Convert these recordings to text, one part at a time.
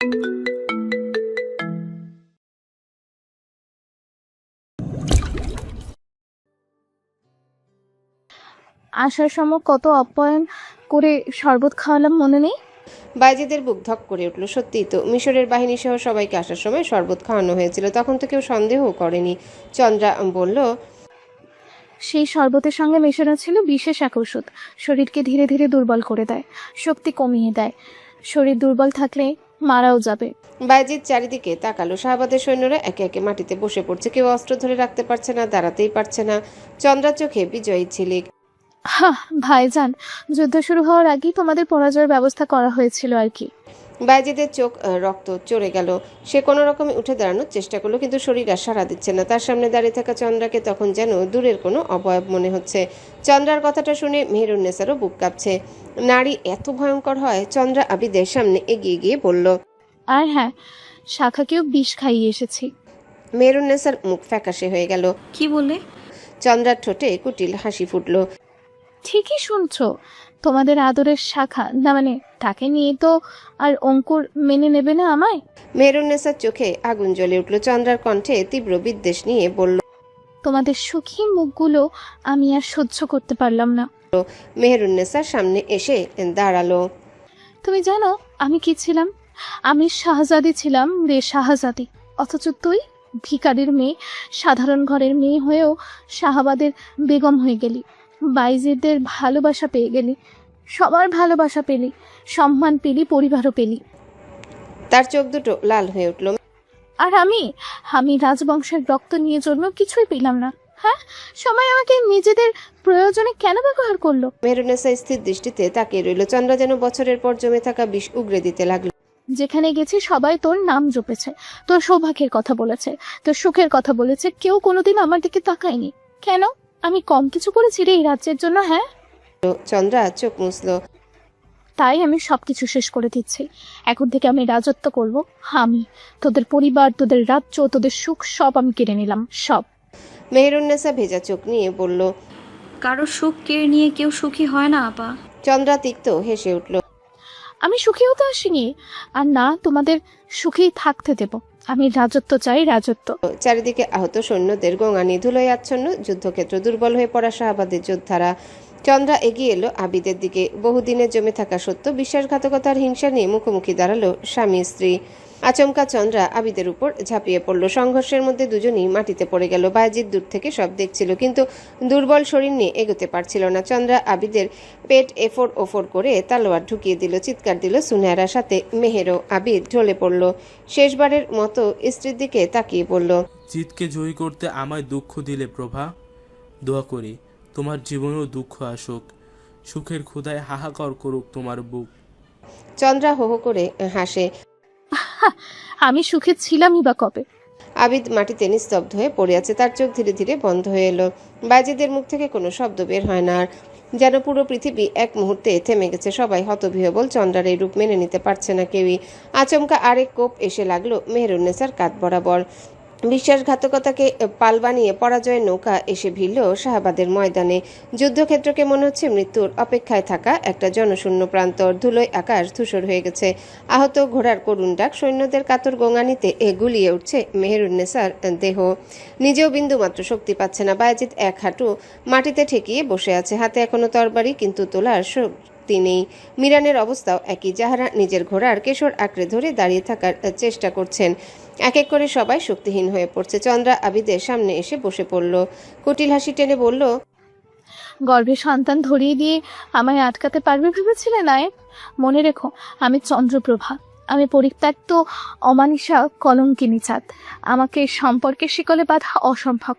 আসার সময় কত আপ্যায়ন করে শরবত খাওয়ালাম, মনে নেই? বাইজিদের বুক ধক করে উঠল। সত্যিই তো, মিশরের বাহিনী সহ সবাইকে আসার সময় শরবত খাওয়ানো হয়েছিল, তখন তো কেউ সন্দেহও করেনি। চন্দ্রা বলল, সেই শরবতের সঙ্গে মেশানো ছিল বিশেষ এক ওষুধ। শরীরকে ধীরে ধীরে দুর্বল করে দেয়, শক্তি কমিয়ে দেয়। শরীর দুর্বল থাকলে মারাও যাবে। বাইজিদ চারিদিকে তাকালো। শাহবাদের সৈন্যরা একে একে মাটিতে বসে পড়ছে, কেউ অস্ত্র ধরে রাখতে পারছে না, দাঁড়াতেই পারছে না। চন্দ্রার চোখে বিজয়ী ঝিলিক। হ্যাঁ ভাইজান, যুদ্ধ শুরু হওয়ার আগেই তোমাদের পরাজয়ের ব্যবস্থা করা হয়েছিল আর কি। বাইজিদের চোখ রক্ত চড়ে গেল। সে কোনো রকমে উঠে দাঁড়ানোর চেষ্টা করলো, কিন্তু শরীর আর সাড়া দিচ্ছে না। তার সামনে দাঁড়িয়ে থাকা চন্দ্রাকে তখন যেন দূরের কোনো অবয়ব মনে হচ্ছে। চন্দ্রার কথাটা শুনে মেহেরুন্নেসারও বুক কাঁপছে। নারী এত ভয়ঙ্কর হয়? চন্দ্রা আবিদের সামনে এগিয়ে গিয়ে বলল। আর হ্যাঁ, শাখাকেও বিষ খাইয়ে এসেছি। মেহেরুন্নেসার মুখ ফ্যাকাশে হয়ে গেল। কি বলে? চন্দ্রার ঠোঁটে কুটিল হাসি ফুটল। ঠিকই শুনছো, তোমাদের আদরের শাখা, না মানে তাকে নিয়ে তো আর অঙ্কুর মেনে নেবে না আমায়? মেহেরুন্নেসার চোখে আগুন জ্বলে উঠল। চন্দ্রার কণ্ঠে তীব্র বিদ্বেষ নিয়ে বলল। তোমাদের সুখী মুখগুলো আমি আর সহ্য করতে পারলাম না। মেহেরুন্নেসার সামনে এসে দাঁড়ালো। তুমি জানো আমি কি ছিলাম? আমি শাহজাদি ছিলাম রে, শাহজাদি। অথচ তুই ভিখারির মেয়ে, সাধারণ ঘরের মেয়ে হয়েও শাহাবাদের বেগম হয়ে গেলি। বাইজিদের ভালোবাসা পেয়ে গেলি, সবার ভালোবাসা পেলি, সম্মান পেলি, পরিবারও পেলি। তার চোখ দুটো লাল হয়ে উঠল। আর আমি আমি রাজবংশের রক্ত নিয়ে জন্ম কিছুই পেলাম না। হ্যাঁ, সবাই আমাকে নিজেদের প্রয়োজনে কেন ব্যবহার করলো? মেহেরুন্নেসা স্থির দৃষ্টিতে তাকিয়ে রইল। চন্দ্রা যেন বছরের পর জমে থাকা বিষ উগরে দিতে লাগলো। যেখানে গেছি সবাই তোর নাম জপেছে, তোর সৌভাগ্যের কথা বলেছে, তোর সুখের কথা বলেছে, কেউ কোনোদিন আমার দিকে তাকায়নি। কেন? আমি কম কিছু করেছি রে এই রাজ্যের জন্য? হ্যাঁ, চন্দ্রা চোখ মুছল। তাই আমি সবকিছু শেষ করে দিচ্ছি। এখন থেকে আমি রাজত্ব করব। আমি তোদের পরিবার, তোদের রাজ্য, তোদের সুখ সব আমি কেড়ে নিলাম, সব। মেহেরুন্নেসা ভেজা চোখ নিয়ে বলল। কারো সুখ কেড়ে নিয়ে কেউ সুখী হয় না আপা। চন্দ্রা তিক্ত হেসে উঠল। আমি সুখী হতে আসিনি, আর না তোমাদের সুখী থাকতে দেব। আমি রাজত্ব চাই, রাজত্ব। চারিদিকে আহত সৈন্যদের গোঙানি ধুলোয় আচ্ছন্ন, যুদ্ধক্ষেত্র, দুর্বল হয়ে পড়া শাহবাদের যোদ্ধারা। চন্দ্রা এগিয়ে এলো আবিদের দিকে। বহুদিনের জমে থাকা সত্য, বিশ্বাসঘাতকতার হিংসা নিয়ে মুখোমুখি দাঁড়ালো স্বামী স্ত্রী। আচমকা চন্দ্রা আবিদের উপর ঝাঁপিয়ে পড়ল। সংঘর্ষের মধ্যে দুজনই মাটিতে পড়ে গেল। বায়েজিদ দূর থেকে সব দেখছিল, কিন্তু দুর্বল শরীর নিয়ে এগোতে পারছিল না। চন্দ্রা আবিদের পেট এফোর ওফোর করে তালোয়ার ঢুকিয়ে দিল। চিৎকার দিল সুনেহারা, সাথে মেহেরও। আবিদ ঢলে পড়ল। শেষবারের মতো স্ত্রীর দিকে তাকিয়ে পড়ল। জিতকে জয়ী করতে আমায় দুঃখ দিলে প্রভা, দোয়া করি তোমার জীবনেও দুঃখ আসুক, সুখের ক্ষুধায় হাহাকার করুক তোমার বুক। চন্দ্রা হো হো করে হাসে। আমি সুখে ছিলামই বা কবে? আবিদ মাটিতে নিস্তব্ধ হয়ে পড়ে আছে। তার চোখ ধীরে ধীরে বন্ধ হয়ে এলো। বাজিদের মুখ থেকে কোনো শব্দ বের হয় না আর, যেন পুরো পৃথিবী এক মুহূর্তে থেমে গেছে। সবাই হতবিহ্বল। চন্দ্রার এই রূপ মেনে নিতে পারছে না কেউই। আচমকা আরেক কোপ এসে লাগলো মেহেরুন্নেসার কাঁধ বরাবর। বিশ্বাসঘাতকতাকে পাল বানিয়ে পরাজয়ের নৌকা এসে ভিড়ল শাহবাদের ময়দানে। যুদ্ধক্ষেত্রকে মনে হচ্ছে মৃত্যুর অপেক্ষায় থাকা একটা জনশূন্য প্রান্তর। ধুলোয় আকাশ ধূসর হয়ে গেছে। আহত ঘোড়ার করুণ ডাক, সৈন্যদের কাতর গোঙানিতে গুলিয়ে উঠছে মেহেরুন্নেসার দেহ। নিজেও বিন্দুমাত্র শক্তি পাচ্ছে না। বায়েজিদ এক হাঁটু মাটিতে ঠেকিয়ে বসে আছে, হাতে এখনো তরবারি, কিন্তু তোলার শক্তি নেই। মিরানের অবস্থাও একই। যাহারা নিজের ঘোড়ার কেশর আঁকড়ে ধরে দাঁড়িয়ে থাকার চেষ্টা করছেন, এক এক করে সবাই শক্তিহীন হয়ে পড়ছে। চন্দ্রা আবিদের সামনে এসে বসে পড়ল। কুটিল হাসি টেনে বলল। গর্ভে সন্তান ধরিয়ে দিয়ে আমায় আটকাতে পারবে ভেবেছিলে নায়েব? মনে রেখো, আমি চন্দ্রপ্রভা, আমি পরিত্যক্ত অমানিসা কলঙ্কিনী চাঁদ। আমাকে সম্পর্কের শিকলে বাঁধা অসম্ভব।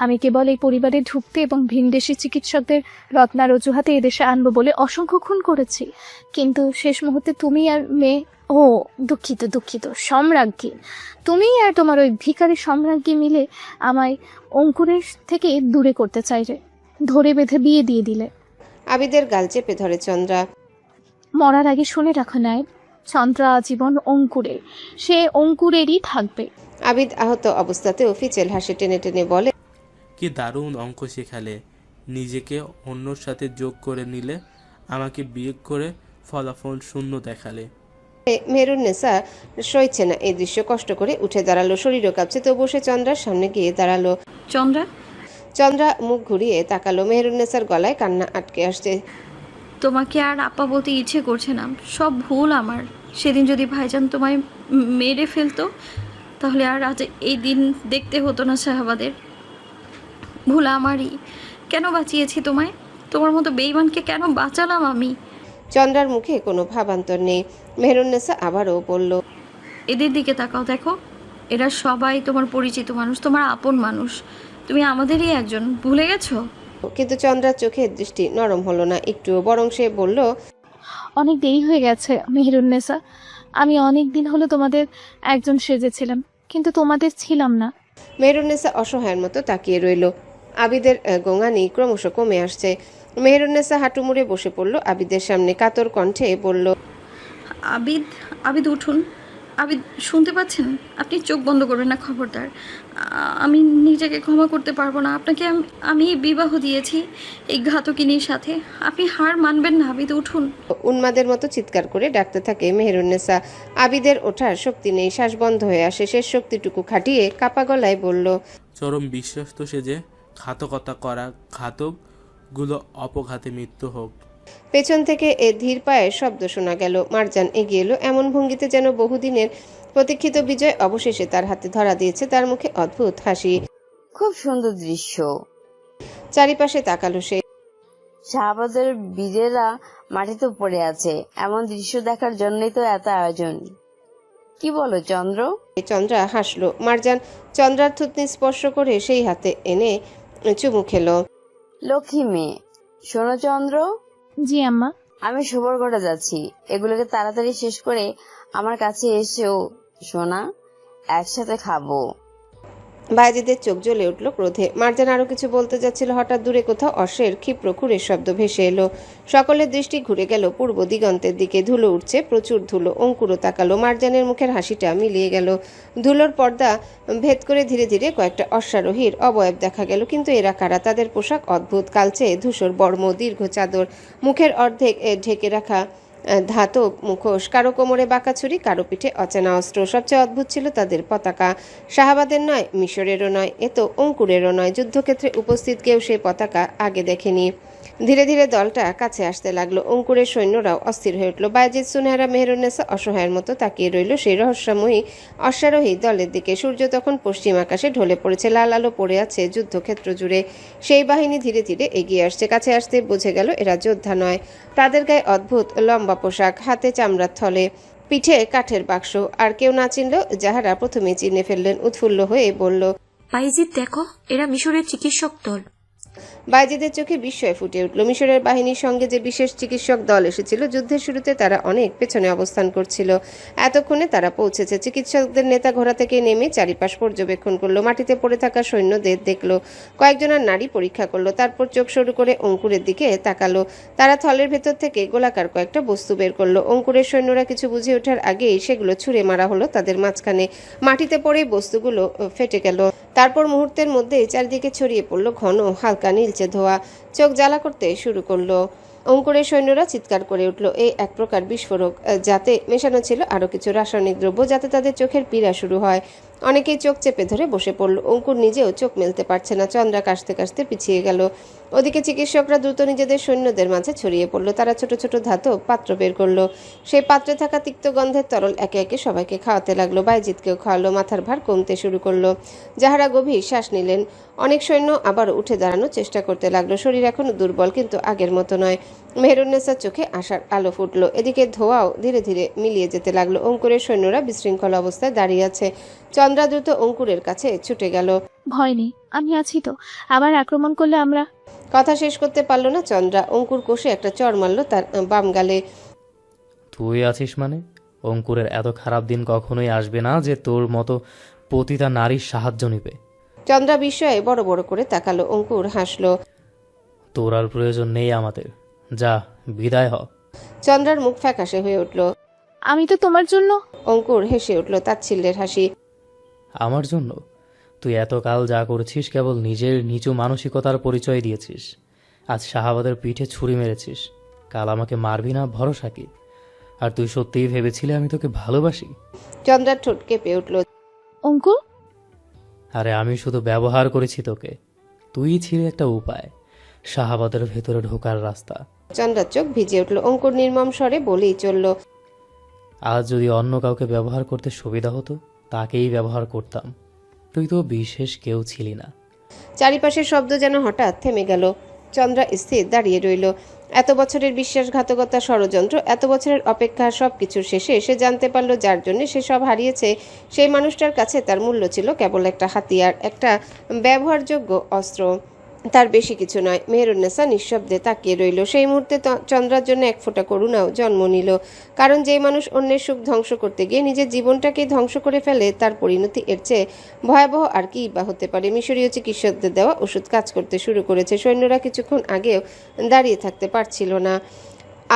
আমি কেবল এই পরিবারে ঢুকতে এবং ভিনদেশি চিকিৎসকদের রত্নার অজুহাতে এদেশে আনবো বলে অসংখ্য খুন করেছি, কিন্তু শেষ মুহূর্তে তুমি আর মেয়ে, ও দুঃখিত দুঃখিত, সম্রাজ্ঞী, তুমি আর তোমার ওই ভিখারি সম্রাজ্ঞী মিলে আমায় অঙ্কুরের থেকে দূরে করতে চাইলে, ধরে বেঁধে বিয়ে দিয়ে দিলে। আবিদের গাল চেপে ধরে চন্দ্রা। মরার আগে শুনে রাখো নায়েব, চন্দ্রা আজীবন অঙ্কুরে, সে অঙ্কুরেরই থাকবে। আবিদ আহত অবস্থাতেও ফিচেল হাসি টেনে টেনে বলে। কি দারুণ অঙ্ক শেখালে, নিজেকে অন্যর সাথে যোগ করে নিলে, আমাকে বিয়োগ করে ফলাফল শূন্য দেখালে। মেহেরুন্নেসা সইছে না এই দৃশ্য, কষ্ট করে উঠে দাঁড়ালো, শরীরও কাঁপছে, তবুও সে চন্দ্রার সামনে গিয়ে দাঁড়ালো। চন্দ্রা, চন্দ্রা মুখ ঘুরিয়ে তাকালো, মেহেরুন্নেসার গলায় কান্না আটকে আসছে। তোমাকে আর আপা বলতে ইচ্ছে করছে না, সব ভুল আমার। সেদিন যদি ভাইজান তোমায় মেরে ফেলতো তাহলে আর আজ এই দিন দেখতে হতো না শাহাবাদের। ভুল আমারই। কেন বাঁচিয়েছি তোমায়? তোমার মতো বেঈমানকে কেন বাঁচালাম আমি? চন্দ্রার মুখে কোনো ভাবান্তর নেই। মেহেরুন্নেসা আবারও বলল, এদের দিকে তাকাও, দেখো এরা সবাই তোমার পরিচিত মানুষ, তোমার আপন মানুষ। তুমি আমাদেরই একজন, ভুলে গেছো? কিন্তু চন্দ্রার চোখের দৃষ্টি নরম হলো না একটুও, বরং সে বলল, অনেক দেরি হয়ে গেছে মেহেরুন্নেসা। আমি অনেক দিন হলো তোমাদের একজন সেজেছিলাম, কিন্তু তোমাদের ছিলাম না। মেহেরুন্নেসা অসহায়ের মতো তাকিয়ে রইল। আবিদের গোঙানি ক্রমশ কমে আসছে। মেহেরুন্নেসা হাঁটু মুড়ে বসে পড়ল আবিদের সামনে, কাতর কণ্ঠে বলল, আবিদ, আবিদ উঠুন। আবিদ শুনতে পাচ্ছেন? আপনি চোখ বন্ধ করবেন না, খবরদার। আমি নিজেকে ক্ষমা করতে পারবো না। আপনাকে আমি বিবাহ দিয়েছি এই ঘাতকিনীর সাথে। আপনি হার মানবেন না আবিদ, উঠুন। উন্মাদের মতো চিৎকার করে ডাকতে থাকে মেহেরুন্নেসা। আবিদের ওঠার শক্তি নেই, শ্বাস বন্ধ হয়ে আসে। শেষ শক্তিটুকু খাটিয়ে কাপা গলায় বলল, চরম বিশ্বাস্ত সে যে ঘাতকতা করা ঘাতকগুলো অপঘাতে মৃত্যু হোক। পেছন থেকে ধীর পায়ের শব্দ শোনা গেল। মারজান এগিয়ে এলো এমন ভঙ্গিতে যেন বহুদিনের প্রতীক্ষিত বিজয় অবশেষে তার হাতে ধরা দিয়েছে। তার মুখে অদ্ভুত হাসি। খুব সুন্দর দৃশ্য। চারিপাশে তাকালো সে। শাহবাজের বীরেরা মাটিতে পড়ে আছে, এমন দৃশ্য দেখার জন্যই তো এত আয়োজন। কি বলো চন্দ্র? চন্দ্রা হাসলো। মারজান চন্দ্রার থুতনি স্পর্শ করে সেই হাতে এনে চুমু খেলো। লক্ষ্মী মেয়ে। শোনো চন্দ্র, জি আম্মা। আমি শোবার ঘরে যাচ্ছি, এগুলোকে তাড়াতাড়ি শেষ করে আমার কাছে এসেও সোনা, একসাথে খাবো। বায়েজিদের চোখ জ্বলে উঠল ক্রোধে। মারজান আরো কিছু বলতে যাচ্ছিল, হঠাৎ দূরে কোথাও অশ্বের ক্ষিপ্র খুরের শব্দ ভেসে এলো। সকলের দৃষ্টি ঘুরে গেল পূর্ব দিগন্তের দিকে। ধুলো উঠছে, প্রচুর ধুলো। অঙ্কুরও তাকালো। মারজানের মুখের হাসিটা মিলিয়ে গেল। ধুলোর পর্দা ভেদ করে ধীরে ধীরে কয়েকটা অশ্বারোহীর অবয়ব দেখা গেল। কিন্তু এরা কারা? তাদের পোশাক অদ্ভুত, কালচে ধূসর বর্ম, দীর্ঘ চাদর, মুখের অর্ধেক ঢেকে রাখা ধাতব মুখোশ, কারো কোমরে বাঁকা ছুরি, কারো পিঠে অচেনা অস্ত্র। সবচেয়ে অদ্ভুত ছিল তাদের পতাকা। শাহাবাদের নয়, মিশরেরও নয়, এ তো অঙ্কুরেরও নয়। যুদ্ধক্ষেত্রে উপস্থিত কেউ সেই পতাকা আগে দেখেনি। ধীরে ধীরে দলটা কাছে আসতে লাগলো। অঙ্কুরের সৈন্যরাও অস্থির হয়ে উঠল। বায়েজিদ, সুনেহারা, মেহেরুন্নেসা অসহায়ের মতো তাকিয়ে রইল সেই রহস্যময়ী অশ্বারোহী দলের দিকে। সূর্য তখন পশ্চিম আকাশে ঢলে পড়েছে, লাল আলো পড়ে আছে যুদ্ধক্ষেত্র জুড়ে। সেই বাহিনী ধীরে ধীরে এগিয়ে আসছে। কাছে আসতে বুঝে গেল এরা যোদ্ধা নয়। তাদের গায়ে অদ্ভুত লম্বা পোশাক, হাতে চামড়ার থলে, পিঠে কাঠের বাক্স। আর কেউ না চিনলেও যাহারা প্রথমে চিনে ফেললেন উৎফুল্ল হয়ে বলল, বাইজিদ দেখো, এরা মিশরের চিকিৎসক দল। বায়েজিদের চোখে বিস্ময় ফুটে উঠল। মিশরের বাহিনীর সঙ্গে যে বিশেষ চিকিৎসক দল এসেছিল, যুদ্ধের শুরুতে তারা অনেক পেছনে অবস্থান করছিল। এতক্ষণে তারা পৌঁছেছে। চিকিৎসকদের নেতা ঘোড়া থেকে নেমে চারিপাশ পর্যবেক্ষণ করলো। মাটিতে পড়ে থাকা সৈন্যদের দেখলো, কয়েকজনের নাড়ি পরীক্ষা করলো। তারপর চোখ সরু করে অঙ্কুরের দিকে তাকালো। তারা থলের ভেতর থেকে গোলাকার কয়েকটা বস্তু বের করলো। অঙ্কুরের সৈন্যরা কিছু বুঝে ওঠার আগেই সেগুলো ছুঁড়ে মারা হলো তাদের মাঝখানে। মাটিতে পড়ে বস্তুগুলো ফেটে গেল। তারপর মুহূর্তের মধ্যেই চারিদিকে ছড়িয়ে পড়ল ঘন হালকা নীলচে ধোঁয়া। চোখ জ্বালা করতে শুরু করলো। অঙ্কুরের সৈন্যরা চিৎকার করে উঠল। এই এক প্রকার বিস্ফোরক, যাতে মেশানো ছিল আরো কিছু রাসায়নিক দ্রব্য, যাতে তাদের চোখের পীড়া শুরু হয়। অনেকেই চোখ চেপে ধরে বসে পড়ল। অঙ্কুর নিজেও চোখ মেলতে পারছে না। চন্দ্রা কাশতে কাশতে পিছিয়ে গেল। ওদিকে চিকিৎসকরা দ্রুত নিজেদের সৈন্যদের মাঝে ছড়িয়ে পড়ল। তারা ছোট ছোট ধাতব পাত্র বের করলো। সেই পাত্রে থাকা তিক্ত গন্ধের তরল একে একে সবাইকে খাওয়াতে লাগলো। বায়েজিদকেও খাওয়ালো। মাথার ভার কমতে শুরু করলো। যাহারা গভীর শ্বাস নিলেন। অনেক সৈন্য আবার উঠে দাঁড়ানোর চেষ্টা করতে লাগলো। শরীর এখনো দুর্বল, কিন্তু আগের মতো নয়। মেহেরুন্নেসার চোখে আশার আলো ফুটলো। এদিকে ধোঁয়াও ধীরে ধীরে মিলিয়ে যেতে লাগলো। অঙ্কুরের সৈন্যরা বিশৃঙ্খল অবস্থায় দাঁড়িয়ে আছে। চন্দ্রা দ্রুত অঙ্কুরের কাছে ছুটে গেল। ভয় নেই, আমি আছি তো। আবার আক্রমণ করলে আমরা। কথা শেষ করতে পারল না চন্দ্রা। অঙ্কুর কোষে একটা চড় মারল তার বাম গালে। তুই আছিস মানে? অঙ্কুরের এত খারাপ দিন কখনোই আসবে না যে তোর মতো পতিতা নারীর সাহায্য নিবে। চন্দ্রা বিস্ময়ে বড় বড় করে তাকালো। অঙ্কুর হাসলো। তোর আর প্রয়োজন নেই আমাদের, যা বিদায় হ। চন্দ্রার মুখ ফ্যাকাশে হয়ে উঠল। আমি তো তোমার জন্য। অঙ্কুর হেসে উঠল তাচ্ছিল্যের হাসি। আমার জন্য? তুই এতকাল যা করেছিস কেবল নিজের নিচু মানসিকতার পরিচয় দিয়েছিস। আজ শাহাবাদের পিঠে ছুরি মেরেছিস, কাল আমাকে মারবি না ভরসা কি? আর তুই সত্যিই ভেবেছিলি আমি তোকে ভালোবাসি? চন্দ্রার ঠোঁট কেঁপে উঠল। অঙ্কুর, আরে আমি শুধু ব্যবহার করেছি তোকে। তুই ছিলি একটা উপায়, শাহাবাদের ভেতরে ঢোকার রাস্তা। চন্দ্রার চোখ ভিজে উঠল। অঙ্কুর নির্মম স্বরে বলেই চলল, আজ যদি অন্য কাউকে ব্যবহার করতে সুবিধা হতো তাকেই ব্যবহার করতাম। তুই তো বিশেষ কেউ ছিলি না। চারিপাশের শব্দ যেন হঠাৎ থেমে গেল। চন্দ্রা স্থির দাঁড়িয়ে রইল। এত বছরের বিশ্বাসঘাতকতা, ষড়যন্ত্র, এত বছরের অপেক্ষা, সবকিছুর শেষে সে জানতে পারল যার জন্য সে সব হারিয়েছে সেই মানুষটার কাছে তার মূল্য ছিল কেবল একটা হাতিয়ার, একটা ব্যবহারযোগ্য অস্ত্র, তার বেশি কিছু নয়। মেহেরুন্নেসা নিঃশব্দে তাকিয়ে রইল। সেই মুহূর্তে চন্দ্রার জন্য এক ফোঁটা করুণাও জন্ম নিল। কারণ যেই মানুষ অন্যের সুখ ধ্বংস করতে গিয়ে নিজের জীবনটাকেই ধ্বংস করে ফেলে, তার পরিণতি এর চেয়ে ভয়াবহ আর কি বা হতে পারে। মিশরীয় চিকিৎসকদের দেওয়া ওষুধ কাজ করতে শুরু করেছে। সৈন্যরা কিছুক্ষণ আগেও দাঁড়িয়ে থাকতে পারছিল না।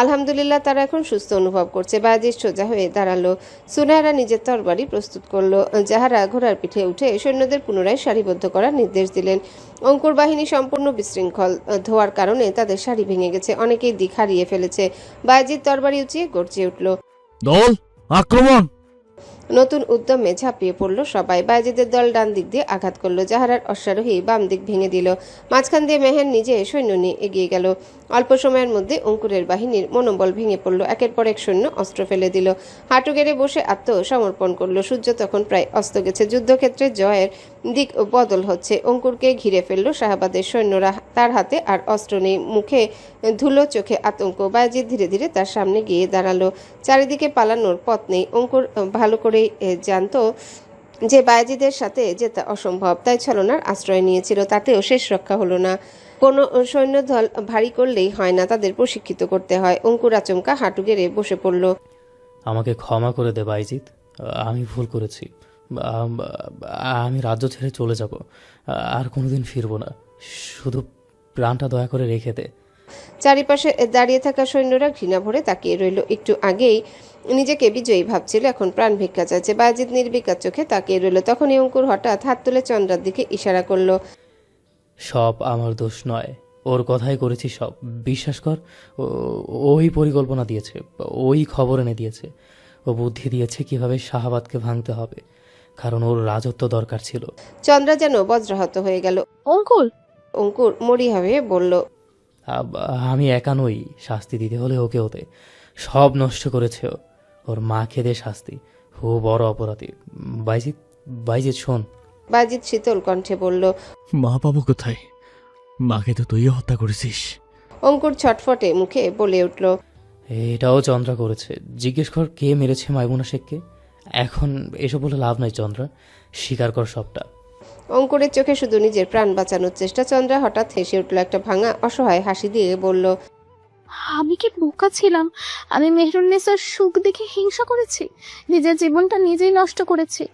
আলহামদুলিল্লাহ, তারা এখন সুস্থ অনুভব করছে। বায়াজিদ সোজা হয়ে দাঁড়ালো। সুনায়রা নিজের তরবারি প্রস্তুত করলো। জাহারা ঘোড়ার পিঠে উঠে সৈন্যদের পুনরায় সারিবদ্ধ করার নির্দেশ দিলেন। অঙ্কুর বাহিনী সম্পূর্ণ বিশৃঙ্খল ধোয়ার কারণে তাদের সারি ভেঙে গেছে, অনেকেই দিক হারিয়ে ফেলেছে। বায়াজিদ তরবারি উঁচিয়ে গর্জে উঠল, দল আক্রমণ! নতুন উদ্যমে ঝাঁপিয়ে পড়ল সবাই। বায়াজিদের দল ডান দিক দিয়ে আঘাত করলো। জাহারার অশ্বারোহী বাম দিক ভেঙে দিল। মাঝখান দিয়ে মেহের নিজে সৈন্য নিয়ে এগিয়ে গেল। অল্প সময়ের মধ্যে অঙ্কুরের বাহিনীর মনোবল ভেঙে পড়ল। একের পর এক সৈন্য অস্ত্র ফেলে দিল, হাঁটু গেড়ে বসে আত্মসমর্পণ করলো। সূর্য তখন প্রায় অস্ত গেছে। যুদ্ধক্ষেত্রে জয়ের দিক বদল হচ্ছে। অঙ্কুরকে ঘিরে ফেলল শাহাবাদের সৈন্যরা। তার হাতে আর অস্ত্র নেই, মুখে ধুলো, চোখে আতঙ্ক। বায়াজিদ ধীরে ধীরে তার সামনে গিয়ে দাঁড়ালো। চারিদিকে পালানোর পথ নেই। অঙ্কুর ভালো করেই জানতো যে বায়াজিদের সাথে যেতে অসম্ভব, তাই ছলনার আশ্রয় নিয়েছিল। তাতেও শেষ রক্ষা হলো না। কোনো সৈন্যদল ভারী করলেই হয় না, তাদের প্রশিক্ষিত করতে হয়। অঙ্কুর আচমকা হাঁটু গেড়ে বসে পড়ল। আমাকে ক্ষমা করে দে বাইজিৎ, আমি ভুল করেছি। আমি রাজ্য ছেড়ে চলে যাব, আর কোনোদিন ফিরবো না। শুধু প্রাণটা দয়া করে রেখে দে। চারিপাশে দাঁড়িয়ে থাকা সৈন্যরা ঘৃণা ভরে তাকিয়ে রইল। একটু আগেই নিজেকে বিজয়ী ভাবছিল, এখন প্রাণ ভিক্ষা চাইছে। বায়াজিদ নির্বিকার চোখে তাকিয়ে রইল। তখনই অঙ্কুর হঠাৎ হাত তুলে চন্দ্রার দিকে ইশারা করলো। সব আমার দোষ নয়, ওর কথাই করেছি সব। বিশ্বাস কর, ওই পরিকল্পনা দিয়েছে, ওই খবর এনে দিয়েছে, ও বুদ্ধি দিয়েছে কিভাবে শাহাবাদকে ভাঙতে হবে, কারণ ওর রাজত্ব দরকার ছিল। চন্দ্রা যেন বজ্রাহত হয়ে গেল। অঙ্কুর, অঙ্কুর মরিয়া হয়ে বলল, আমি একা নই, শাস্তি দিতে হলে ওকে ওতে। সব নষ্ট করেছে ও, ওর মাকে দে শাস্তি, ও বড় অপরাধী। বাইজিৎ, বাইজিৎ শোন। বায়াজিদ শীতল কণ্ঠে বলল, মা পাবো কোথায়? মাকে তো তুইও হত্যা করেছিস। অঙ্কুর ছটফটে মুখে বলে উঠল, এটাও চন্দ্রা করেছে। জিজ্ঞেস কর কে মেরেছে মাইমুনা শেখকে। এখন এসব বলে লাভ নাই চন্দ্রা, স্বীকার কর সবটা। অঙ্কুরের চোখে শুধু নিজের প্রাণ বাঁচানোর চেষ্টা। চন্দ্রা হঠাৎ হেসে উঠল, একটা ভাঙা অসহায় হাসি দিয়ে বলল, আমি কি বোকা ছিলাম? আমি মেহেরুন্নেসার সুখ দেখে হিংসা করেছি, নিজের জীবনটা নিজেই নষ্ট করেছি,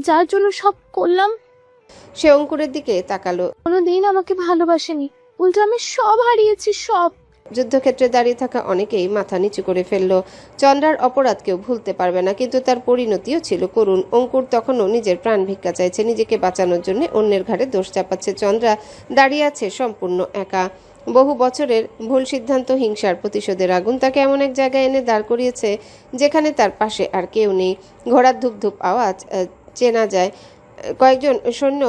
যার জন্য সব করলাম। সে অঙ্কুরের দিকে তাকালো। কোনোদিন আমাকে ভালোবাসেনি, উল্টো আমি সব হারিয়েছি, সব। যুদ্ধক্ষেত্রে দাঁড়িয়ে থাকা অনেকেই মাথা নিচু করে ফেলল। চন্দ্রার অপরাধ কেউ ভুলতে পারবে না, কিন্তু তার পরিণতিও ছিল করুণ। অঙ্কুর তখনও নিজের প্রাণ ভিক্ষা চাইছে, নিজেকে বাঁচানোর জন্য অন্যের ঘাড়ে দোষ চাপাচ্ছে। চন্দ্রা দাঁড়িয়ে আছে সম্পূর্ণ একা। বহু বছরের ভুল সিদ্ধান্ত, হিংসার প্রতিশোধের আগুন তাকে এমন এক জায়গায় এনে দাঁড় করিয়েছে যেখানে তার পাশে আর কেউ নেই। ঘোড়ার ধুপ ধুপ আওয়াজ চেনা যায়। কয়েকজন সৈন্য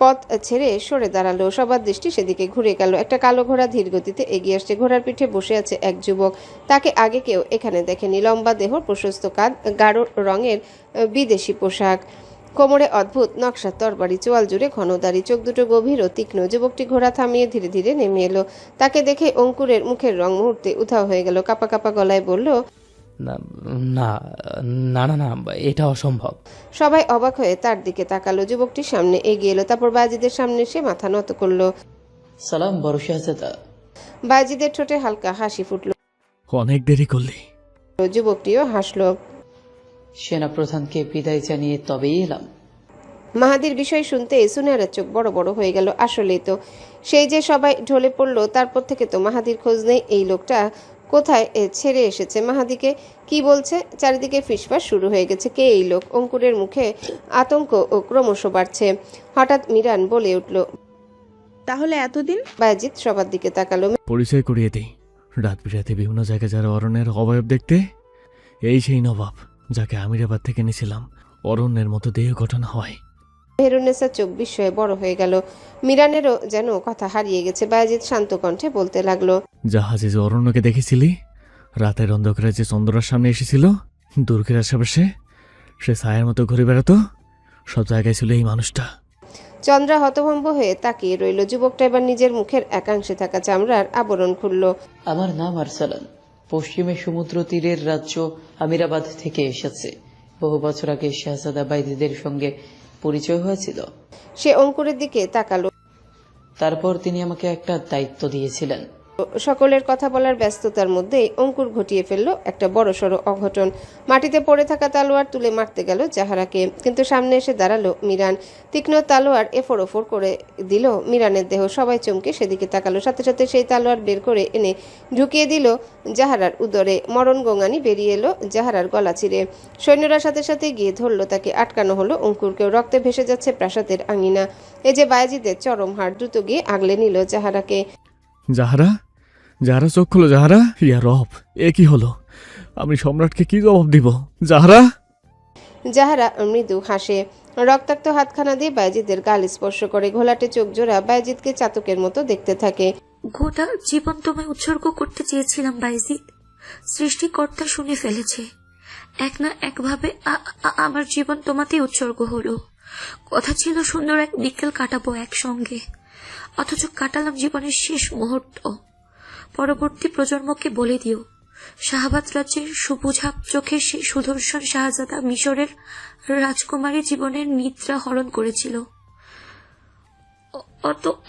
পথ ছেড়ে সরে দাঁড়ালো। সবার দৃষ্টি সেদিকে ঘুরে গেল। একটা কালো ঘোড়া ধীর গতিতে এগিয়ে আসছে। ঘোড়ার পিঠে বসে আছে এক যুবক। তাকে আগে কেউ এখানে দেখেনি। লম্বা দেহ, প্রশস্ত কাঁধ, গাঢ় রঙের বিদেশি পোশাক, কোমরে অদ্ভুত নকশার তরবারি, চোয়াল জুড়ে ঘন দাড়ি, চোখ দুটো গভীর ও তীক্ষ্ণ। যুবকটি ঘোড়া থামিয়ে ধীরে ধীরে নেমে এলো। তাকে দেখে অঙ্কুরের মুখের রং মুহূর্তে উধাও হয়ে গেল। কাপা কাপা গলায় বলল, না না না না না, এটা অসম্ভব। সবাই অবাক হয়ে তার দিকে তাকালো। যুবকটি সামনে এগিয়ে এলো, তারপর বায়াজিদের সামনে এসে মাথা নত করলো। সালাম বড় শাহজাদা। বায়াজিদের ঠোঁটে হালকা হাসি ফুটল। অনেক দেরি করলি। যুবকটিও হাসলো। সেনাপ্রধানকে বিদায় জানিয়ে তবেই এলাম। মাহাদির বিষয় শুনতে সুনায়রার চোখ বড় বড় হয়ে গেল। আসলেই তো, সেই যে সবাই ঢলে পড়লো, তারপর থেকে তো মাহাদির খোঁজ নেই। এই লোকটা কোথায় ছেড়ে এসেছে মাহাদিকে? কি বলছে? চারিদিকে ফিসফাস শুরু হয়ে গেছে। কে এই লোক? অঙ্কুরের মুখে আতঙ্ক ও ক্রমশ বাড়ছে। হঠাৎ মিরান বলে উঠল, তাহলে এতদিন? বায়াজিদ সবার দিকে তাকালো। পরিচয় করিয়ে দিই, রাত বিরাতে বিভিন্ন জায়গায় যারা অরণ্যের অবয়ব দেখতে, এই সেই নবাব যাকে আমিরাবাদ থেকে এনেছিলাম। অরণ্যের মতো দেহ গঠন হয়। মেহেরুন্নেসা চোখ বিস্ময়ে বড় হয়ে গেল। মিরানেরও যেন কথা হারিয়ে গেছে। বায়েজিদ শান্ত কণ্ঠে বলতে লাগলো, জাহাজে যে অরণ্যকে দেখেছিলি, রাতের অন্ধকারে যে চন্দ্রার সামনে এসেছিল দুর্গের আশেপাশে, সে ছায়ার মতো ঘুরে বেড়াতো, সব জায়গায় ছিল এই মানুষটা। চন্দ্রা হতভম্ব হয়ে তাকিয়ে রইল। যুবকটা এবার নিজের মুখের একাংশে থাকা চামড়ার আবরণ খুলল। আমার নাম আরসালান। পশ্চিমে সমুদ্র তীরের রাজ্য আমিরাবাদ থেকে এসেছে। বহু বছর আগে শাহজাদা বাইজিদের সঙ্গে পরিচয় হয়েছিল। সে অঙ্কুরের দিকে তাকালো। তারপর তিনি আমাকে একটা দায়িত্ব দিয়েছিলেন। সকলের কথা বলার ব্যস্ততার মধ্যেই অঙ্কুর ঘটিয়ে ফেলল একটা বড়সড় অঘটন। মাটিতে পড়ে থাকা তালোয়ার তুলে মারতে গেল জাহারাকে, কিন্তু সামনে এসে দাঁড়ালো মিরান। তীক্ষ্ণ তালোয়ার এফোর ওফোর করে দিল মিরানের দেহ। সবাই চমকে সেদিকে তাকালো। সাথে সাথে সেই তালোয়ার বের করে এনে ঢুকিয়ে দিল জাহারার উদরে। মরণ গোঙানি বেরিয়ে এলো জাহারার গলা চিরে। সৈন্যরা সাথে সাথে গিয়ে ধরলো তাকে। আটকানো হলো অঙ্কুরকেও। রক্তে ভেসে যাচ্ছে প্রাসাদের আঙিনা। এ যে বায়েজিদের চরম হার। দ্রুত গিয়ে আগলে নিল জাহারাকে। জাহারা, জাহারা চোখ খোলো জাহারা। ইয়া রব, এ কি হলো? আমি সম্রাটকে কি জবাব দিব? জাহারা। জাহারা মৃদু হাসে। রক্তাক্ত হাতখানা দিয়ে বায়েজিদের গাল স্পর্শ করে। ঘোলাটে চোখ জোড়া বায়েজিদকে চাতকের মতো দেখতে থাকে। গোটা জীবন তোমায় উৎসর্গ করতে চেয়েছিলাম বাইজিদ। সৃষ্টিকর্তা শুনে ফেলেছে। এক না একভাবে আমার জীবন তোমাতেই উৎসর্গ হলো। কথা ছিল সুন্দর এক বিকেল কাটাবো একসঙ্গে, অথচ কাটালাম জীবনের শেষ মুহূর্ত। পরবর্তী প্রজন্মকে বলে দিও, শাহাবাদ রাজ্যের সুবুঝাপ চোখের সেই সুদর্শন শাহজাদা মিশরের রাজকুমারী জীবনের নিদ্রা হরণ করেছিল।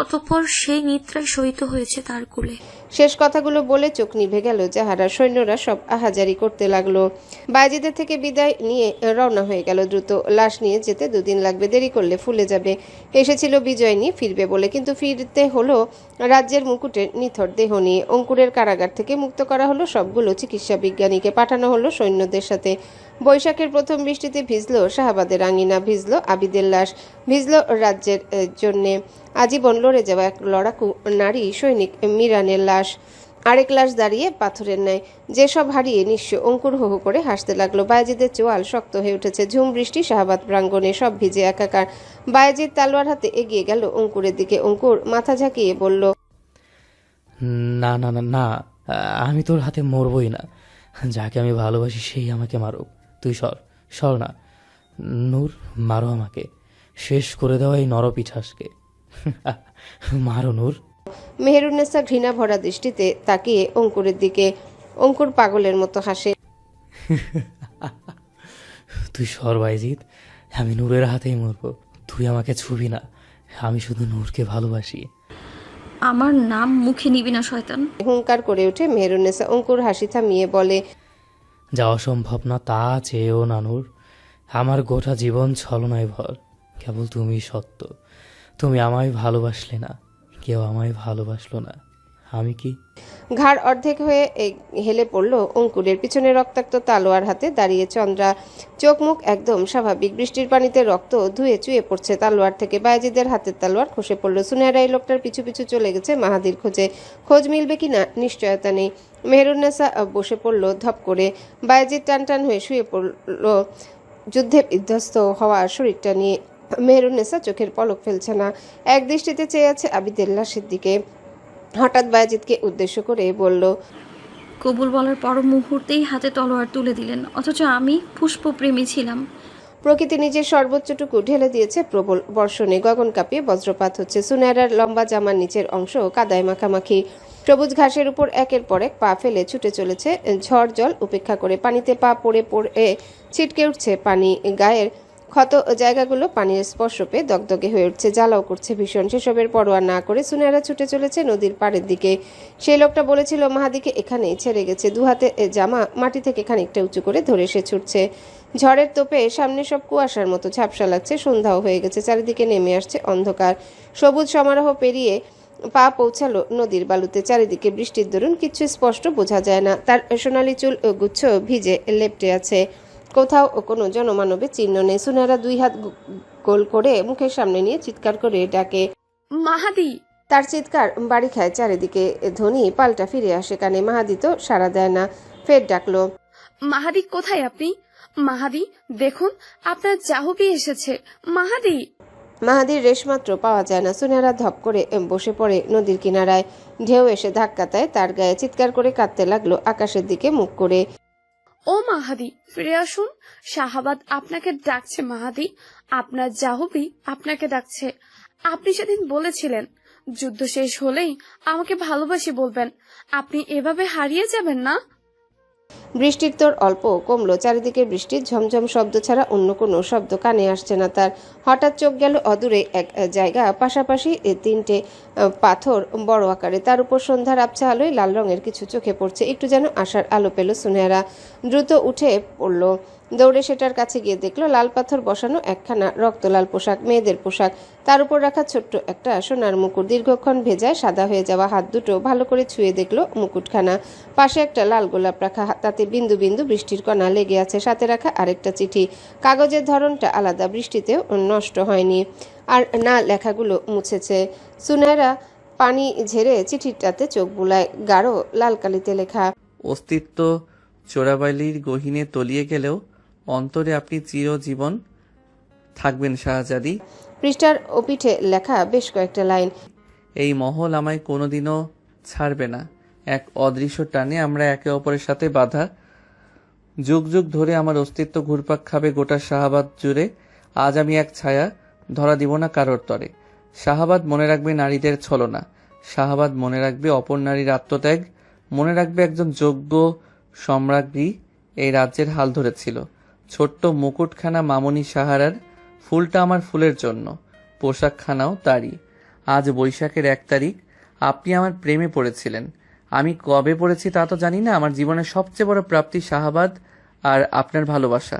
অতঃপর সেই নিদ্রায় শয়িত হয়েছে তার কোলে। শেষ কথাগুলো বলে চোখ নিভে গেল জাহারা। সৈন্যরা সব আহাজারি করতে লাগলো। বায়েজিদের থেকে বিদায় নিয়ে রওনা হয়ে গেল দ্রুত। লাশ নিয়ে যেতে 2 দিন লাগবে, দেরি করলে ফুলে যাবে। এসেছিল বিজয় নিয়ে ফিরবে বলে, কিন্তু ফিরতে হলো রাজ্যের মুকুটের নিথর দেহ নিয়ে। অঙ্কুরের কারাগার থেকে মুক্ত করা হলো সবগুলো চিকিৎসা বিজ্ঞানীকে। পাঠানো হলো সৈন্যদের সাথে। বৈশাখের প্রথম বৃষ্টিতে ভিজলো শাহাবাদের আঙিনা, ভিজলো আবিদের লাশ, ভিজলো রাজ্যের জন্যে আজীবন লড়ে যাওয়া এক লড়াকু নারী সৈনিক মিরানের লাশ। আরেক লাশ দাঁড়িয়ে পাথরের ন্যায়। যেসব হারিয়ে নিঃস্ব। অঙ্কুর হো হো করে হাসতে লাগলো। বায়েজিদের চোয়াল শক্ত হয়ে উঠেছে। ঝুম বৃষ্টি শাহাবাদ প্রাঙ্গণে, সব ভিজে একাকার। বায়েজিদ তালোয়ার হাতে এগিয়ে গেল অঙ্কুরের দিকে। অঙ্কুর মাথা ঝাঁকিয়ে বলল, না না না না, আমি তোর হাতে মরবই না। যাকে আমি ভালোবাসি সেই আমাকে মারুক। তুই সর, সর না। নূর, মারো আমাকে। শেষ করে দেওয়া এই নরপিঠাসকে। মারো নূর। মেহেরুন্নেসা ঘৃণা ভরা দৃষ্টিতে তাকিয়ে অঙ্কুরের দিকে। অঙ্কুর পাগলের মতো হাসে। তুই সর বাইজিদ, আমি নূরের হাতেই মরবো। তুই আমাকে ছুবি না। আমি শুধু নূরকে ভালোবাসি। আমার নাম মুখে নিবি না শয়তান। হুঙ্কার করে ওঠে মেহেরুন্নেসা। অঙ্কুর হাসি থামিয়ে বলে, যা অসম্ভব না তা চেয়েও না নূর। আমার গোটা জীবন ছলনায় ভর। কেবল তুমি সত্য। তুমি আমায় ভালোবাসলে না, কেউ আমায় ভালোবাসলো না। আমি কি? ঘাড় অর্ধেক হয়ে হেলে পড়ল অঙ্কুরের। পিছনে রক্তাক্ত তালোয়ার হাতে দাঁড়িয়ে চন্দ্রা। চোখ মুখ একদম স্বাভাবিক। বৃষ্টির পানিতে রক্ত ধুয়ে চুয়ে পড়ছে তালোয়ার থেকে। বায়েজিদের হাতের তালোয়ার খসে পড়ল। সুনেহরা এই লোকটার পিছু পিছু চলে গেছে মাহাদির খোঁজে। খোঁজ মিলবে কিনা নিশ্চয়তা নেই। মেহেরুন্নেসা বসে পড়ল ধপ করে। বায়েজিদ টান টান হয়ে শুয়ে পড়ল যুদ্ধে বিধ্বস্ত হওয়া শরীরটা নিয়ে। মেহেরুন্নেসা চোখের পলক ফেলছে না। এক দৃষ্টিতে চেয়ে আছে আবিদের লাশের দিকে। হঠাৎ বায়েজিদকে উদ্দেশ্য করে বলল, কবুল বলার পর মুহূর্তেই হাতে তলোয়ার তুলে দিলেন, অথচ আমি পুষ্পপ্রেমী ছিলাম। প্রকৃতি নিজের সর্বোচ্চটুকু ঢেলে দিয়েছে প্রবল বর্ষণে। গগন কাঁপিয়ে বজ্রপাত হচ্ছে। সুনেহরার লম্বা জামার নিচের অংশ কাদায় মাখামাখি। সবুজ ঘাসের উপর একের পর এক পা ফেলে ছুটে চলেছে ঝড় জল উপেক্ষা করে। পানিতে পা পড়ে পড়ে ছিটকে উঠছে পানি। গায়ের ক্ষত জায়গাগুলো পানির স্পর্শ পেয়ে দগদগে হয়ে উঠছে। জ্বালাও করছে ভীষণ। সেসবের পরোয়া না করে সুনেহরা ছুটে চলেছে নদীর পাড়ের দিকে। সেই লোকটা বলেছিল মাহাদিকে এখানেই ছেড়ে গেছে। দুহাতে জামা মাটি থেকে খানিকটা উঁচু করে ধরে সে ছুটছে। ঝড়ের তোপে সামনে সব কুয়াশার মতো ঝাপসা লাগছে। সন্ধ্যাও হয়ে গেছে। চারিদিকে নেমে আসছে অন্ধকার। সবুজ সমারোহ পেরিয়ে পা পৌঁছালো নদীর বালুতে। চারিদিকে বৃষ্টির দরুন কিছু স্পষ্ট বোঝা যায় না। তার সোনালি চুল গুচ্ছ ভিজে লেপ্টে আছে। কোথাও কোনো জনমানবের চিহ্ন নেই। সুনেহরা 2 হাত গোল করে মুখের সামনে নিয়ে চিৎকার করে ডাকে, মাহাদি। তার চিৎকার বাড়ি খায় চারিদিকে, ধ্বনি পাল্টা ফিরে আসে কানে। মাহাদি তো সাড়া দেয় না, ফের ডাকলো, মাহাদি কোথায় আপনি? মাহাদি দেখুন, আপনার জাহুবি এসেছে। মাহাদি! মাহাদির রেশমাত্র পাওয়া যায় না। সুনেহারা ধপ করে বসে পড়ে নদীর কিনারায়। ঢেউ এসে ধাক্কা দেয় তার গায়ে, চিৎকার করে কাঁদতে লাগলো আকাশের দিকে মুখ করে। ও মাহাদি, ফিরে আসুন, শাহাবাদ আপনাকে ডাকছে। মাহাদি, আপনার জাহুবি আপনাকে ডাকছে। আপনি সেদিন বলেছিলেন যুদ্ধ শেষ হলেই আমাকে ভালোবাসি বলবেন। আপনি এভাবে হারিয়ে যাবেন না। বৃষ্টির তোর অল্প কমলো। চারিদিকে বৃষ্টির ঝমঝম শব্দ ছাড়া অন্য কোনো শব্দ কানে আসছে না তার। হঠাৎ চোখ গেল অদূরে এক জায়গা, পাশাপাশি তিনটে পাথর বড় আকারে, তার উপর সন্ধ্যার আবছা আলোয় লাল রঙের কিছু চোখে পড়ছে। একটু যেন আশার আলো পেল সুনেহারা, দ্রুত উঠে পড়ল। দৌড়ে সেটার কাছে গিয়ে দেখলো লাল পাথর বসানো একখানা রক্তলাল পোশাক, মেয়েদের পোশাক, তার উপর রাখা ছোট্ট একটা সোনার মুকুট। দীর্ঘক্ষণ ভেজায় সাদা হয়ে যাওয়া হাত দুটো ভালো করে ছুঁয়ে দেখলো মুকুটখানা। পাশে একটা লাল গোলাপ রাখা, তাতে বিন্দু বিন্দু বৃষ্টির কণা লেগে আছে। সাথে রাখা আরেকটা চিঠি, কাগজের ধরনটা আলাদা, বৃষ্টিতেও নষ্ট হয়নি, আর না লেখাগুলো মুছেছে। সুনেহারা পানি ঝেড়ে চিঠিটাতে চোখ বুলায়। গাঢ় লাল কালিতে লেখা, অস্তিত্ব চোরাবালির গহীনে তলিয়ে গেলেও অন্তরে আপনি চিরজীবন থাকবেন শাহজাদি। পৃষ্ঠার ওপিঠে লেখা বেশ কয়েকটা লাইন। এই মহল আমায় কোনোদিনও ছাড়বে না। এক অদৃশ্য টানে আমরা একে অপরের সাথে বাঁধা। যুগ যুগ ধরে আমার অস্তিত্ব ঘুরপাক খাবে গোটা শাহাবাদ জুড়ে। আজ আমি এক ছায়া, ধরা দিব না কারোর তরে। শাহাবাদ মনে রাখবে নারীদের ছলনা, শাহাবাদ মনে রাখবে অপর নারীর আত্মত্যাগ, মনে রাখবে একজন যোগ্য সম্রাজ্ঞী এই রাজ্যের হাল ধরেছিল। ছোট্ট মুকুটখানা মামনি সাহারার, ফুলটা আমার ফুলের জন্য, পোশাকখানাও তারই। আজ বৈশাখের 1 তারিখ, আপনি আমার প্রেমে পড়েছিলেন। আমি কবে পড়েছি তা তো জানি না। আমার জীবনের সবচেয়ে বড় প্রাপ্তি শাহাবাদ আর আপনার ভালোবাসা।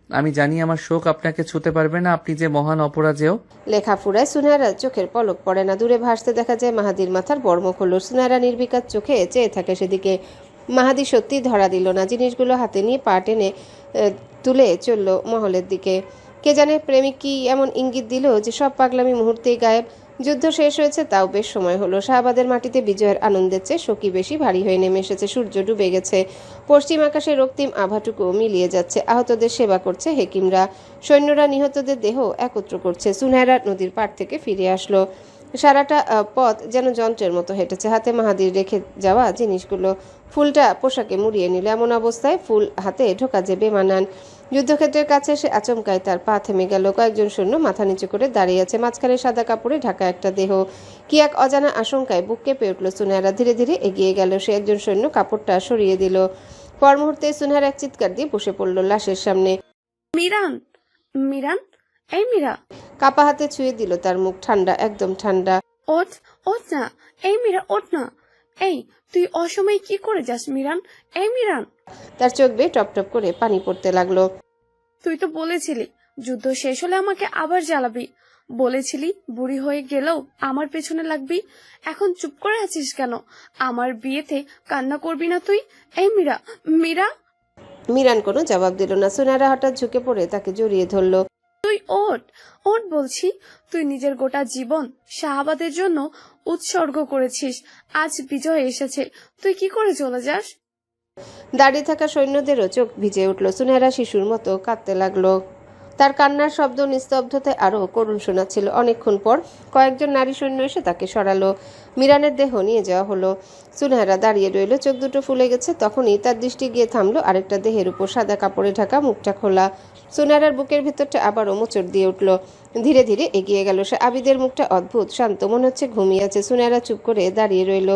আমি জানি আমার শোক আপনাকে ছুতে পারবে না, আপনি যে মহান অপরাজেয়। লেখা ফুরায় সুনেহারা চোখের পলক পড়ে না। দূরে ভাসতে দেখা যায় মাহাদির মাথার বর্মক হলো। সুনেহারা নির্বিকার চোখে চেয়ে থাকে সেদিকে। মাহাদি সত্যি ধরা দিল না। জিনিসগুলো হাতে নিয়ে পা টেনে তুলে চলল মহলের দিকে। কে জানে প্রেমিক কি এমন ইঙ্গিত দিল যে সব পাগলামি মুহূর্তেই গায়েব। যুদ্ধ শেষ হয়েছে, তাও বেশ সময় হলো। শাহাবাদের মাটিতে বিজয়ের আনন্দের চেয়ে শোকই বেশি ভারী হয়ে নেমে এসেছে। সূর্য ডুবে গেছে, পশ্চিম আকাশে রক্তিম আভাটুকু মিলিয়ে যাচ্ছে। আহতদের সেবা করছে হেকিমরা, সৈন্যরা নিহতদের দেহ একত্র করছে। সুনেহারা নদীর পাড় থেকে ফিরে আসলো। সারাটা পথ যেন যন্ত্রের মতো হেঁটেছে। হাতে মাহাদির রেখে যাওয়া জিনিসগুলো। ফুলটা পোশাকে মুড়িয়ে নিল। এমন অবস্থায় ফুল হাতে ঢোকা যে বেমানান। যুদ্ধক্ষেত্রের কাছে সে আচমকায় তার পা থেমে গেল। কয়েকজন সৈন্য মাথা নিচু করে দাঁড়িয়ে আছে, মাঝখানে সাদা কাপড়ে ঢাকা একটা দেহ। কি এক অজানা আশঙ্কায় বুক কেঁপে উঠল সুনেহারা। ধীরে ধীরে এগিয়ে গেল সে। একজন সৈন্য কাপড়টা সরিয়ে দিল। পর মুহূর্তে সুনেহারা এক চিৎকার দিয়ে বসে পড়ল লাশের সামনে। মিরান, মিরান, এই মীরা! কাপা হাতে ছুঁয়ে দিল তার মুখ, ঠান্ডা, একদম ঠান্ডা। ওঠ, ওঠ না, এই মীরা, ওঠ না। এই, তুই অসময়ে কি করে যাস মিরান? এই মিরান! তার চোখ বেয়ে টপ টপ করে পানি পড়তে লাগলো। তুই তো বলেছিলি যুদ্ধ শেষ হলে আমাকে আবার জ্বালাবি। বলেছিলি বুড়ি হয়ে গেলেও আমার পেছনে লাগবি। এখন চুপ করে আছিস কেন? আমার বিয়েতে কান্না করবি না তুই? এই মীরা, মীরা! মিরান কোনো জবাব দিল না। সুনেহারা হঠাৎ ঝুঁকে পড়ে তাকে জড়িয়ে ধরল। তুই ওঠ, ওঠ বলছি। তুই নিজের গোটা জীবন শাহাবাদের জন্য উৎসর্গ করেছিস। আজ বিজয় এসেছে, তুই কি করে চলে যাস? দাঁড়িয়ে থাকা সৈন্যদেরও চোখ ভিজে উঠল। সুনেহারা শিশুর মতো কাঁদতে লাগলো। তার কান্নার শব্দ নিস্তব্ধতায় আরো করুণ শোনাচ্ছিল। অনেকক্ষণ পর কয়েকজন নারী সৈন্য এসে তাকে সরালো। মিরানের দেহ নিয়ে যাওয়া হলো। সুনেহারা দাঁড়িয়ে রইল, চোখ দুটো ফুলে গেছে। তখনই তার দৃষ্টি গিয়ে থামলো আরেকটা দেহের উপর, সাদা কাপড়ে ঢাকা, মুখটা খোলা। সুনেহারার বুকের ভিতরটা আবারও মোচড় দিয়ে উঠল। ধীরে ধীরে এগিয়ে গেল সে। আবিদের মুখটা অদ্ভুত শান্ত, মনে হচ্ছে ঘুমিয়ে আছে। সুনেহারা চুপ করে দাঁড়িয়ে রইল।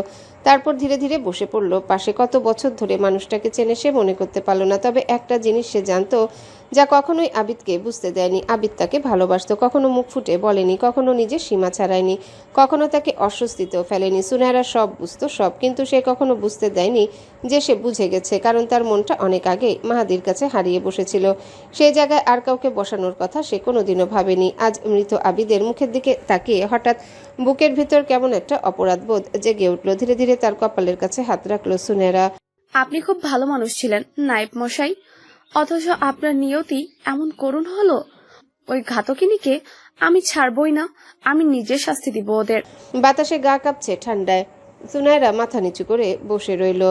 তারপর ধীরে ধীরে বসে পড়ল পাশে। কত বছর ধরে মানুষটাকে চেনে সে মনে করতে পারল না। তবে একটা জিনিস সে জানতো, যা কখনোই আবিদকে বুঝতে দেয়নি। আবিদ তাকে ভালোবাসতো, কখনো মুখ ফুটে বলেনি, কখনো নিজের সীমা ছাড়ায়নি, কখনো তাকে অস্বস্তিতেও ফেলেনি। সুনেহারা সব বুঝতো, সব, কিন্তু সে কখনো বুঝতে দেয়নি যে সে বুঝে গেছে। কারণ তার মনটা অনেক আগেই মাহাদির কাছে হারিয়ে বসেছিল। সেই জায়গায় আর কাউকে বসানোর কথা সে কোনোদিনও ভাবেনি। আজ মৃত আবিদের মুখের দিকে তাকিয়ে হঠাৎ বুকের ভিতর কেমন একটা অপরাধবোধ জেগে উঠল। ধীরে ধীরে তার কপালের কাছে হাত রাখলো সুনেহারা। আপনি খুব ভালো মানুষ ছিলেন নায়েব মশাই, অথচ আপনার নিয়তি এমন করুণ হলো। ওই ঘাতকিনীকে আমি ছাড়বই না, আমি নিজের শাস্তি দিব ওদের। বাতাসে গা কাঁপছে ঠান্ডায়। সুনায়রা মাথা নিচু করে বসে রইল।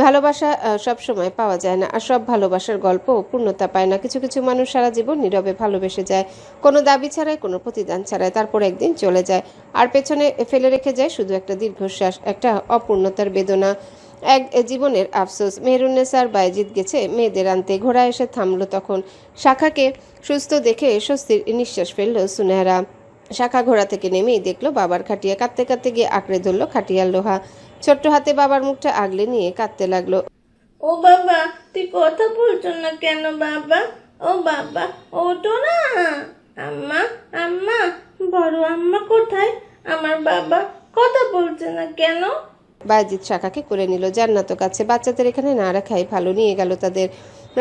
ভালোবাসা সব সময় পাওয়া যায় না, আর সব ভালোবাসার গল্প পূর্ণতা পায় না। কিছু কিছু মানুষ সারা জীবন নীরবে ভালোবেসে যায়, কোনো দাবি ছাড়াই, কোনো প্রতিদান ছাড়াই। তারপর একদিন চলে যায়, আর পেছনে ফেলে রেখে যায় শুধু একটা দীর্ঘশ্বাস, একটা অপূর্ণতার বেদনা, এক জীবনের আফসোস। মেহেরুন্নেসার বাইজিদ গেছে মেয়েদের আনতে। ঘোড়া এসে থামলো তখন। শাখাকে সুস্থ দেখে স্বস্তির নিঃশ্বাস ফেলল সুনেহরা। শাখা ঘোড়া থেকে নেমেই দেখলো বাবার খাটিয়া। কাঁদতে কাঁদতে গিয়ে আঁকড়ে ধরলো খাটিয়ার লোহা। ছোট্ট হাতে বাবার মুখটা আগলে নিয়ে কাঁদতে লাগলো। ও বাবা, তুই কথা বলছো না কেন বাবা? ও বাবা, ওঠো না। আম্মা, আম্মা, বড় আম্মা কোথায়? আমার বাবা কথা বলছে না কেন? বাইজিদ শাখাকে করে নিল জান্নাত কাছে। বাচ্চাদের এখানে না রাখাই ভালো। নিয়ে গেল তাদের।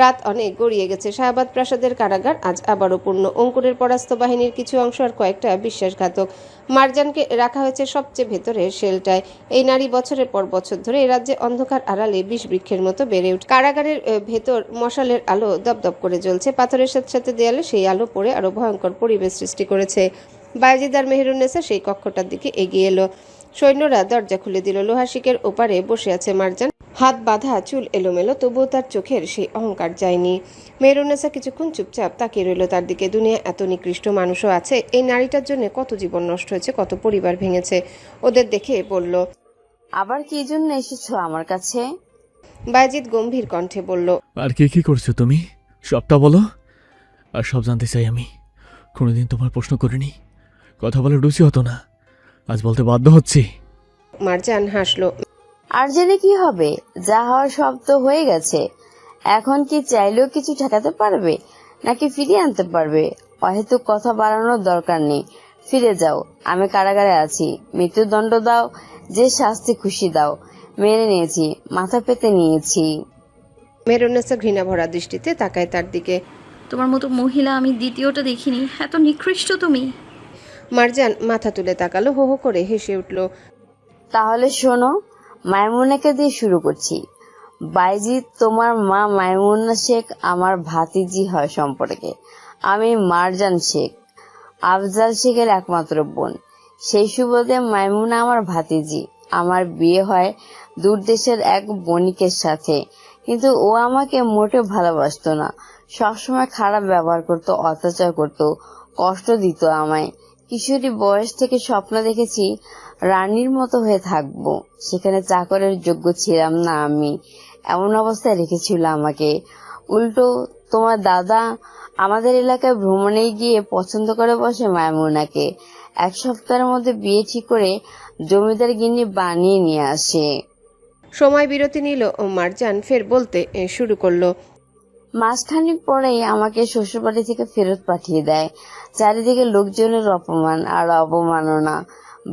রাত অনেক গড়িয়ে গেছে। শাহবাদ প্রাসাদের কারাগার আজ আবারও পূর্ণ। অঙ্কুরের পরাস্ত বাহিনীর কিছু অংশ আর কয়েকটা বিশ্বাসঘাতক। মারজানকে রাখা হয়েছে সবচেয়ে ভেতরের শেলটায়। এই নারী বছরের পর বছর ধরে এ রাজ্যে অন্ধকার আড়ালে বিষ বৃক্ষের মতো বেড়ে উঠে। কারাগারের ভেতর মশালের আলো দপদপ করে জ্বলছে। পাথরের সাথে সাথে দেয়ালে সেই আলো পড়ে আরো ভয়ঙ্কর পরিবেশ সৃষ্টি করেছে। বাইজিদ আর মেহেরুন্নেসা সেই কক্ষটার দিকে এগিয়ে এলো। সৈন্যরা দরজা খুলে দিল। লোহা শিকের ওপারে বসে আছে মারজান, হাত বাঁধা, চুল এলোমেলো, তবুও তার চোখের সেই অহংকার যায়নি। মেহেরুন্নেসা কিছুক্ষণ চুপচাপ তাকিয়ে রইল তার দিকে। দুনিয়া এত নিকৃষ্ট মানুষও আছে। এই নারীটার জন্য কত জীবন নষ্ট হয়েছে, কত পরিবার ভেঙেছে। ওদের দেখে বলল, আবার কি জন্য এসেছো আমার কাছে? বাইজিদ গম্ভীর কণ্ঠে বলল, আর কি করছো তুমি? সবটা বলো। আর সব জানতে চাই আমি। কোনোদিন তোমার প্রশ্ন করিনি, কথা বলে রুচি হতো না, আজ বলতে বাধ্য হচ্ছি। মারজান হাসলো। আর জেনে কি হবে? যা হওয়ার সব তো হয়ে গেছে। এখন কি চাইলেও কিছু ঠেকাতে পারবে, নাকি ফিরিয়ে আনতে পারবে? অহেতুক কথা বাড়ানোর দরকার নেই। ফিরে যাও, আমি কারাগারে আছি। মৃত্যুদণ্ড দাও, যে শাস্তি খুশি দাও, মেনে নিয়েছি, মাথা পেতে নিয়েছি। মেহেরুন্নেসা ঘৃণা ভরা দৃষ্টিতে তাকায় তার দিকে। তোমার মতো মহিলা আমি দ্বিতীয়টা দেখিনি। এত নিকৃষ্ট তুমি। মারজান মাথা তুলে তাকালো, হো হো করে হেসে উঠল। তাহলে শোনো, মাইমুনাকে দিয়ে শুরু করছি। বাইজিদ তোমার মা মাইমুনা শেখ আমার ভাতিজি হয় সম্পর্কে। আমি মারজান শেখ, আফজাল শেখের একমাত্র বোন। সেই সুবাদে মাইমুনা আমার ভাতিজি। আমার বিয়ে হয় দূর দেশের এক বণিকের সাথে, কিন্তু ও আমাকে মোটেও ভালোবাসতো না। সবসময় খারাপ ব্যবহার করতো, অত্যাচার করতো, কষ্ট দিত আমায়। কিশোরী বয়স থেকে স্বপ্ন দেখেছি রানীর মতো হয়ে থাকবো। সেখানে চাকরের যোগ্য ছিলাম না আমি। এমন অবস্থায় রেখেছিল আমাকে। উল্টো তোমার দাদা আমাদের এলাকায় ভ্রমণে গিয়ে পছন্দ করে বসে মাইমুনাকে। এক সপ্তাহের মধ্যে বিয়ে ঠিক করে জমিদার গিন্নি বানিয়ে নিয়ে আসে। সময় বিরতি নিল ও মারজান ফের বলতে শুরু করলো। মাসখানেক পরেই আমাকে শ্বশুরবাড়ি থেকে ফেরত পাঠিয়ে দেয়। চারিদিকে লোকজনের অপমান আর অবমাননা,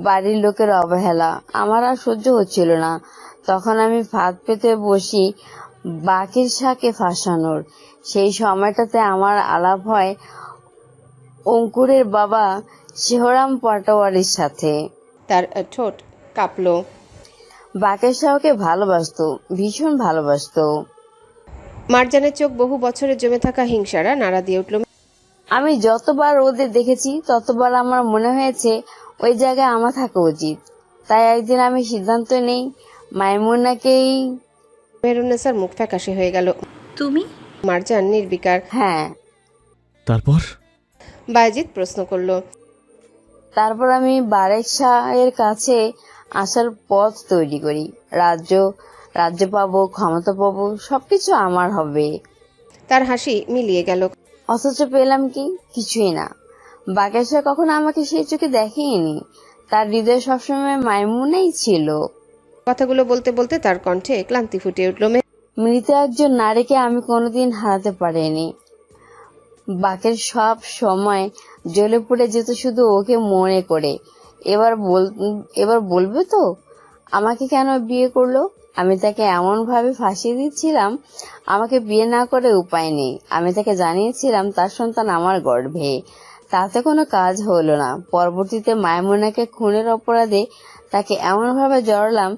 বাড়ির লোকের অবহেলা আমার আর সহ্য হচ্ছিল না। তখন আমি ফাঁদ পেতে বসি বাকির শাকে ফাঁসানোর। সেই সময়টাতে আমার আলাপ হয় অঙ্কুরের বাবা শেহরাম পাটোয়ারির সাথে। তার ঠোঁট কাঁপলো। বাকের শাহকে ভালোবাসতো, ভীষণ ভালোবাসতো। মারজানের চোখ বহু বছরের জমে থাকা হিংসারা নাড়া দিয়ে উঠল। আমি যতবার ওদের দেখেছি ততবার আমার মনে হয়েছে ওই জায়গায় আমার থাকা উচিত। তাই একদিন আমি সিদ্ধান্ত নেই মাইমুনাকেই। মেহেরুন্নেসার মুখ ফ্যাকাশে হয়ে গেল। তুমি? মারজান নির্বিকার। হ্যাঁ। তারপর? বাইজিদ প্রশ্ন করলো। তারপর আমি বারেক শাহের কাছে আসার পথ তৈরি করি। রাজ্য পাবো, ক্ষমতা পাবো, সবকিছু আমার হবে। তার হাসি মিলিয়ে গেল। অথচ পেলাম কি? কিছুই না। বাকের শাহ কখনো আমাকে সেই চোখে দেখেনি। তার হৃদয়ে সবসময় মাইমুনাই ছিল। কথাগুলো বলতে বলতে তার কণ্ঠে ক্লান্তি ফুটে উঠল। মৃত একজন নারীকে আমি কোনোদিন হারাতে পারিনি। বাকের সব সময় জ্বলে পড়ে যেত শুধু ওকে মনে করে। এবার বলবে তো আমাকে কেন বিয়ে করলো? আমি তাকে এমন ভাবে ফাঁসিয়ে দিচ্ছিলাম, আমাকে বিয়ে না করে উপায় নেই। আমি তাকে জানিয়েছিলাম তার সন্তান আমার গর্ভে। তাতে কোনো কাজ হলো না। পরবর্তীতে মাইমুনাকে খুনের অপরাধে তাকে এমন ভাবে জড়ালাম,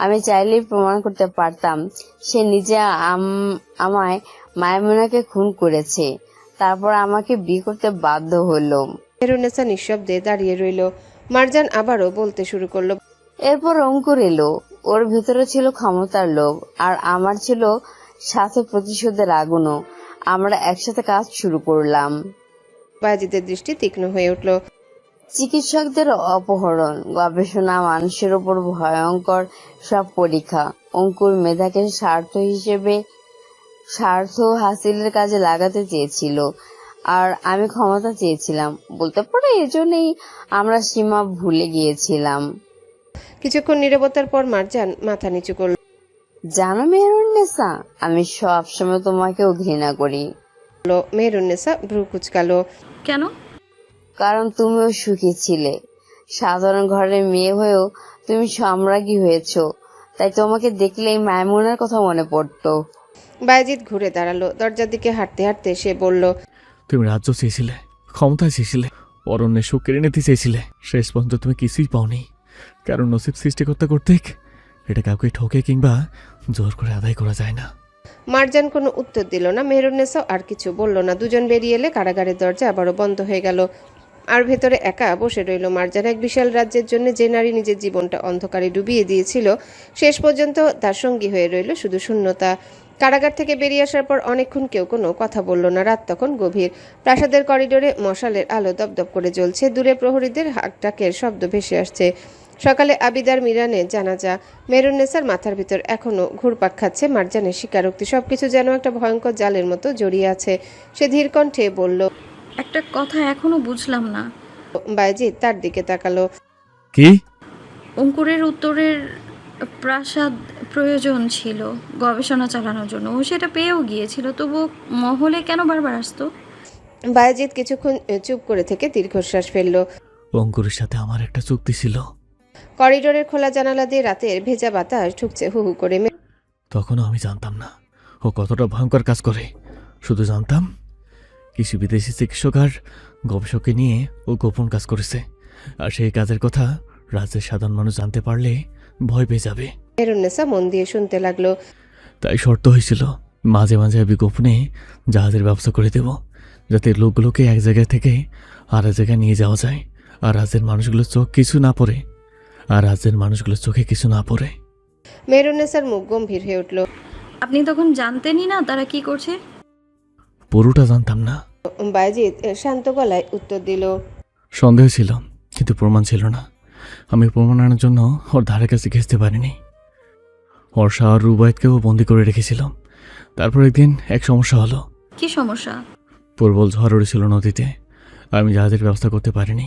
আমি চাইলেই প্রমাণ করতে পারতাম সে নিজে আমায় মাইমুনাকে খুন করেছে। তারপর আমাকে বিয়ে করতে বাধ্য হলো। মেহরুন্নেসা নিঃশব্দে দাঁড়িয়ে রইল। মারজান আবারও বলতে শুরু করলো। এরপর অঙ্কুর এলো। ওর ভেতরে ছিল ক্ষমতার লোভ, আর আমার ছিল সাথে প্রতিশোধের আগুনও। আমরা একসাথে কাজ শুরু করলাম। বায়েজিদের দৃষ্টি তীক্ষ্ণ হয়ে উঠল। চিকিৎসকদের অপহরণ, গবেষণা, মানুষের উপর ভয়ঙ্কর সব পরীক্ষা। অঙ্কুর মেধাকে স্বার্থ হাসিলের কাজে লাগাতে চেয়েছিল, আর আমি ক্ষমতা চেয়েছিলাম। বলতে পারো এজন্যই আমরা সীমা ভুলে গিয়েছিলাম। কিছুক্ষণ নীরবতার পর মারজান মাথা নিচু করল। জানো মেহরুন্নেসা, আমি সবসময় তোমাকেও ঘৃণা করি। মেহরুন্নেসা ভ্রু কুচকালো। কেন? কারণ তুমিও সুখী ছিলে। সাধারণ ঘরের মেয়ে হয়েও তুমি সম্রাজ্ঞী হয়েছো, তাই তোমাকে দেখলেই মাইমুনার কথা মনে পড়তো। বায়েজিদ ঘুরে দাঁড়ালো। দরজার দিকে হাঁটতে হাঁটতে সে বলল, তুমি রাজ্য চেয়েছিলে, ক্ষমতা চেয়েছিলে, অরণ্যের সুখ কেড়ে নিতে চেয়েছিলে। শেষ পর্যন্ত তুমি কিছুই পাওনি। কারণ নসিব সৃষ্টি করতে করতে এটা কাউকে ঠকে কিংবা জোর করে আদায় করা যায় না। মারজান কোনো উত্তর দিল না। মেহরুন্নেসাও আর কিছু বলল না। দুজন বেরিয়ে এলে কারাগারের দরজা আবারও বন্ধ হয়ে গেল। আর ভেতরে একা বসে রইল মারজান। এক বিশাল রাজ্যের জন্য যে নারী নিজের জীবনটা অন্ধকারে ডুবিয়ে দিয়েছিল, শেষ পর্যন্ত তার সঙ্গী হয়ে রইল শুধু শূন্যতা। কারাগার থেকে বেরিয়ে আসার পর অনেকক্ষণ কেউ কোনো কথা বলল না। রাত তখন গভীর। প্রাসাদের করিডোরে মশালের আলো দপদপ করে জ্বলছে। দূরে প্রহরীদের হাকডাকের শব্দ ভেসে আসছে। সকালে আবিদার মিরানের জানাজা। মেহরুন্নেসার মাথার ভিতর এখনো ঘুরপাক খাচ্ছে মারজানের স্বীকারোক্তি। সবকিছু যেন একটা ভয়ঙ্কর জালের মতো জড়িয়ে আছে। সে ধীর কণ্ঠে বলল, একটা কথা এখনো বুঝলাম না। বায়েজিদ তার দিকে তাকালো। কি? অঙ্কুরের উত্তরের প্রাসাদ প্রয়োজন ছিল গবেষণা চালানোর জন্য, ও সেটা পেয়েও গিয়েছিল, তবু মহলে কেন বারবার আসতো? বায়েজিদ কিছুক্ষণ চুপ করে থেকে দীর্ঘশ্বাস ফেলল। অঙ্কুরের সাথে আমার একটা চুক্তি ছিল। করিডোরের খোলা জানালা দিয়ে রাতের ভেজা বাতাস ঢুকছে হু হু করে। তখনও আমি জানতাম না ও কতটা ভয়ঙ্কর কাজ করে। শুধু জানতাম কিছু বিদেশি চিকিৎসক আর গবেষককে নিয়ে ও গোপন কাজ করেছে, আর সেই কাজের কথা রাজ্যের সাধারণ মানুষ জানতে পারলে ভয় পেয়ে যাবে। মেহরুন্নেসা মন দিয়ে শুনতে লাগলো। তাই শর্ত হয়েছিল মাঝে মাঝে আমি গোপনে জাহাজের ব্যবস্থা করে দেব, যাতে লোকগুলোকে এক জায়গা থেকে আর এক জায়গায় নিয়ে যাওয়া যায়, আর রাজ্যের মানুষগুলোর চোখে কিছু না পড়ে। মেহরুন্নেসার মুখ গম্ভীর হয়ে উঠল। আপনি তখন জানতেনই না তারা কি করছে? পুরোটা জানতাম না। বায়েজিদ শান্ত গলায় উত্তর দিল। সন্দেহ ছিল, কিন্তু প্রমাণ ছিল না। আমি প্রমাণ আনার জন্য ওর ধারে কাছে ঘেঁচতে পারিনি। হর্ষা আর রুবায়েতকেও বন্দি করে রেখেছিলাম। তারপর একদিন এক সমস্যা হলো। কি সমস্যা? প্রবল ঝড় উড়েছিল নদীতে। আমি জাহাজের ব্যবস্থা করতে পারিনি।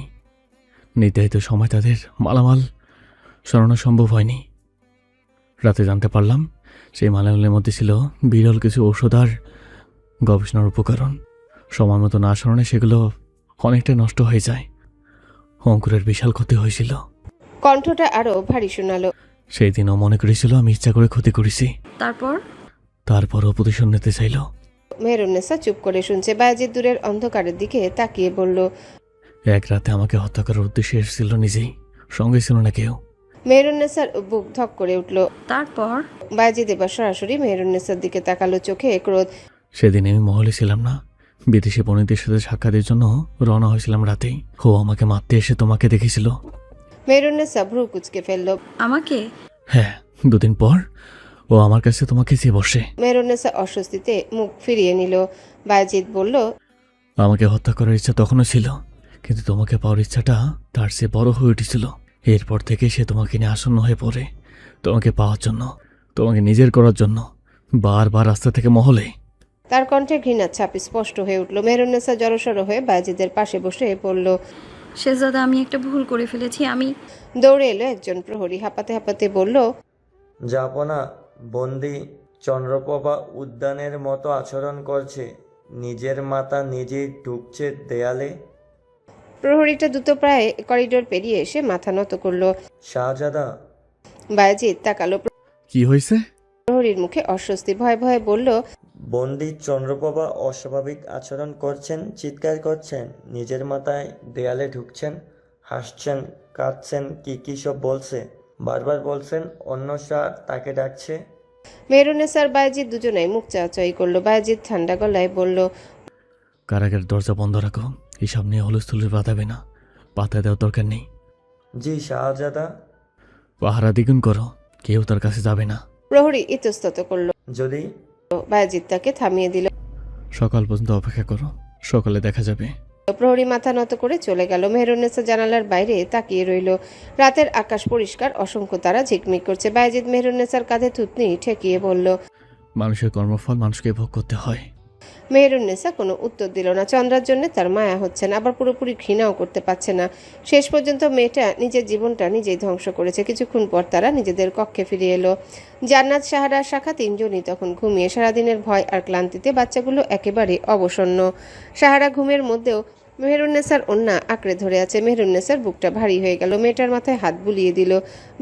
নির্ধারিত সময় তাদের মালামাল সরানো সম্ভব হয়নি। রাতে জানতে পারলাম সেই মালামালের মধ্যে ছিল বিরল কিছু ঔষধ আর গবেষণার উপকরণ। সময় মতো না সরানো সেগুলো অনেকটা নষ্ট হয়ে যায়। অঙ্কুরের বিশাল ক্ষতি হয়েছিল। কণ্ঠটা আরো ভারী শোনালো। সেই দিনও মনে করেছিল আমি ইচ্ছা করে ক্ষতি করেছি। তারপরও প্রতিশোধ নিতে চাইল। মেহরুন্নেসা চুপ করে শুনছে। বায়েজিদ দূরের অন্ধকারের দিকে তাকিয়ে বলল, এক রাতে আমাকে হত্যা করার উদ্দেশ্যে এসেছিল নিজেই, সঙ্গে ছিল না কেউ। মেহরুন্নেসার বুক ধক করে উঠল। তারপর বায়েজিদ এবার সরাসরি মেহরুন্নেসার দিকে তাকালো, চোখে ক্রোধ। সেদিন আমি মহলে ছিলাম না, বিদেশি বণিকদের সাথে সাক্ষাতের জন্য রওনা হয়েছিলাম রাতেই। ও আমাকে মারতে এসে তোমাকে দেখেছিল। মেহরুন্নেসা ভ্রু কুচকে ফেলল। আমাকে? হ্যাঁ, দুদিন পর ও আমার কাছে তোমাকে চেয়ে বসে। মেহরুন্নেসা অস্বস্তিতে মুখ ফিরিয়ে নিল। বায়েজিদ বলল, আমাকে হত্যা করার ইচ্ছা তখনও ছিল, কিন্তু তোমাকে পাওয়ার ইচ্ছাটা তার চেয়ে বড় হয়ে উঠেছিল। এরপর থেকে সে তোমাকে নিয়ে আসন্ন হয়ে পড়ে, তোমাকে পাওয়ার জন্য, তোমাকে নিজের করার জন্য, বারবার রাস্তা থেকে মহলে। তার কণ্ঠে ঘৃণার ছাপ স্পষ্ট হয়ে উঠল। মেহরুন্নেসা জড়সড় হয়ে বায়েজিদের পাশে বসে পড়ল। শেহজাদা, আমি একটা ভুল করে ফেলেছি। আমি দৌড়ে এলো একজন প্রহরী। হাঁপাতে হাঁপাতে বলল, জাপনা বন্দি চন্দ্রপ্রভা উদ্যানের মতো আচরণ করছে, নিজের মাথা নিজেই ঢুকছে দেয়ালে। প্রহরীটা দ্রুত প্রায় করিডোর পেরিয়ে এসে মাথা নত করল। শাহজাদা। বায়েজিদ তাকালো। কি হয়েছে? প্রহরীর মুখে অস্বস্তি। ভয়ে ভয়ে বলল, বন্দি চন্দ্রপ্রভা অস্বাভাবিক আচরণ করছেন, চিৎকার করছেন, নিজের মাথায় দেয়ালে ঢুকছেন, হাসছেন, কাঁদছেন, কি সব বলছে। বারবার বলছেন অন্য স্যার তাকে ডাকছে। মেহরুন্নেসার বায়েজিদ দুজনেই মুখ চাওয়াচাই করলো। বায়েজিদ ঠান্ডা গলায় বলল, কারাগারের দরজা বন্ধ রাখো, এসব নিয়ে হলুস্থুলুস বাঁধাবে না, পাতা দেওয়ার দরকার নেই। জি শাহজাদা। পাহারা দ্বিগুণ করো, কেউ তার কাছে যাবে না। প্রহরী ইতস্তত করল। যদি বায়েজিদ তাকে থামিয়ে দিল। সকাল পর্যন্ত অপেক্ষা করো, সকালে দেখা যাবে। প্রহরী মাথা নত করে চলে গেল। মেহেরুন্নেসা জানালার বাইরে তাকিয়ে রইল। রাতের আকাশ পরিষ্কার, অসংখ্য তারা ঝিকমিক করছে। বায়েজিদ মেহেরুন্নেসার কাঁধে থুতনি ঠেকিয়ে বলল, মানুষের কর্মফল মানুষকে ভোগ করতে হয়। মেহেরুন্নেসা কোনো উত্তর দিল না। চন্দ্রার জন্য তার মায়া হচ্ছে না, আবার পুরোপুরি ঘৃণাও করতে পারছে না। শেষ পর্যন্ত মেয়েটা নিজের জীবনটা নিজেই ধ্বংস করেছে। কিছুক্ষণ পর তারা নিজেদের কক্ষে ফিরে এলো। জান্নাত, সাহারা, শাখা তিনজনই তখন ঘুমিয়ে। সারাদিনের ভয় আর ক্লান্তিতে বাচ্চাগুলো একেবারে অবসন্ন। সাহারা ঘুমের মধ্যেও মেহেরুন্নেসার ওন্না আঁকড়ে ধরে আছে। মেহেরুন্নেসার বুকটা ভারী হয়ে গেল। মেয়েটার মাথায় হাত বুলিয়ে দিল।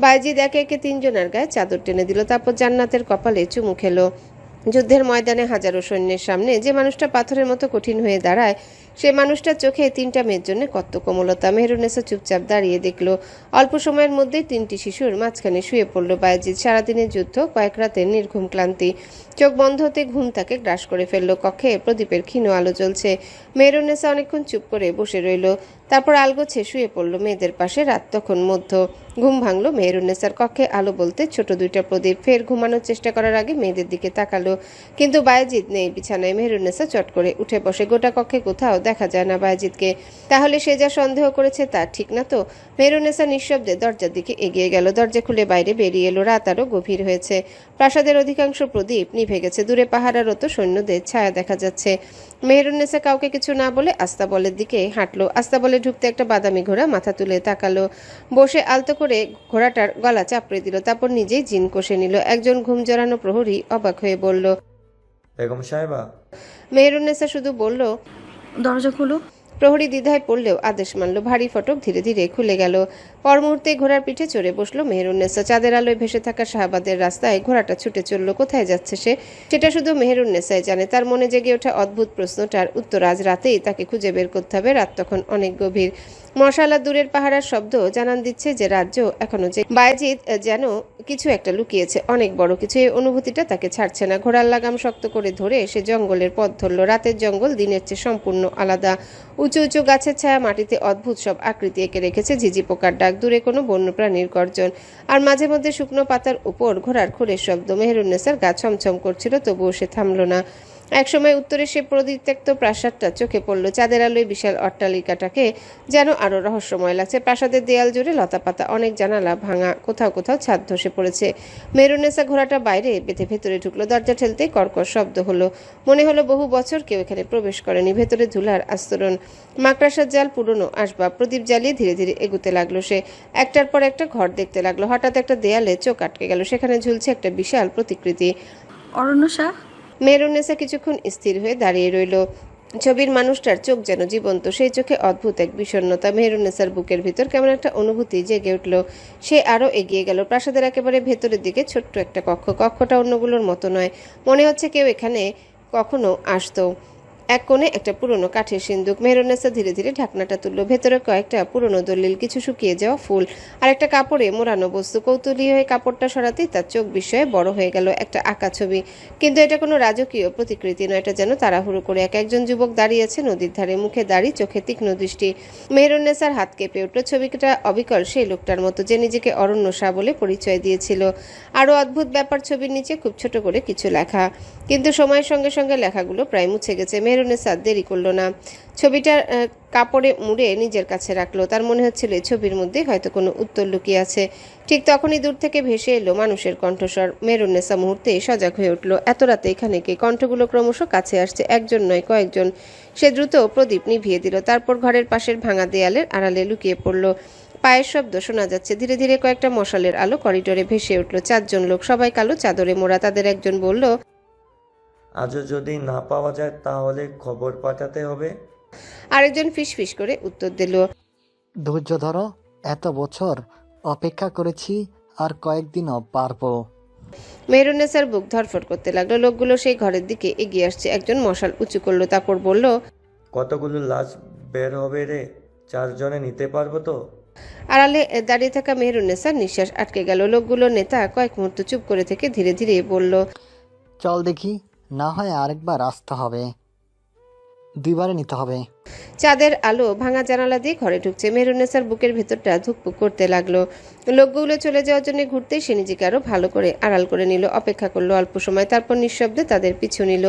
বায়েজিদ একে একে তিনজনের গায়ে চাদর টেনে দিল। তারপর জান্নাতের কপালে চুমু খেলো। যুদ্ধের ময়দানে হাজারো সৈন্যের সামনে যে মানুষটা পাথরের মতো কঠিন হয়ে দাঁড়ায়, সে মানুষটার চোখে তিনটা মেয়ের জন্য কত কোমলতা। মেহেরুন্নেসা চুপচাপ দাঁড়িয়ে দেখলো। অল্প সময়ের মধ্যেই তিনটি শিশুর মাঝখানে শুয়ে পড়ল বায়েজিদ। সারাদিনের যুদ্ধ, কয়েক রাতের নির্ঘুম ক্লান্তি। চোখ বন্ধ হতে ঘুম তাকে গ্রাস করে ফেললো। কক্ষে প্রদীপের ক্ষীণ আলো জ্বলছে। মেহেরুন্নেসা অনেকক্ষণ চুপ করে বসে রইল। তারপর আলগোছে শুয়ে পড়ল মেয়েদের পাশে। রাত তখন মধ্য। ঘুম ভাঙল মেহেরুন্নেসার। কক্ষে আলো বলতে ছোট দুইটা প্রদীপ। ফের ঘুমানোর চেষ্টা করার আগে মেয়েদের দিকে তাকালো, কিন্তু বায়েজিদ নেই বিছানায়। মেহেরুন্নেসা চট করে উঠে বসে। গোটা কক্ষে কোথাও দেখা যায় না বায়েজিদকে। তাহলে সে যা সন্দেহ করেছে তা ঠিক না তো? মেহেরুন্নেসা নিঃশব্দে দরজার দিকে এগিয়ে গেল। দরজা খুলে বাইরে বেরিয়ে এলো। রাত আরো গভীর হয়েছে। প্রাসাদের অধিকাংশ প্রদীপ নিভে গেছে। দূরে পাহারারত সৈন্যদের ছায়া দেখা যাচ্ছে। মেহেরুন্নেসা কাউকে কিছু না বলে আস্তাবলের দিকে হাঁটলো। আস্তাবলে ঢুকতে একটা বাদামি ঘোড়া মাথা তুলে তাকালো। বসে আলতো করে ঘোড়াটার গলা চাপড়ে দিল। তারপর নিজেই জিন কষে নিল। একজন ঘুম জড়ানো প্রহরী অবাক হয়ে বলল, বেগম সাহেবা। মেহেরুন্নেসা শুধু বলল, দরজা খুলো। প্রহরী দ্বিধায় পড়লেও আদেশ মানল। ভারী ফটক ধীরে ধীরে খুলে গেল। পর মুহূর্তে ঘোড়ার পিঠে চড়ে বসলো মেহেরুন্নেসা। চাঁদের আলোয় ভেসে থাকা শাহবাদের রাস্তায় ঘোড়াটা ছুটে চলল। কোথায় যাচ্ছে সে? সেটা শুধু মেহেরুন্নেসাই জানে। তার মনে জেগে ওঠা অদ্ভুত প্রশ্নটার উত্তর আজ রাতেই তাকে খুঁজে বের করতে হবে। রাত তখন অনেক গভীর। মশালা দূরের পাহারার শব্দ জানান দিচ্ছে যে রাজ্য এখনো যে। বায়েজিদ যেন কিছু একটা লুকিয়েছে, অনেক বড় কিছু। এই অনুভূতিটা তাকে ছাড়ছে না। ঘোড়ার লাগাম শক্ত করে ধরে সে জঙ্গলের পথ ধরল। রাতের জঙ্গল দিনের চেয়ে সম্পূর্ণ আলাদা। উঁচু উঁচু গাছের ছায়া, মাটিতে অদ্ভুত সব আকৃতি এঁকে রেখেছে। ঝিঝি পোকার ডাক, দূরে কোনো বন্যপ্রাণীর গর্জন, আর মাঝে মধ্যে শুকনো পাতার উপর ঘোড়ার খুরের শব্দ। মেহেরুন্নেসার গা ছমছম করছিল, তবুও সে থামল না। একসময় উত্তরে সে পরিত্যক্ত প্রাসাদটা চোখে পড়ল। চাঁদের আলোয় বিশাল অট্টালিকাটাকে যেন আরো রহস্যময় লাগছে। প্রাসাদের দেয়াল জুড়ে লতাপাতা, অনেক জানালা ভাঙা, কোথাও কোথাও ছাদ ধসে পড়েছে। মেহেরুন্নেসা ঘোড়াটা বাইরে বেঁধে ভেতরে ঢুকলো। দরজা ঠেলতেই কর্কশ শব্দ হলো। মনে হলো বহু বছর কেউ এখানে প্রবেশ করেনি। ভেতরে ধুলার আস্তরণ, মাকড়াসার জাল, পুরনো আসবাব। প্রদীপ জ্বালিয়ে ধীরে ধীরে এগুতে লাগলো সে। একটার পর একটা ঘর দেখতে লাগলো। হঠাৎ একটা দেয়ালে চোখ আটকে গেল। সেখানে ঝুলছে একটা বিশাল প্রতিকৃতি। অরণ্য শাহ। মেহেরুন্নেসা কিছুক্ষণ স্থির হয়ে দাঁড়িয়ে রইল। ছবির মানুষটার চোখ যেন জীবন্ত। সেই চোখে অদ্ভুত এক বিষণ্ণতা। মেহেরুন্নেসার বুকের ভিতর কেমন একটা অনুভূতি জেগে উঠল। সে আরো এগিয়ে গেল। প্রাসাদের একেবারে ভেতরের দিকে ছোট্ট একটা কক্ষ। কক্ষটা অন্যগুলোর মতো নয়। মনে হচ্ছে কেউ এখানে কখনো আসতো। এক কোণে একটা পুরনো কাঠের সিন্দুক। মেহেরুন্নেসা ধীরে ধীরে ঢাকনাটা তুলল। ভেতরে কয়েকটা পুরনো দলিল, কিছু শুকিয়ে যাওয়া ফুল, আর একটা কাপড়ে মোড়ানো বস্তু। কৌতূহলী হয়ে কাপড়টা সরাতেই তার চোখ বিস্ময়ে বড় হয়ে গেল। একটা আঁকা ছবি, কিন্তু এটা কোনো রাজকীয় প্রতিকৃতি নয়। এটা যেন তাড়াহুড়ো করে একজন যুবক দাঁড়িয়ে আছে নদীর ধারে, মুখে দাড়ি, চোখে তীক্ষ্ণ দৃষ্টি। মেহেরুন্নেসার হাত কেঁপে উঠল। ছবিটা অবিকল সেই লোকটার মতো যে নিজেকে অরণ্য শাহ বলে পরিচয় দিয়েছিল। আরও অদ্ভুত ব্যাপার, ছবির নিচে খুব ছোট করে কিছু লেখা, কিন্তু সময়ের সঙ্গে সঙ্গে লেখাগুলো প্রায় মুছে গেছে। মেহেরুন্নেসা দেরি করলো না। ছবিটা কাপড়ে মুড়ে নিজের কাছে রাখলো। তার মনে হচ্ছিল এই ছবির মধ্যে হয়তো কোনো উত্তর লুকিয়ে আছে। ঠিক তখনই দূর থেকে ভেসে এলো মানুষের কণ্ঠস্বর। মেহেরুন্নেসা মুহূর্তে সজাগ হয়ে উঠল। এত রাতে এখানে কে? কণ্ঠগুলো ক্রমশ কাছে আসছে। একজন নয়, কয়েকজন। সে দ্রুত প্রদীপ নিভিয়ে দিল। তারপর ঘরের পাশের ভাঙা দেয়ালের আড়ালে লুকিয়ে পড়ল। পায়ের শব্দ শোনা যাচ্ছে। ধীরে ধীরে কয়েকটা মশালের আলো করিডোরে ভেসে উঠল। 4 জন লোক, সবাই কালো চাদরে মোড়া। তাদের একজন বলল, আজও যদি না পাওয়া যায় তাহলে খবর পাঠাতে হবে। আরেকজন ফিসফিস করে উত্তর দিল, ধৈর্য ধরো, এত বছর অপেক্ষা করেছি, আর কয়েকদিনও পারবো। মেহেরুন্নেসার বুক ধরফর করতে লাগলো। লোকগুলো সেই ঘরের দিকে এগিয়ে আসছে। একজন মশাল উঁচু করলো, তারপর বলল, কতগুলো লাশ বের হবে রে? 4 জনে নিতে পারবো তো? আড়ালে দাঁড়িয়ে থাকা মেহেরুন্নেসার নিঃশ্বাস আটকে গেল। লোকগুলোর নেতা কয়েক মুহূর্ত চুপ করে থেকে ধীরে ধীরে বলল, চল দেখি, না হয় আরেকবার আসতে হবে। দুইবারে নিতে হবে। চাঁদের আলো ভাঙা জানালা দিয়ে ঘরে ঢুকছে। মেহরুন্নেসার বুকের ভেতরটা ধুকপুক করতে লাগলো। লোকগুলো চলে যাওয়ার জন্য ঘুরতেই সে নিজেকে আরো ভালো করে আড়াল করে নিল। অপেক্ষা করলো অল্প সময়, তারপর নিঃশব্দে তাদের পিছু নিল।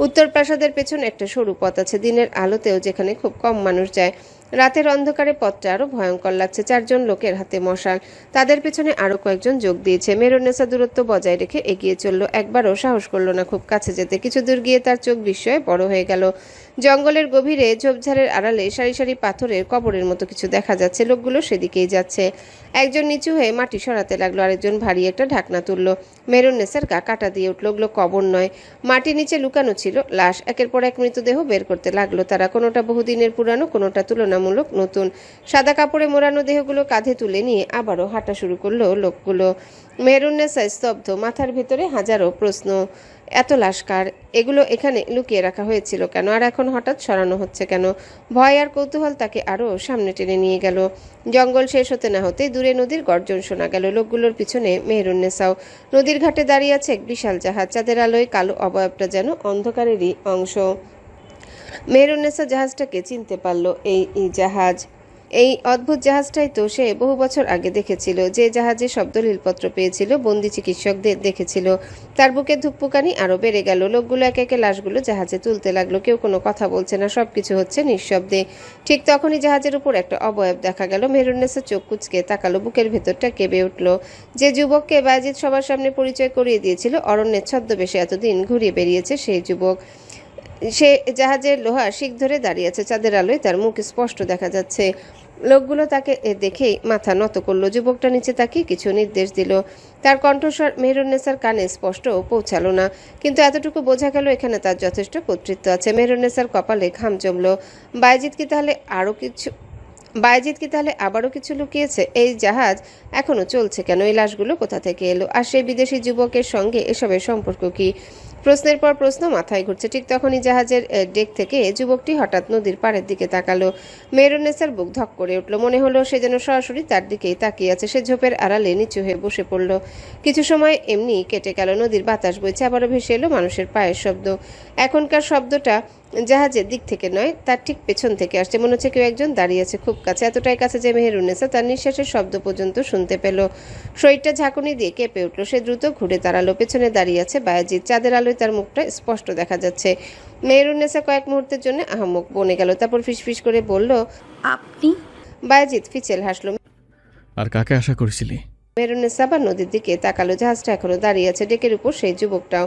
উত্তর প্রাসাদের পেছন একটা সরু পথ আছে, দিনের আলোতেও যেখানে খুব কম মানুষ যায়। রাতের অন্ধকারে পথটা আরো ভয়ঙ্কর লাগছে। 4 জন লোকের হাতে মশাল, তাদের পেছনে আরো কয়েকজন যোগ দিয়েছে। মেহরুন্নেসা দূরত্ব বজায় রেখে এগিয়ে চলল, একবারও সাহস করলো না খুব কাছে যেতে। কিছু দূর গিয়ে তার চোখ বিস্ময়ে বড় হয়ে গেল। জঙ্গলের গভীরে ঝোপঝাড়ের আড়ালে সারি সারি পাথরের কবরের মতো কিছু দেখা যাচ্ছে। লোকগুলো সেদিকেই যাচ্ছে। একজন নিচু হয়ে মাটি সরাতে লাগলো, আরেকজন ভারী একটা ঢাকনা তুললো। মেহরুন্নেসার গা কাটা দিয়ে উঠল। ওগুলো কবর নয়, মাটির নিচে লুকানো ছিল লাশ। একের পর এক মৃতদেহ বের করতে লাগলো তারা। কোনোটা বহুদিনের পুরানো, কোনোটা তুলনামূলক নতুন। সাদা কাপড়ে মোড়ানো দেহগুলো কাঁধে তুলে নিয়ে আবারও হাঁটা শুরু করলো লোকগুলো। মেহরুন্নেসা স্তব্ধ, মাথার ভিতরে হাজারো প্রশ্ন। এত লাশ কার? এগুলো এখানে লুকিয়ে রাখা হয়েছিল কেন? আর এখন হঠাৎ সরানো হচ্ছে কেন? ভয় আর কৌতূহল তাকে আরও সামনে টেনে নিয়ে গেল। জঙ্গল শেষ হতে না হতেই দূরে নদীর গর্জন শোনা গেল। লোকগুলোর পিছনে মেহরুন্নেসাও। নদীর ঘাটে দাঁড়িয়ে আছে এক বিশাল জাহাজ। চাঁদের আলোয় কালো অবয়বটা যেন অন্ধকারেরই অংশ। মেহরুন্নেসা জাহাজটাকে চিনতে পারল। এই জাহাজ, এই অদ্ভুত জাহাজটাই তো সে বহু বছর আগে দেখেছিল, যে জাহাজে সব দলিলপত্র পেয়েছিল, বন্দি চিকিৎসকদের দেখেছিল। তার বুকে ধুকপুকানি আরো বেড়ে গেল। লোকগুলো একে একে লাশগুলো জাহাজে তুলতে লাগলো। কেউ কোনো কথা বলছে না, সবকিছু হচ্ছে নিঃশব্দে। ঠিক তখনই জাহাজের উপর একটা অবয়ব দেখা গেল। মেহরুন্নেসা চোখ কুচকে তাকালো, বুকের ভেতরটা কেঁপে উঠল। যে যুবককে বায়েজিদ সবার সামনে পরিচয় করিয়ে দিয়েছিল, অরণ্যের ছদ্মবেশে এতদিন ঘুরিয়ে বেরিয়েছে সেই যুবক। সে জাহাজের লোহা শিক ধরে দাঁড়িয়ে আছে। চাঁদের আলোয় তার মুখ স্পষ্ট দেখা যাচ্ছে। লোকগুলো তাকে দেখেই মাথা নত করলো। যুবকটা নিচে তাকিয়ে কিছু নির্দেশ দিল। তার কণ্ঠস্বর মেহরুন্নেসার কানে স্পষ্ট পৌঁছালো না, কিন্তু এতটুকু বোঝা গেল এখানে তার যথেষ্ট কর্তৃত্ব আছে। মেহরুন্নেসার কপালে ঘাম জমলো। বায়েজিদ কি তাহলে আবারও কিছু লুকিয়েছে? এই জাহাজ এখনো চলছে কেন? এই লাশগুলো কোথা থেকে এলো? আর সেই বিদেশি যুবকের সঙ্গে এসবের সম্পর্ক কি? প্রশ্নের পর প্রশ্ন মাথায় ঘুরছে। ঠিক তখনই জাহাজের ডেক থেকে যুবকটি হঠাৎ নদীর পাড়ের দিকে তাকালো। মেহরুন্নেসার বুক ধক করে উঠল। মনে হলো সে যেন সরাসরি তার দিকেই তাকিয়ে আছে। সে ঝোপের আড়ালে নিচু হয়ে বসে পড়ল। কিছু সময় এমনি কেটে গেল। নদীর বাতাস বইছে, আবারও ভেসে এলো মানুষের পায়ের শব্দ। এখনকার শব্দটা জাহাজের দিক থেকে নয়, তার ঠিক পেছন থেকে আসছে। মনে হচ্ছে কেউ একজন দাঁড়িয়ে আছে খুব কাছে, এতটাই কাছে যে মেহরুন্নেসা তার নিঃশ্বাসের শব্দ পর্যন্ত শুনতে পেল। শরীরটা ঝাঁকুনি দিয়ে কেঁপে উঠল। সে দ্রুত ঘুরে দাঁড়ালো। পেছনে দাঁড়িয়ে আছে বায়েজিদ। চাঁদের আলোয় তার মুখটা স্পষ্ট দেখা যাচ্ছে। মেহরুন্নেসা কয়েক মুহূর্তের জন্য আহাম্মক বনে গেল, তারপর ফিসফিস করে বলল, আপনি? বায়েজিদ ফিচেল হাসলো। আর কাকে আশা করেছিলি? মেহরুন্নেসা আবার নদীর দিকে তাকালো। জাহাজটা এখনো দাঁড়িয়ে আছে, ডেকের উপর সেই যুবকটাও।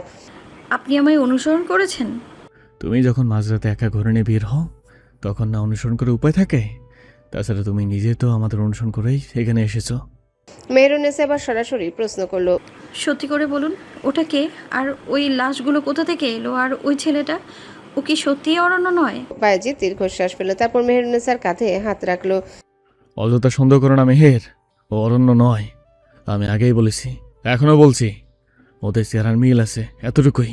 আপনি আমায় অনুসরণ করেছেন? তুমি যখন মাঝরাতে একা ঘরে নিয়ে বের হও, তখন না অনুসরণ করে উপায় থাকে? তাছাড়া তুমি নিজে তো আমাদের অনুসরণ করেই এখানে এসেছো। মেহরুন্নেসা এবার সরাসরি প্রশ্ন করলো, সত্যি করে বলুন, ওটা কে? আর ওই লাশগুলো কোথা থেকে এলো? আর ওই ছেলেটা, ও কি সত্যিই অরণ্য নয়? বায়েজিদ দীর্ঘশ্বাস ফেলল, তারপর মেহরুন্নেসার কাঁধে হাত রাখলো। অযথা সন্দেহ করো না মেহের, ও অরণ্য নয়। আমি আগেই বলেছি, এখনো বলছি, ওদের চেহারার মিল আছে, এতটুকুই।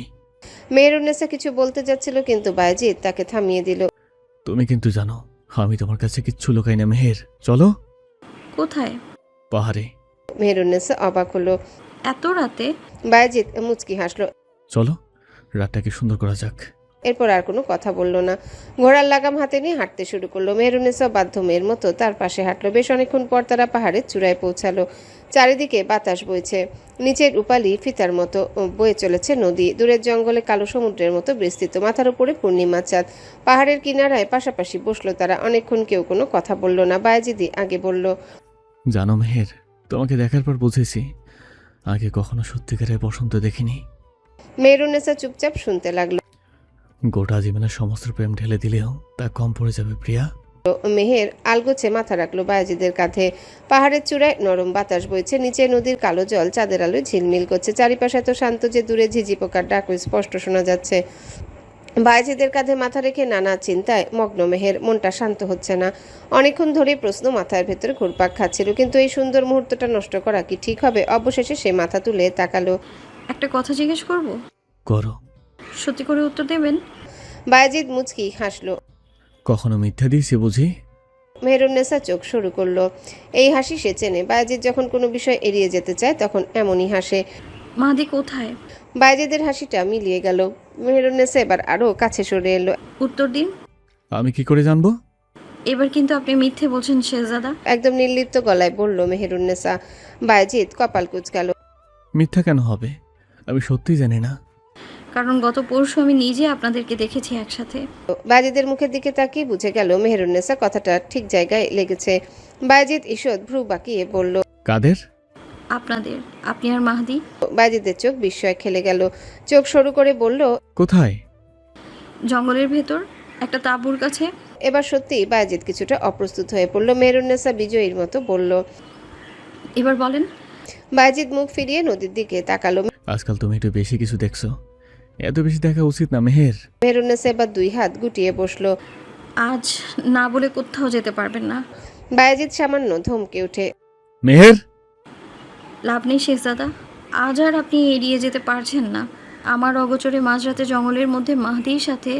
মেহরুন্নেসা কিছু বলতে যাচ্ছিল, কিন্তু বায়েজিদ তাকে থামিয়ে দিল। তুমি কিন্তু জানো আমি তোমার কাছে কিচ্ছু লুকাই না মেহের। চলো। কোথায়? পাহাড়ে। মেহরুন্নেসা অবাক হলো। এত রাতে? বায়েজিদ মুচকি হাসলো। চলো, রাতটাকে সুন্দর করা যাক। এরপর আর কোনো কথা বলল না। ঘোড়ার লাগাম হাতে নিয়ে হাঁটতে শুরু করলো। মেহরুন্নেসা বাধ্য মেয়ের মতো তার পাশে হাঁটলো। বেশ অনেকক্ষণ পর তারা পাহাড়ের চূড়ায় পৌঁছালো। চারিদিকে বাতাস বইছে, নিচের রূপালি ফিতার মতো বয়ে চলেছে নদী। দূরের জঙ্গলে কালো সমুদ্রের মতো বিস্তৃত। মাথার উপরে পূর্ণিমা চাঁদ। পাহাড়ের কিনারায় পাশাপাশি বসলো তারা। অনেকক্ষণ কেউ কোনো কথা বলল না। বায়েজিদি আগে বলল, জানো মেহের, তোমাকে দেখার পর বুঝেছি আগে কখনো সত্যিকারের বসন্ত দেখিনি। মেহরুন্নেসা চুপচাপ শুনতে লাগলো। গোটা জীবনের সমস্ত প্রেম ঢেলে দিলেও তা কম পড়ে যাবে প্রিয়া। মেহের আলগোছে মাথা রাখলো বায়েজিদের কাঁধে। পাহাড়ের চূড়ায় নরম বাতাস বইছে, নিচে নদীর কালো জল চাঁদের আলোয় ঝিলমিল করছে। চারিপাশে এত শান্ত যে দূরে ঝিঝি পোকার ডাক স্পষ্ট শোনা যাচ্ছে। বায়েজিদের কাঁধে মাথা রেখে নানা চিন্তায় মগ্ন মেহের। মনটা শান্ত হচ্ছে না। অনেকক্ষণ ধরেই প্রশ্ন মাথার ভেতরে ঘুরপাক খাচ্ছিল, কিন্তু এই সুন্দর মুহূর্তটা নষ্ট করা কি ঠিক হবে? অবশেষে সে মাথা তুলে তাকালো। একটা কথা জিজ্ঞেস করব? করো। সত্যি করে উত্তর দেবেন? বায়েজিদ মুচকি হাসলো। কখনো মিথ্যা দিয়েছি বুঝি? মেহরুন্নেসা চোখ শুরু করলো। এই হাসি সে চেনে। বায়েজিদ যখন কোনো বিষয় এড়িয়ে যেতে চায় তখন এমনই হাসে। মাদি কোথায়? বায়েজিদের হাসিটা মিলিয়ে গেল। মেহরুন্নেসা এবার আরো কাছে সরে এলো। উত্তর দিন। আমি কি করে জানবো? এবার কিন্তু আপনি মিথ্যে বলছেন শেহজাদা। একদম নির্লিপ্ত গলায় বলল মেহেরুন্নেসা। বায়েজিদ কপাল কুঁচকাল। মিথ্যা কেন হবে? আমি সত্যিই জানি না। কারণ গত পরশু আমি নিজে আপনাদেরকে দেখেছি একসাথে। বায়েজিদের মুখের দিকে তাকিয়ে বুঝে গেল মেহেরুন্নেসা কথাটা ঠিক জায়গায় লেগেছে। বায়েজিদ ঈষৎ ভ্রু বাঁকিয়ে বলল, কাদের? আপনাদের, আপনি আর মাহদি। বায়েজিদের চোখ বিস্ময়ে খেলে গেল। চোখ সরু করে বলল, কোথায়? জঙ্গলের ভেতর একটা তাঁবুর কাছে। এবার সত্যি বায়েজিদ কিছুটা অপ্রস্তুত হয়ে পড়ল। মেহেরুন্নেসা বিজয়ীর মতো বলল, এবার বলেন। বায়েজিদ মুখ ফিরিয়ে নদীর দিকে তাকালো। আজকাল তুমি একটু বেশি কিছু দেখছো। এত বেশি দেখা উচিত না মেহের। মেহেরুন্নেসা এবার দুই হাত গুটিয়ে বসলো। আজ না বলে কোথাও যেতে পারবেন না। বায়েজিদ সামান্য ধমকে ওঠে। মেহের! লাভ নেই শেহজাদা, আজ আর আপনি এড়িয়ে যেতে পারছেন না। আমার অগোচরে মাঝরাতে জঙ্গলের মধ্যে মাহদির সাথে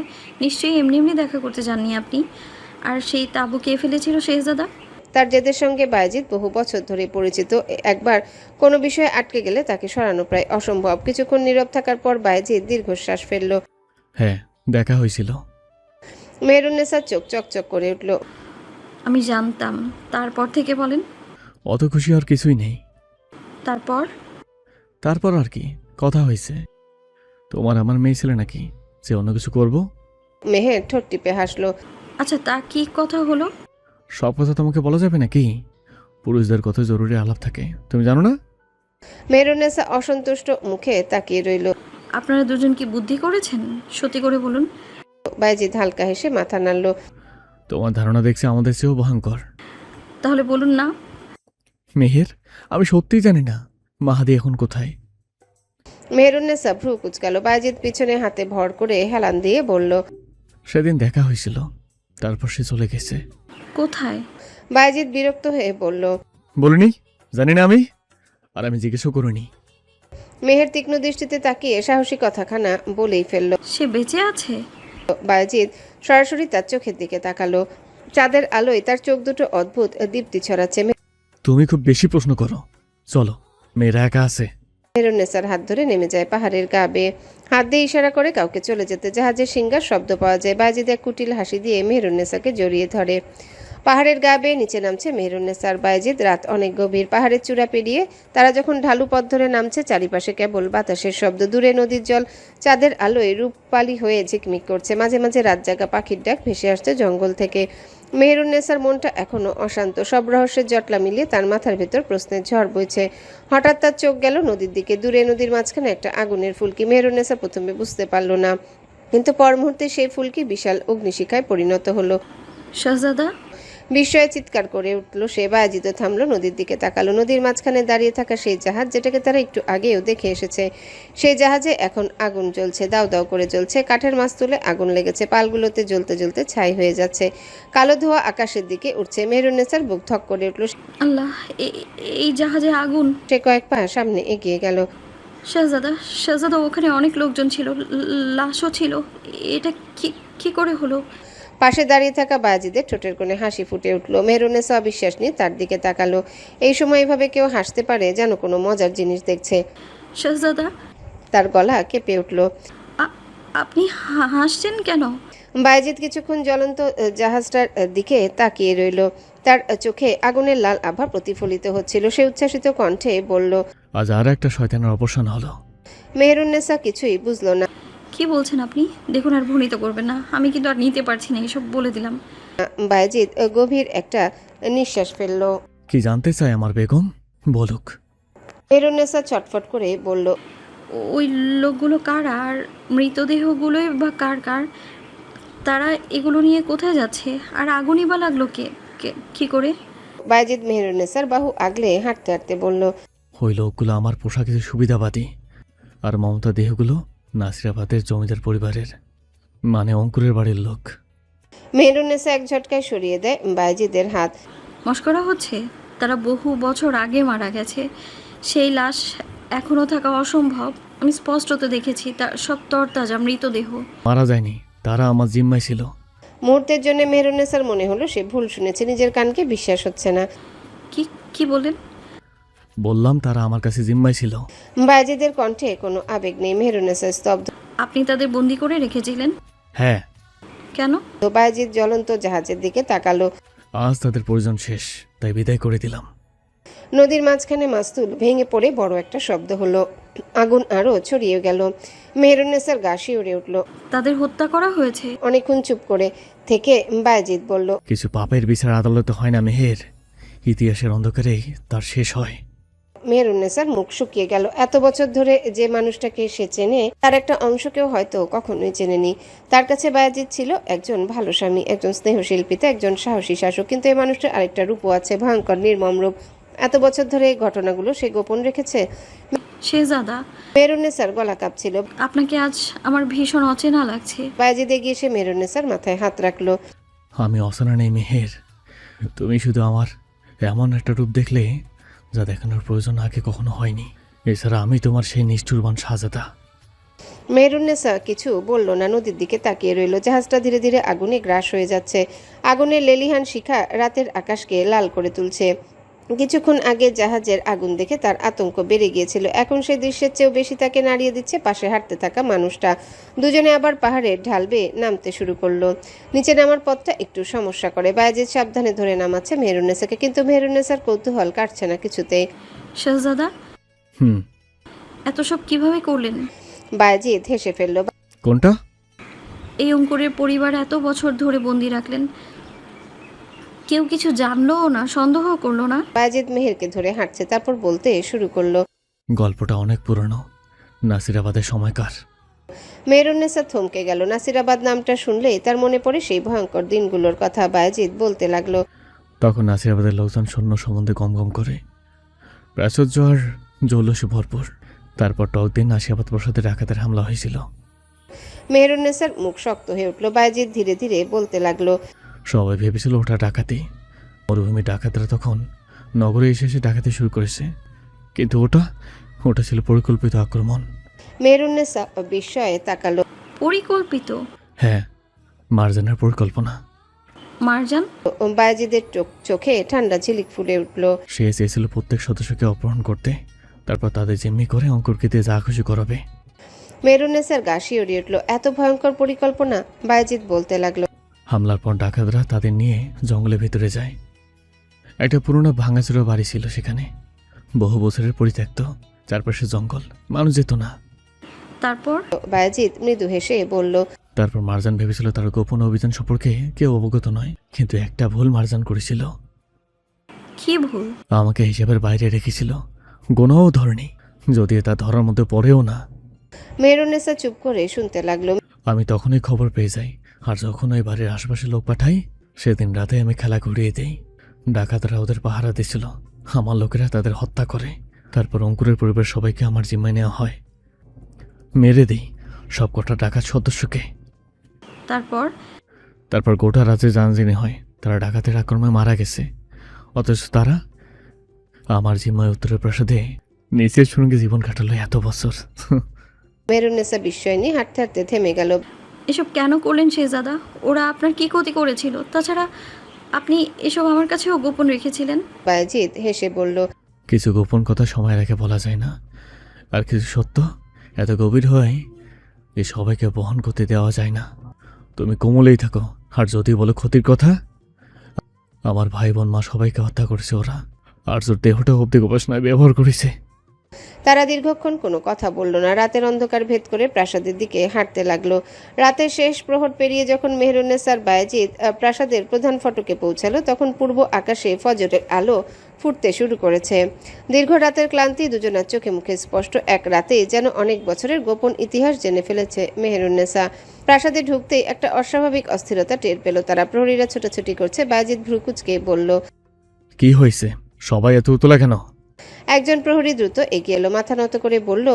নিশ্চয়ই এমনি এমনি দেখা করতে যাননি আপনি। আর সেই তাঁবু কে ফেলেছিল শেহজাদা? তার জেদের সঙ্গে বায়েজিদ বহু বছর ধরে পরিচিত। একবার কোনো বিষয়ে আটকে গেলে তাকে সরানো প্রায় অসম্ভব। কিছুক্ষণ নীরব থাকার পর বায়েজিদ দীর্ঘশ্বাস ফেলল। হ্যাঁ, দেখা হয়েছিল। মেহেরুন্নেসার চোখ চকচক করে উঠল। আমি জানতাম। তারপর থেকে বলেন। অত খুশি আর কিছুই নেই। তারপর? তারপর আর কি, কথা হয়েছে। তোমার আমার মেয়ে ছেলে নাকি যে অন্য কিছু করব? মেহের ঠোঁট টিপে হাসলো। আচ্ছা, তা কি কথা হলো? সব কথা তোমাকে বলা যাবে নাকি? পুরুষদের কত জরুরি আলাপ থাকে, তুমি জানো না? মেহেরুন্নেসা অসন্তুষ্ট মুখে তাকিয়ে রইল। আপনারা দুজন কি বুদ্ধি করেছেন? সত্যি করে বলুন। বায়েজিদ হালকা হেসে মাথা নাড়ল। তোমার ধারণা দেখছি আমাদের চেয়েও ভয়ঙ্কর। তাহলে বলুন না। মেহের, আমি সত্যিই জানি না মাহাদি এখন কোথায়। মেহেরুন্নেসা ভ্রু কুচকালো। বায়েজিদ পিছনে হাতে ভর করে হেলান দিয়ে বলল, সেদিন দেখা হয়েছিল, তারপর সে চলে গেছে। কোথায়? বায়েজিদ বিরক্ত হয়ে বলল, বলিনি? জানি না আমি, আর আমি জিজ্ঞেসও করিনি। মেহের তীক্ষ্ণ দৃষ্টিতে তাকিয়ে সাহসী কথাখানা বলেই ফেলল। সে বেঁচে আছে? বায়েজিদ সরাসরি তার চোখের দিকে তাকালো। চাঁদের আলোয় তার চোখ দুটো অদ্ভুত দীপ্তি ছড়াচ্ছে। তুমি খুব বেশি প্রশ্ন করো। চলো, মেয়েরা একা আছে। মেহেরুন্নেসার হাত ধরে নেমে যায় পাহাড়ের গা বেয়ে। হাত দিয়ে ইশারা করে কাউকে চলে যেতে। জাহাজের শিঙ্গার শব্দ পাওয়া যায়। বায়েজিদ এক কুটিল হাসি দিয়ে মেহেরুন্নেসাকে জড়িয়ে ধরে। পাহাড়ের গা বেয়ে নিচে নামছে মেহেরুন্নেসার বায়েজিদ। রাত অনেক গভীর। পাহাড়ের চূড়া পেরিয়ে তারা যখন ঢালু পথ ধরে নামছে, চারিপাশে কেবল বাতাসের শব্দ। দূরে নদীর জল চাঁদের আলোয় রূপপালি হয়ে ঝিকমিক করছে। মাঝে মাঝে রাত জাগা পাখির ডাক ভেসে আসছে জঙ্গল থেকে। মেহেরুন্নেসার মনটা এখনো অশান্ত। সব রহস্যের জটলা মিলিয়ে তার মাথার ভেতর প্রশ্নের ঝড় বইছে। হঠাৎ তার চোখ গেল নদীর দিকে। দূরে নদীর মাঝখানে একটা আগুনের ফুলকি। মেহেরুন্নেসা প্রথমে বুঝতে পারল না, কিন্তু পর মুহূর্তে সেই ফুলকি বিশাল অগ্নিশিখায় পরিণত হলো। শাহজাদা! বিস্ময়ে চিৎকার করে উঠল সে। বায়েজিদ থামলো, নদীর দিকে তাকালো। নদীর মাঝখানে দাঁড়িয়ে থাকা সেই জাহাজ, যেটাকে তারা একটু আগেও দেখে এসেছে। সেই জাহাজে এখন আগুন জ্বলছে, দাউ দাউ করে জ্বলছে। কাঠের মাছ তুলে আগুন লেগেছে। পালগুলোতে জ্বলতে জ্বলতে ছাই হয়ে যাচ্ছে। কালো ধোঁয়া আকাশের দিকে উঠছে। মেহেরুন্নেসার বুক ধক করে উঠল। আল্লাহ, এই জাহাজে আগুন! সে কয়েক পা সামনে এগিয়ে গেল। শাহজাদা, ওখানে অনেক লোকজন ছিল, লাশও ছিল। এটা কি করে হলো? পাশে দাঁড়িয়ে থাকা বায়েজিদের ঠোঁটের কোণে হাসি ফুটে উঠল। মেহেরুন্নেসা অবিশ্বাস নিয়ে তার দিকে তাকালো। এই সময় এভাবে কেউ হাসতে পারে, যেন কোনো মজার জিনিস দেখছে। শাহজাদা! তার গলা কেঁপে উঠল। আপনি হাসছেন কেন? বায়েজিদ কিছুক্ষণ জ্বলন্ত জাহাজটার দিকে তাকিয়ে রইল। তার চোখে আগুনের লাল আভা প্রতিফলিত হচ্ছিল। সে উচ্ছ্বাসিত কণ্ঠে বলল, আজ আর একটা শয়তানের অবসান হলো। মেহেরুন্নেসা কিছুই বুঝল না। কি বলছেন আপনি? দেখুন, আর ভ্রমিত করবেন না। আমি কিন্তু আর নিতে পারছি না, এসব বলে দিলাম। বায়েজিদ গভীর একটা নিঃশ্বাস ফেলল। কি জানতে চায় আমার বেগম? বলুক। মেহেরুন্নেসা ছটফট করে বলল, ওই লোকগুলো কার? আর মৃতদেহগুলোই বা কার? তারা এগুলো নিয়ে কোথায় যাচ্ছে? আর আগুনই বা লাগলো কি করে? বায়েজিদ মেহেরুন্নেসার বাহু আগলে হাঁটতে হাঁটতে বলল, ওই লোকগুলো আমার পোশাকের সুবিধাবাদী, আর মমতা দেহগুলো নাসিরাবাদের জমিদার পরিবারের, মানে অঙ্কুরের বাড়ির লোক। মেহেরুন্নেসা এক ঝটকায় সরিয়ে দেয় বায়েজিদের হাত। মস্করা হচ্ছে? তারা বহু বছর আগে মারা গেছে। সেই লাশ এখনো থাকা অসম্ভব। আমি স্পষ্টত দেখেছি তার সব তরতাজা মৃতদেহ। মারা যায়নি, তারা আমার জিম্মায় ছিল। মুহূর্তের জন্য মেহেরুন্নেসার মনে হলো সে ভুল শুনেছে। নিজের কানকে বিশ্বাস হচ্ছে না। কি বলেন? বললাম তারা আমার কাছে জিম্মায় ছিল। বায়েজিদের কণ্ঠে কোনো আবেগ নেই। মেহেরুন্নেসা স্তব্ধ। আপনি তাদের বন্দি করে রেখেছিলেন? হ্যাঁ। কেন? তো বায়েজিদ জ্বলন্ত জাহাজের দিকে তাকালো। আজ তাদের প্রয়োজন শেষ, তাই বিদায় করে দিলাম। নদীর মাঝখানে মাস্তুল ভেঙে পড়ে বড় একটা শব্দ হলো। আগুন আরো ছড়িয়ে গেল। মেহেরুন্নেসার গা শিউরে উঠল। তাদের হত্যা করা হয়েছে? অনেকক্ষণ চুপ করে থেকে বায়েজিদ বলল, কিছু পাপের বিচার আদালতে হয় না মেহের, ইতিহাসের অন্ধকারেই তার শেষ হয়। মেহেরুন্নেসার মুখ শুকিয়ে গেল। এত বছর ধরে যে মানুষটাকে সে চেনে তার একটা অংশকেও হয়তো কখনোই চেনেনি। তার কাছে বায়েজিদ ছিল একজন ভালো স্বামী, একজন স্নেহশীল পিতা, একজন সাহসী শাসক। কিন্তু এই মানুষটার আরেকটা রূপও আছে, ভয়ঙ্কর নির্মম রূপ। এত বছর ধরে এই ঘটনাগুলো সে গোপন রেখেছে। শেহজাদা, মেহেরুন্নেসার গলা কাঁপছিল। আপনাকে আজ আমার ভীষণ অচেনা লাগছে। বায়েজিদ এগিয়ে এসে মেহেরুন্নেসার মাথায় হাত রাখলো। আমি অচেনা নেই মেহের, তুমি শুধু আমার এমন একটা রূপ দেখলে যা দেখানোর প্রয়োজন আগে কখনো হয়নি। এছাড়া আমি তোমার সেই নিষ্ঠুরবান শাহজাদা। মেহেরুন্নেসা কিছু বলল না, নদীর দিকে তাকিয়ে রইল। জাহাজটা ধীরে ধীরে আগুনে গ্রাস হয়ে যাচ্ছে। আগুনের লেলিহান শিখা রাতের আকাশকে লাল করে তুলছে। কিছুক্ষণ আগে জাহাজের আগুন দেখে তার আতঙ্ক বেড়ে গিয়েছিল। এখন সেই দৃশ্যের চেয়েও বেশি তাকে নাড়িয়ে দিচ্ছে পাশে হাঁটতে থাকা মানুষটা। দুজনে আবার পাহাড়ের ঢাল বেয়ে নামতে শুরু করলো। নিচে নামার পথটা একটু সমস্যা করে। বায়েজিদ সাবধানে ধরে নামাচ্ছে মেহেরুন্নেসাকে, কিন্তু মেহেরুন্নেসার কৌতূহল কাটছে না কিছুতেই। শেহজাদা, এত সব কিভাবে করলেন? বায়েজিদ হেসে ফেলল। কোনটা? এই অঙ্কুরের পরিবার এত বছর ধরে বন্দি রাখলেন, কেউ কিছু জানলোও না, সন্দেহ করলো না? বায়েজিদ মেহেরকে ধরে হাঁটছে, তারপর বলতে শুরু করলো। গল্পটা অনেক পুরনো, নাসিরাবাদের সময়কার। মেহেরুন্নেসা থমকে গেল। নাসিরাবাদ নামটা শুনলেই তার মনে পড়ে সেই ভয়ঙ্কর দিনগুলোর কথা। বায়েজিদ বলতে লাগলো, তখন নাসিরাবাদের লোকজন সৈন্য সম্বন্ধে গমগম করে, প্রাচুর্য আর জৌলসে ভরপুর। তারপর টকদিন নাসিরাবাদ প্রসাদে ডাকাতের হামলা হয়েছিল। মেহেরুন্নেসার মুখ শক্ত হয়ে উঠল। বায়েজিদ ধীরে ধীরে বলতে লাগলো, সবাই ভেবেছিল ওটা ডাকাতি। মরুভূমি ডাকাতরা তখন নগরে এসে ডাকাতি শুরু করেছে, কিন্তু ওটা ছিল পরিকল্পিত আক্রমণ। মেহেরুন্নেসা বিস্ময়ে তাকালো। পরিকল্পিত? হ্যাঁ, মারজানের পরিকল্পনা। মারজান? বায়েজিদের চোখে ঠান্ডা ঝিলিক ফুলে উঠল। সে চেয়েছিল প্রত্যেক সদস্যকে অপহরণ করতে, তারপর তাদের জিম্মি করে অঙ্কুরকে দিয়ে যা খুশি করাবে। মেহেরুন্নেসার গা শিউরে উঠল। এত ভয়ঙ্কর পরিকল্পনা? বায়েজিদ বলতে লাগলো, হামলার পর ডাকাতরা তাদের নিয়ে জঙ্গলের ভেতরে যায়। একটা পুরনো ভাঙাচোরা বাড়ি ছিল সেখানে, বহু বছরের পরিত্যক্ত, চারপাশে জঙ্গল, মানুষ যেত না। তারপর? বায়েজিদ মৃদু হেসে বলল, তারপর মারজান ভেবেছিল তার গোপন অভিযান সম্পর্কে কেউ অবগত নয়, কিন্তু একটা ভুল মারজান করেছিল। কি ভুল? আমাকে হিসাবের বাইরে রেখেছিল, গোনাও ধরেনি, যদিও তা ধরার মধ্যে পড়েও না। মেহেরুন্নেসা চুপ করে শুনতে লাগলো। আমি তখনই খবর পেয়ে যাই, আর যখন ওই বাড়ির আশেপাশে লোক পাঠাই, সেদিন রাতে আমি খেলা ঘুরিয়ে দিই। ডাকাতরা ওদের পাহারা দিছিল, আমার লোকেরা তাদের হত্যা করে। তারপর অঙ্কুরের পরিবার সবাইকে আমার জিম্মায় নেওয়া হয়, মেরে দিই সব কটা ডাকাত সদস্যকে। তারপর গোটা রাজ্যে জানজানি হয় তারা ডাকাতের আক্রমণে মারা গেছে, অথচ তারা আমার জিম্মায় উত্তরের প্রাসাদে নিচের সঙ্গে জীবন কাটালো এত বছর। মেহেরুন্নেসা বিস্ময় নিয়ে হাঁটতে হাঁটতে থেমে গেল। এসব কেন করলেন শেহজাদা? ওরা আপনার কি ক্ষতি করেছিল? তাছাড়া আপনি এসব আমার কাছেও গোপন রেখেছিলেন। বায়েজিদ হেসে বলল, কিছু গোপন কথা সময় রেখে বলা যায় না, আর কিছু সত্য এত গভীর হয় যে সবাইকে বহন করতে দেওয়া যায় না। তুমি কোমলেই থাকো, আর যদি বলো ক্ষতির কথা, আমার ভাই বোন মা সবাইকে হত্যা করেছে ওরা, আর তোর দেহটা অব্দি গবেষণায় ব্যবহার করেছে। তারা দীর্ঘক্ষণ কোনো কথা বলল না। রাতের অন্ধকার ভেদ করে প্রাসাদের দিকে হাঁটতে লাগলো। রাতের শেষ প্রহর পেরিয়ে যখন মেহেরুন্নেসার বায়েজিদ প্রাসাদের প্রধান ফটকে পৌঁছালো, তখন পূর্ব আকাশে ফজরের আলো ফুটতে শুরু করেছে। দীর্ঘ রাতের ক্লান্তি দুজনের চোখে মুখে স্পষ্ট। এক রাতেই যেন অনেক বছরের গোপন ইতিহাস জেনে ফেলেছে মেহেরুন্নেসা। প্রাসাদে ঢুকতেই একটা অস্বাভাবিক অস্থিরতা টের পেল তারা। প্রহরীরা ছোটাছুটি করছে। বায়েজিদ ভ্রুকুচকে বলল, কি হয়েছে? সবাই এত উতলা কেন? একজন প্রহরী দ্রুত এগিয়ে এলো, মাথা নত করে বলল,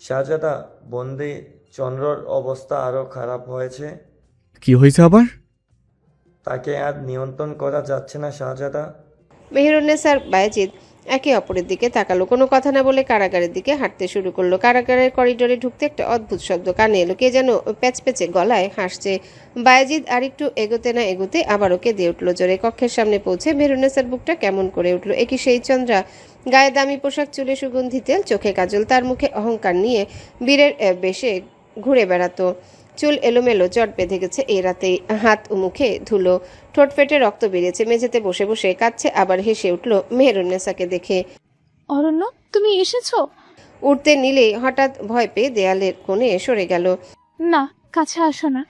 শাহজাদা, বন্দি চন্দ্রর অবস্থা আরো খারাপ হয়েছে। কি হয়েছে আবার? তাকে আর নিয়ন্ত্রণ করা যাচ্ছে না শাহজাদা। মেহেরুন্নেসার বায়েজিদ একে অপরের দিকে তাকালো। কোনো কথা না বলে কারাগারের দিকে হাঁটতে শুরু করলো। কারাগারের করিডোরে ঢুকতে একটা অদ্ভুত শব্দ কানে এলো। কে যেন প্যাচপ্যাচে গলায় হাসছে। বায়েজিদ আরেকটু এগোতে না এগোতে আবারও কেঁদে উঠলো জোরে। কক্ষের সামনে পৌঁছে মেহেরুন্নেসার বুকটা কেমন করে উঠলো। একই সেই চন্দ্রা, গায়ে দামি পোশাক, চুলে সুগন্ধি তেল, চোখে কাজল, তার মুখে অহংকার নিয়ে বীরের বেশে ঘুরে বেড়াতো। চুল এলোমেলো জট বেঁধে গেছে এই রাতেই, হাত ও মুখে ধুলো, ঠোঁট ফেটে রক্ত বেরিয়েছে। মেঝেতে বসে বসে কাঁদছে, আবার হেসে উঠল মেহেরুন্নেসাকে দেখে। অরণ্য, তুমি এসেছো? উঠতে নিলেই হঠাৎ ভয় পেয়ে দেয়ালের কোণে সরে গেল। না, কাছে আসো না।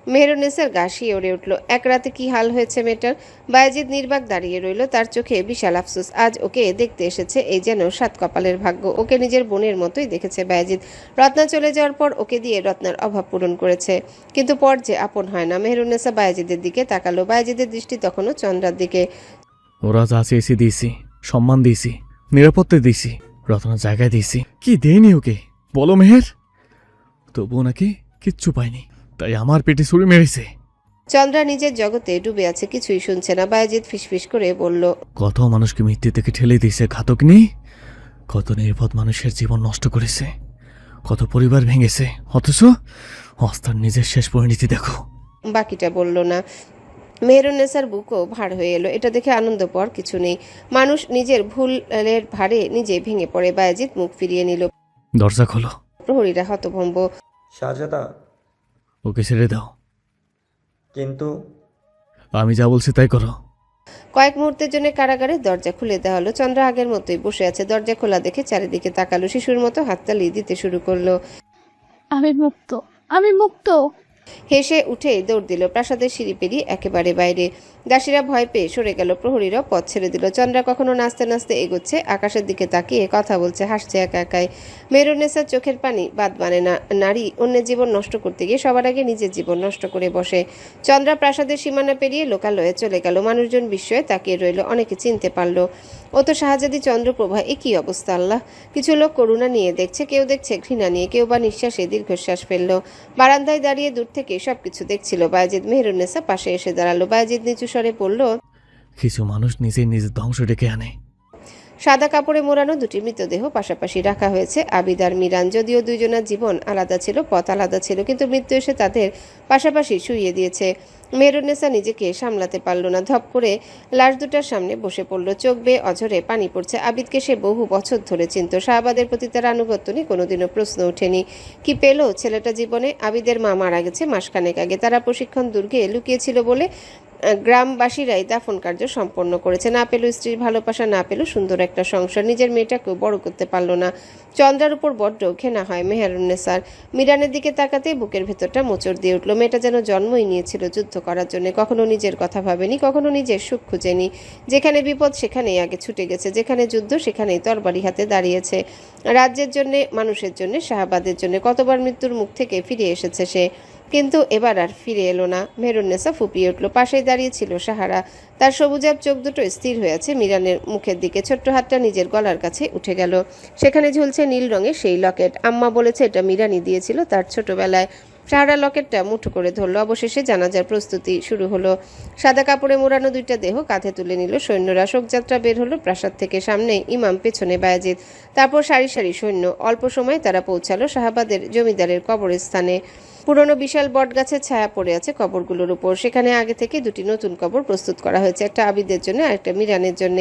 মেহেরুন্নেসার গা শিওরে উঠল। এক রাতে কি হাল হয়েছে মেয়েটার। বায়েজিদ নির্বাক দাঁড়িয়ে রইল, তার চোখে বিশাল আফসোস। আজ ওকে দেখতে এসেছে, এই যেন সাত কপালের ভাগ্য। ওকে নিজের বোনের মতোই দেখেছে বায়েজিদ। রত্না চলে যাওয়ার পর ওকে দিয়ে রত্নার অভাব পূরণ করেছে, কিন্তু পর যে আপন হয় না। মেহেরুন্নেসা বায়েজিদের দিকে তাকালো, বায়েজিদের দৃষ্টি তখনও চন্দ্রার দিকে। ওরা যা চেয়েছি দিয়েছি, সম্মান দিয়েছি, নিরাপত্তা দিয়েছি, রত্নার জায়গায় দিয়েছি। কি দেয়নি ওকে বলো মেহের? তবুও নাকি কিচ্ছু পাইনি, তাই আমার পেটে ছুরি মেরেছে। চন্দ্রা নিজের জগতে ডুবে আছে, কিছুই শুনছে না। বায়েজিদ ফিসফিস করে বলল, কত মানুষকে মৃত্যু থেকে ঠেলে দিয়েছে ঘাতক নেই, কত নিরাপদ মানুষের জীবন নষ্ট করেছে, কত পরিবার ভেঙেছে, অথচ অস্তার নিজের শেষ পরিণতি দেখো। বাকিটা বলল না। মেহেরুন্নেসার বুকও ভার হয়ে এলো। এটা দেখে আনন্দ পাওয়ার কিছু নেই। মানুষ নিজের ভুলের ভারে নিজে ভেঙে পড়ে। বায়েজিদ মুখ ফিরিয়ে নিল। দরজা খোলো। প্রহরীরা হতভম্ব। শাহজাদা, ওকে ছেড়ে দাও। কিন্তু আমি যা বলছি তাই করো। কয়েক মুহূর্তের জন্য কারাগারের দরজা খুলে দেওয়া হলো। চন্দ্রা আগের মতোই বসে আছে। দরজা খোলা দেখে চারিদিকে তাকালো, শিশুর মতো হাততালি দিতে শুরু করলো। আমি মুক্ত, আমি মুক্ত। হেসে উঠে দৌড় দিল প্রাসাদের সিঁড়ি পেরিয়ে একেবারে বাইরে। দাসীরা ভয় পেয়ে সরে গেল, প্রহরীরাও পথ ছেড়ে দিল। চন্দ্রা কখনো নাচতে নাচতে এগোচ্ছে, আকাশের দিকে তাকিয়ে কথা বলছে, হাসছে একা একাই। মেহেরুন্নেসার চোখের পানি বাদ মানে না। নারী অন্যের জীবন নষ্ট করতে গিয়ে সবার আগে নিজের জীবন নষ্ট করে বসে। চন্দ্রা প্রাসাদের সীমানা পেরিয়ে লোকালয়ে চলে গেল। মানুষজন বিস্ময়ে তাকিয়ে রইল, অনেকে চিনতে পারল। ও তো শাহজাদি চন্দ্রপ্রভা। এ কি অবস্থা আল্লাহ! কিছু লোক করুণা নিয়ে দেখছে, কেউ দেখছে ঘৃণা নিয়ে, কেউ বা নিঃশ্বাসে দীর্ঘশ্বাস ফেলল। বারান্দায় দাঁড়িয়ে দূর থেকে সবকিছু দেখছিল বায়েজিদ। মেহেরুন্নেসা পাশে এসে দাঁড়ালো। বায়েজিদ নিচু স্বরে পড়ল, কিছু মানুষ নিজেই নিজের ধ্বংস ডেকে আনে। সাদা কাপড়ে মোড়ানো দুটি মৃতদেহ পাশাপাশি রাখা হয়েছে, আবিদ আর মিরান। যদিও দুইজনের জীবন আলাদা ছিল, পথ আলাদা ছিল, কিন্তু মৃত্যু এসে তাদের পাশাপাশি শুইয়ে দিয়েছে। মেহেরুন্নেসা নিজেকে সামলাতে পারল না, ধপ করে লাশ দুটার সামনে বসে পড়ল। চোখ বেয়ে অঝরে পানি পড়ছে। আবিদকে সে বহু বছর ধরে চিনত। শাহবাদের প্রতি তার আনুগত্য নিয়ে কোনোদিনও প্রশ্ন ওঠেনি। কি পেল ছেলেটা জীবনে? আবিদের মা মারা গেছে মাসখানেক আগে। তারা প্রশিক্ষণ দুর্গে লুকিয়েছিল বলে গ্রামবাসীরাই দাফন কার্য সম্পন্ন করেছে। না পেল স্ত্রীর ভালোবাসা, না পেল সুন্দর একটা সংসার, নিজের মেয়েটাকেও বড় করতে পারল না। চন্দ্রার উপর বড্ড ঘেনা হয় মেহেরুন্নেসার। মিরানের দিকে তাকাতে বুকের ভেতরটা মোচড় দিয়ে উঠল। মেয়েটা যেন জন্মই নিয়েছিল যুদ্ধ করার জন্য। কখনো নিজের কথা ভাবেনি, কখনো নিজের সুখ খুঁজেনি। যেখানে বিপদ সেখানেই আগে ছুটে গেছে, যেখানে যুদ্ধ সেখানেই তরবারি হাতে দাঁড়িয়েছে। রাজ্যের জন্যে, মানুষের জন্যে, শাহবাদের জন্য। কতবার মৃত্যুর মুখ থেকে ফিরে এসেছে সে, কিন্তু এবার আর ফিরে এলো না। মেহেরুন্নেসা ফুপিয়ে উঠল। পাশেই দাঁড়িয়ে ছিল সাহারা। তার সবুজাব চোখ দুটো স্থির হয়ে আছে মিরানের মুখের দিকে। ছোট্ট হাতটা নিজের গলার কাছে উঠে গেল। সেখানে ঝুলছে নীল রঙের সেই লকেট। আম্মা বলেছে এটা মিরানি দিয়েছিল তার ছোটবেলায়। সাহারা লকেটটা মুঠো করে ধরল। অবশেষে জানাজার প্রস্তুতি শুরু হলো। সাদা কাপড়ে মোড়ানো দুইটা দেহ কাঁধে তুলে নিল সৈন্যরা। শোকযাত্রা বের হলো প্রাসাদ থেকে। সামনে ইমাম, পেছনে বায়েজিদ, তারপর সারি সারি সৈন্য। অল্প সময় তারা পৌঁছালো শাহবাদের জমিদারের কবরস্থানে। পুরনো বিশাল বটগাছের ছায়া পড়ে আছে কবরগুলোর উপর। সেখানে আগে থেকে দুটি নতুন কবর প্রস্তুত করা হয়েছে, একটা আবিদের জন্য আর একটা মিরানের জন্য।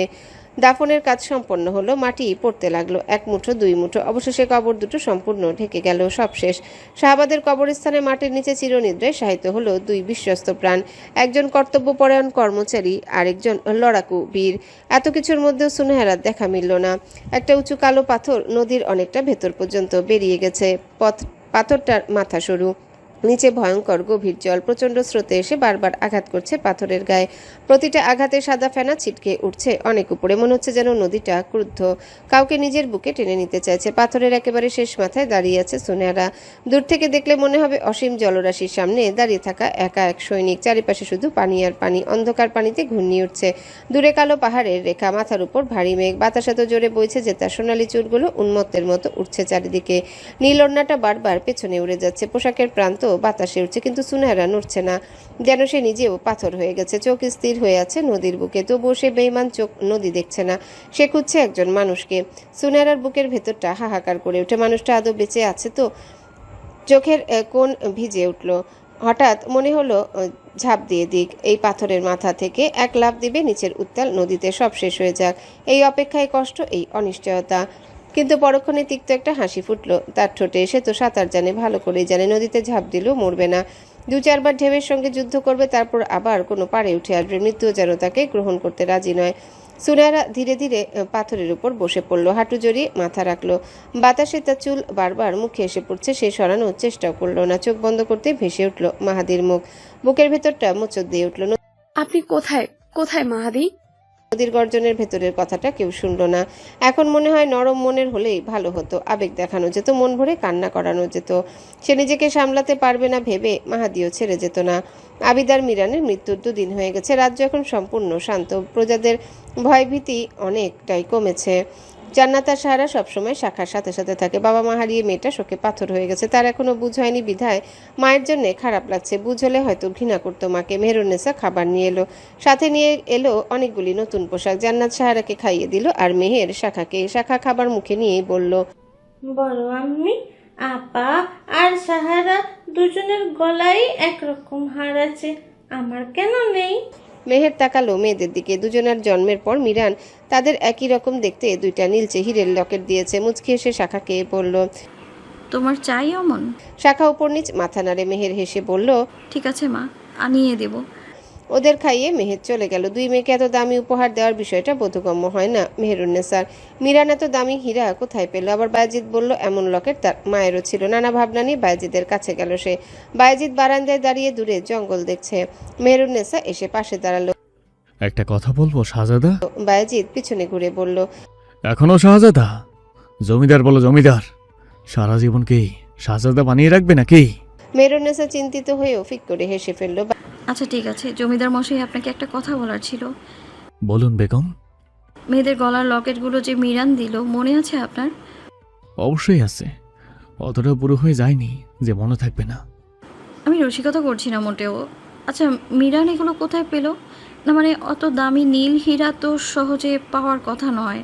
দাফনের কাজ সম্পন্ন হলো। মাটি পড়তে লাগলো, এক মুঠো দুই মুঠো। অবশেষে কবর দুটো সম্পূর্ণ ঢেকে গেল। সব শেষ। শাহবাদের কবরস্থানে মাটির নিচে চিরনিদ্রায় শায়িত হলো দুই বিশ্বস্ত প্রাণ, একজন কর্তব্যপরায়ণ কর্মচারী, আরেকজন লড়াকু বীর। এত কিছুর মধ্যেও সুনেহারার দেখা মিলল না। একটা উঁচু কালো পাথর নদীর অনেকটা ভেতর পর্যন্ত বেরিয়ে গেছে। পাথরটার মাথা সরু, নিচে ভয়ঙ্কর গভীর জল। প্রচণ্ড স্রোতে এসে বারবার আঘাত করছে পাথরের গায়ে। প্রতিটা আঘাতে সাদা ফেনা ছিটকে উঠছে অনেক উপরে। মনে হচ্ছে যেন নদীটা ক্রুদ্ধ, কাউকে নিজের বুকে টেনে নিতে চাইছে। পাথরের একেবারে শেষ মাথায় দাঁড়িয়ে আছে সুনেহারা। দূর থেকে দেখলে মনে হবে অসীম জলরাশির সামনে দাঁড়িয়ে থাকা একা এক সৈনিক। চারিপাশে শুধু পানি আর পানি। অন্ধকার পানিতে ঘূর্ণিয়ে উঠছে। দূরে কালো পাহাড়ের রেখা, মাথার উপর ভারী মেঘ। বাতাস এত জোরে বইছে যে তার সোনালি চুলগুলো উন্মত্তের মতো উঠছে চারিদিকে। নীল ওড়নাটা বারবার পেছনে উড়ে যাচ্ছে। পোশাকের প্রান্ত বাতাসে উঠছে, কিন্তু সুনেহারা নড়ছে না, যেন সে নিজেও পাথর হয়ে গেছে। চোখ স্থির হয়ে আছে নদীর বুকে। তবুও সে বেইমান চোখ নদী দেখছে না। সে খুঁজছে একজন মানুষকে। সুনেহারার বুকের ভেতরটা হাহাকার করে ওঠে। মানুষটা আদৌ বেঁচে আছে তো? চোখের কোণ ভিজে উঠল। হঠাৎ মনে হলো ঝাঁপ দিয়ে দিক এই পাথরের মাথা থেকে। এক লাফ দিবে নিচের উত্তাল নদীতে, সব শেষ হয়ে যাক। এই অপেক্ষায় কষ্ট, এই অনিশ্চয়তা। কিন্তু পরক্ষণে তিক্ত একটা হাসি ফুটলো তার ঠোঁটে। সে তো সাঁতার জানে, ভালো করেই জানে, নদীতে ঝাঁপ দিলেও মরবে না। 2-4 বার ঢেউয়ের সঙ্গে যুদ্ধ করবে, তারপর আবার কোনো পাড়ে উঠে আসবে। মৃত্যুও যেন তাকে গ্রহণ করতে রাজি নয়। সুনায়রা ধীরে ধীরে পাথরের উপর বসে পড়ল, হাঁটু জড়িয়ে মাথা রাখলো। বাতাসে তার চুল বারবার মুখে এসে পড়ছে, সে সরানোর চেষ্টাও করলো না। চোখ বন্ধ করতে ভেসে উঠল মাহাদির মুখ। বুকের ভেতরটা মোচড় দিয়ে উঠল। আপনি কোথায় কোথায় মাহাদি? নদীর গর্জনের ভেতরের কথাটা কেউ শুনলো না। এখন মনে হয় নরম মনের হলেই ভালো হতো, আবেগ দেখানো যেত, মন ভরে কান্না করানো যেত। সে নিজেকে সামলাতে পারবে না ভেবে মাহাদিও ছেড়ে যেত না। আবিদার মিরানের মৃত্যুর 2 দিন হয়ে গেছে। রাজ্য এখন সম্পূর্ণ শান্ত, প্রজাদের ভয়ভীতি অনেকটাই কমেছে। জান্নাত আর সাহারা সবসময় শাখার সাথে সাথে থাকে। বাবা মা হারিয়ে মেয়েটা শোকে পাথর হয়ে গেছে, তার এখনো বুঝ হয়নি বিধায় মায়ের জন্য খারাপ লাগছে। বুঝ হলে হয়তো ঘৃণা করতো মাকে। মেহরুন্নেসা খাবার নিয়ে এলো, সাথে নিয়ে এলো অনেকগুলি নতুন পোশাক। জান্নাত সাহারাকে খাইয়ে দিল আর মেহের শাখাকে। শাখা খাবার মুখে নিয়েই বলল, বড় আম্মি, আপা আর সাহারা দুজনের গলায় একরকম হার আছে, আমার কেন নেই? মেহের তাকালো মেয়েদের দিকে। দুজনের জন্মের পর মিরান তাদের একই রকম দেখতে 2টা নীলচে হীরের লকেট দিয়েছে। মুচকি এসে শাখাকে বলল, তোমার চাই অমন? শাখা উপর নিচ মাথা নাড়ে। মেহের হেসে বলল, ঠিক আছে মা, আনিয়ে দেব। ওদের খাইয়ে মেহের চলে গেল। 2 মেয়েকে এত দামি উপহার দেওয়ার বিষয়টা বোধগম্য হয় না মেহেরুন্নেসার। মিরান এত দামি হীরা কোথায় পেল? আবার বায়েজিদ বলল এমন লকেট তার মায়েরও ছিল। নানা ভাবনা নিয়ে বায়েজিদের কাছে গেল সে। বায়েজিদ বারান্দায় দাঁড়িয়ে দূরে জঙ্গল দেখছে। মেহেরুন্নেসা এসে পাশে দাঁড়ালো। একটা কথা বলবো শাহজাদা? বায়েজিদ পিছনে ঘুরে বলল, এখনো শাহজাদা? জমিদার বলো জমিদার, সারা জীবন কি শাহজাদা বানিয়ে রাখবে নাকি? মেহেরুন্নেসা চিন্তিত হয়েও ফিক করে হেসে ফেলল। আচ্ছা ঠিক আছে, জমিদার মশাই আপনাকে একটা কথা বলার ছিল। বলুন বেগম। মেয়েদের গলার লকেটগুলো যে মিরান দিল, মনে আছে আপনার? অবশ্যই আছে, অতটা পুরো হয়ে যায়নি যে মনে থাকবে না। আমি রসিকতা করছি না মোটেও। আচ্ছা, মিরান এগুলো কোথায় পেল? না মানে অত দামি নীল হীরা তো সহজে পাওয়ার কথা নয়।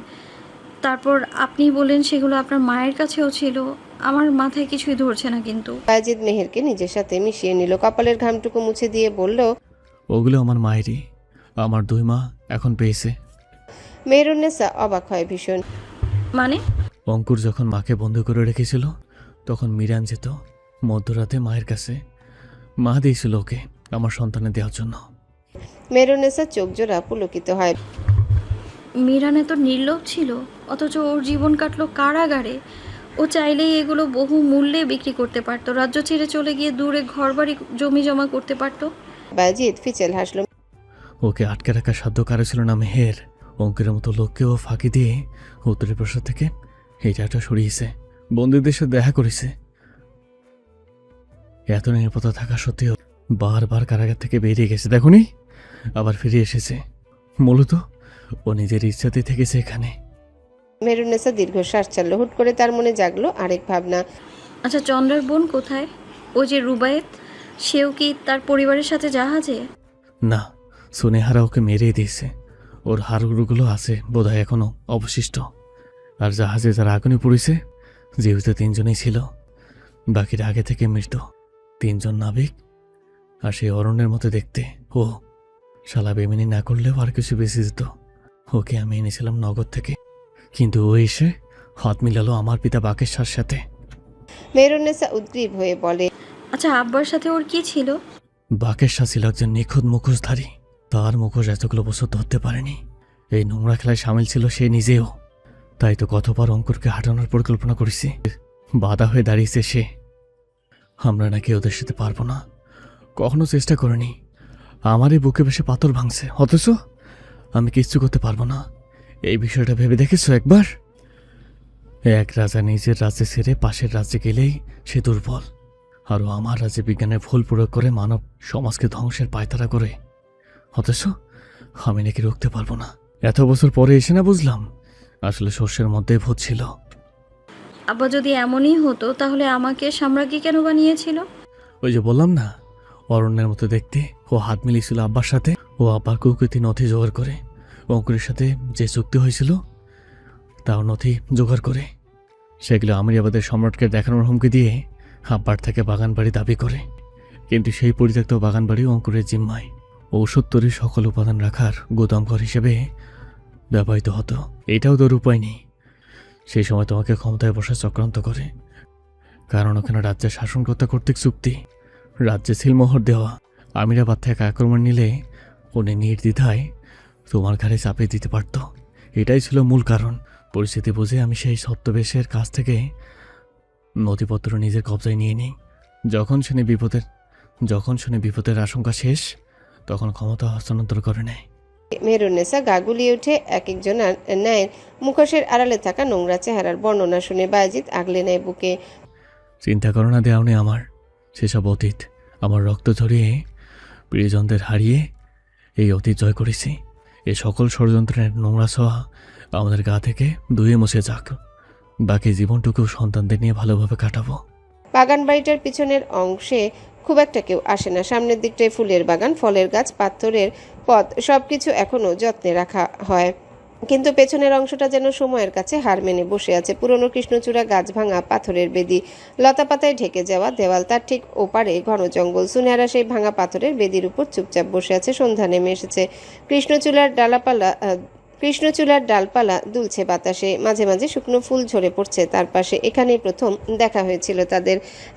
তারপর আপনি বলেন সেগুলো আপনার মায়ের কাছেও ছিল। আমার মাথায় কিছুই ধরছে না কিন্তু। বায়েজিদ মেহেরকে নিজের সাথে মিশিয়ে নিল, কপালের ঘামটুকু মুছে দিয়ে বলল, ওগুলো আমার মায়েরই, আমার 2 মা এখন পেয়েছে। মেহেরুন্নেসা অবাক হয় ভীষণ। মানে? অঙ্কুর যখন মাকে বন্ধ করে রেখেছিল তখন মিরান যেত মধ্যরাতে মায়ের কাছে। মা দিয়েছিল ওকে আমার সন্তানে দেওয়ার জন্য। মেহেরুন্নেসা চোখ জোড়া পুলকিত হয়। মিরান এত নির্লোভ ছিল, অথচ ওর জীবন কাটলো কারাগারে। ও চাইলেই এগুলো বহু মূল্যে বিক্রি করতে পারতো, রাজ্য ছেড়ে চলে গিয়ে দূরে ঘরবাড়ি জমি জমা করতে পারতো। বায়েজিদ ফিচেল হাসল। ওকে আটকে রাখার সাধ্য কারো ছিল না মেহের। অঙ্কের মতো লোককেও ফাঁকি দিয়ে উত্তরের প্রসাদ থেকে এটা সরিয়েছে, বন্ধুদের সাথে দেখা করেছে। এত নিরাপত্তা থাকা সত্ত্বেও বারবার কারাগার থেকে বেরিয়ে গেছে, দেখুনি? আবার ফিরে এসেছে। মূলত ও নিজের ইচ্ছাতেই থেকেছে এখানে। মেহেরুন্নেসা দীর্ঘশ্বাস ছাড়ল। হুট করে তার মনে জাগলো আরেক ভাবনা। আচ্ছা, চন্দ্রার বোন কোথায়? ও যে রুবায়েত, সেও কি তার পরিবারের সাথে জাহাজে? না, সুনেহারা ওকে মেরেই দিয়েছে। ওর হাড়গুলো আছে বোধহয় এখনো অবশিষ্ট। আর জাহাজে যারা আগুনে পড়েছে জীবিত 3 জনই ছিল, বাকিরা আগে থেকে মৃত। 3 জন নাবিক আর সেই অরণ্যের মতো দেখতে। ও শালা বেমিনি না করলেও আর কিছু বেশি যেত। ওকে আমি এনেছিলাম নগর থেকে, কিন্তু ও এসে হাত মিলালো আমার পিতা বাকেশ্বর সাথে। মেহেরুন্নেসা উদ্গ্রীব হয়ে বলে, আচ্ছা, আব্বার সাথে ওর কি ছিল? বাকেশ্বর ছিল একজন নিখুঁত মুখোশধারী। তার মুখোশ এতগুলো বছর ধরতে পারেনি। এই নোংরা খেলায় সামিল ছিল সে নিজেও। তাই তো কতবার অঙ্কুরকে হাঁটানোর পরিকল্পনা করেছি, বাধা হয়ে দাঁড়িয়েছে সে। আমরা নাকি ওদের সাথে পারবো না, কখনো চেষ্টা করিনি। আমারই বুকে বেশি পাথর ভাঙছে, অথচ আমি কিচ্ছু করতে পারবো না। এই বিষয়টা ভেবে দেখেছো একবার? এক রাজা নিজের রাজ্যে ছেড়ে পাশের রাজ্যে গেলেই সে দুর্বল, আর আমার রাজ্যে বিজ্ঞানের ভুল প্রয়োগ করে মানব সমাজকে ধ্বংসের পায়তারা করে, অথচ আমি নাকি রুখতে পারবো না। এত বছর পরে এসে না বুঝলাম আসলে শস্যের মধ্যে ভূত ছিল। আব্বা যদি এমনই হতো তাহলে আমাকে সাম্রাজ্ঞী কেন বানিয়েছিল? ওই যে বললাম না, অরণ্যের মতো দেখতে। ও হাত মিলিয়েছিল আব্বার সাথে। ও আব্বার কুকৃতি নথি জোগাড় করে অঙ্কুরের সাথে যে চুক্তি হয়েছিল তাও নথি জোগাড় করে সেগুলো আমিরাবাদের সম্রাটকে দেখানোর হুমকি দিয়ে আব্বার থেকে বাগানবাড়ি দাবি করে। কিন্তু সেই পরিত্যক্ত বাগানবাড়ি অঙ্কুরের জিম্মায় ঔষধ তৈরির সকল উপাদান রাখার গুদামঘর হিসেবে ব্যবহৃত হতো। এটাও তোর উপায় নেই। সেই সময় তোমাকে ক্ষমতায় বসার চক্রান্ত করে। কারণ ওখানে রাজ্যের শাসনকর্তা কর্তৃক চুক্তি, রাজ্যে সিলমোহর দেওয়া। আমিরাবাদ থেকে আক্রমণ নিলে উনি নির্দ্বিধায় তোমার ঘাড়ে চাপিয়ে দিতে পারত। এটাই ছিল মূল কারণ। পরিস্থিতি বুঝে আমি সেই ছদ্মবেশের কাছ থেকে নথিপত্র নিজের কবজায় নিয়ে নিই। যখন শুনে বিপদের আশঙ্কা শেষ, তখন ক্ষমতা হস্তান্তর করে নেয়। মেহরুন্নেসা গা গুলিয়ে উঠে এক একজনের ন্যায়ের মুখোশের আড়ালে থাকা নোংরা চেহারার বর্ণনা শুনে বায়েজিদ আগলে নেয় বুকে। চিন্তা করো না দেওয়ানি আমার, সেসব অতীত। আমার রক্ত ঝরিয়ে প্রিয়জনদের হারিয়ে এই অতীত জয় করেছি। এ সকল ষড়যন্ত্রের নোংরা ছোঁয়া আমাদের গা থেকে ধুয়ে মুছে যাক। বাকি জীবনটুকু সন্তানদের নিয়ে ভালোভাবে কাটাবো। বাগান বাড়িটার পিছনের অংশে খুব একটা কেউ আসে না। সামনের দিকটায় ফুলের বাগান, ফলের গাছ, পাথরের পথ, সবকিছু এখনো যত্নে রাখা হয়, কিন্তু পেছনের অংশটা যেন সময়ের কাছে হার মেনে বসে আছে। পুরনো কৃষ্ণচূড়া, গাছ ভাঙা, পাথরের বেদি, লতাপাতায় ঢেকে যাওয়া দেওয়াল, তার ঠিক ওপারে ঘন জঙ্গল। সুনেহারা সেই ভাঙা পাথরের বেদির উপর চুপচাপ বসে আছে। সন্ধ্যা নেমে এসেছে। কৃষ্ণচূড়ার ডালপালা দুলছে বাতাসে, মাঝে মাঝে শুকনো ফুল ঝরে পড়ছে তার পাশে। এখানেই প্রথম দেখা হয়েছিল তাদের।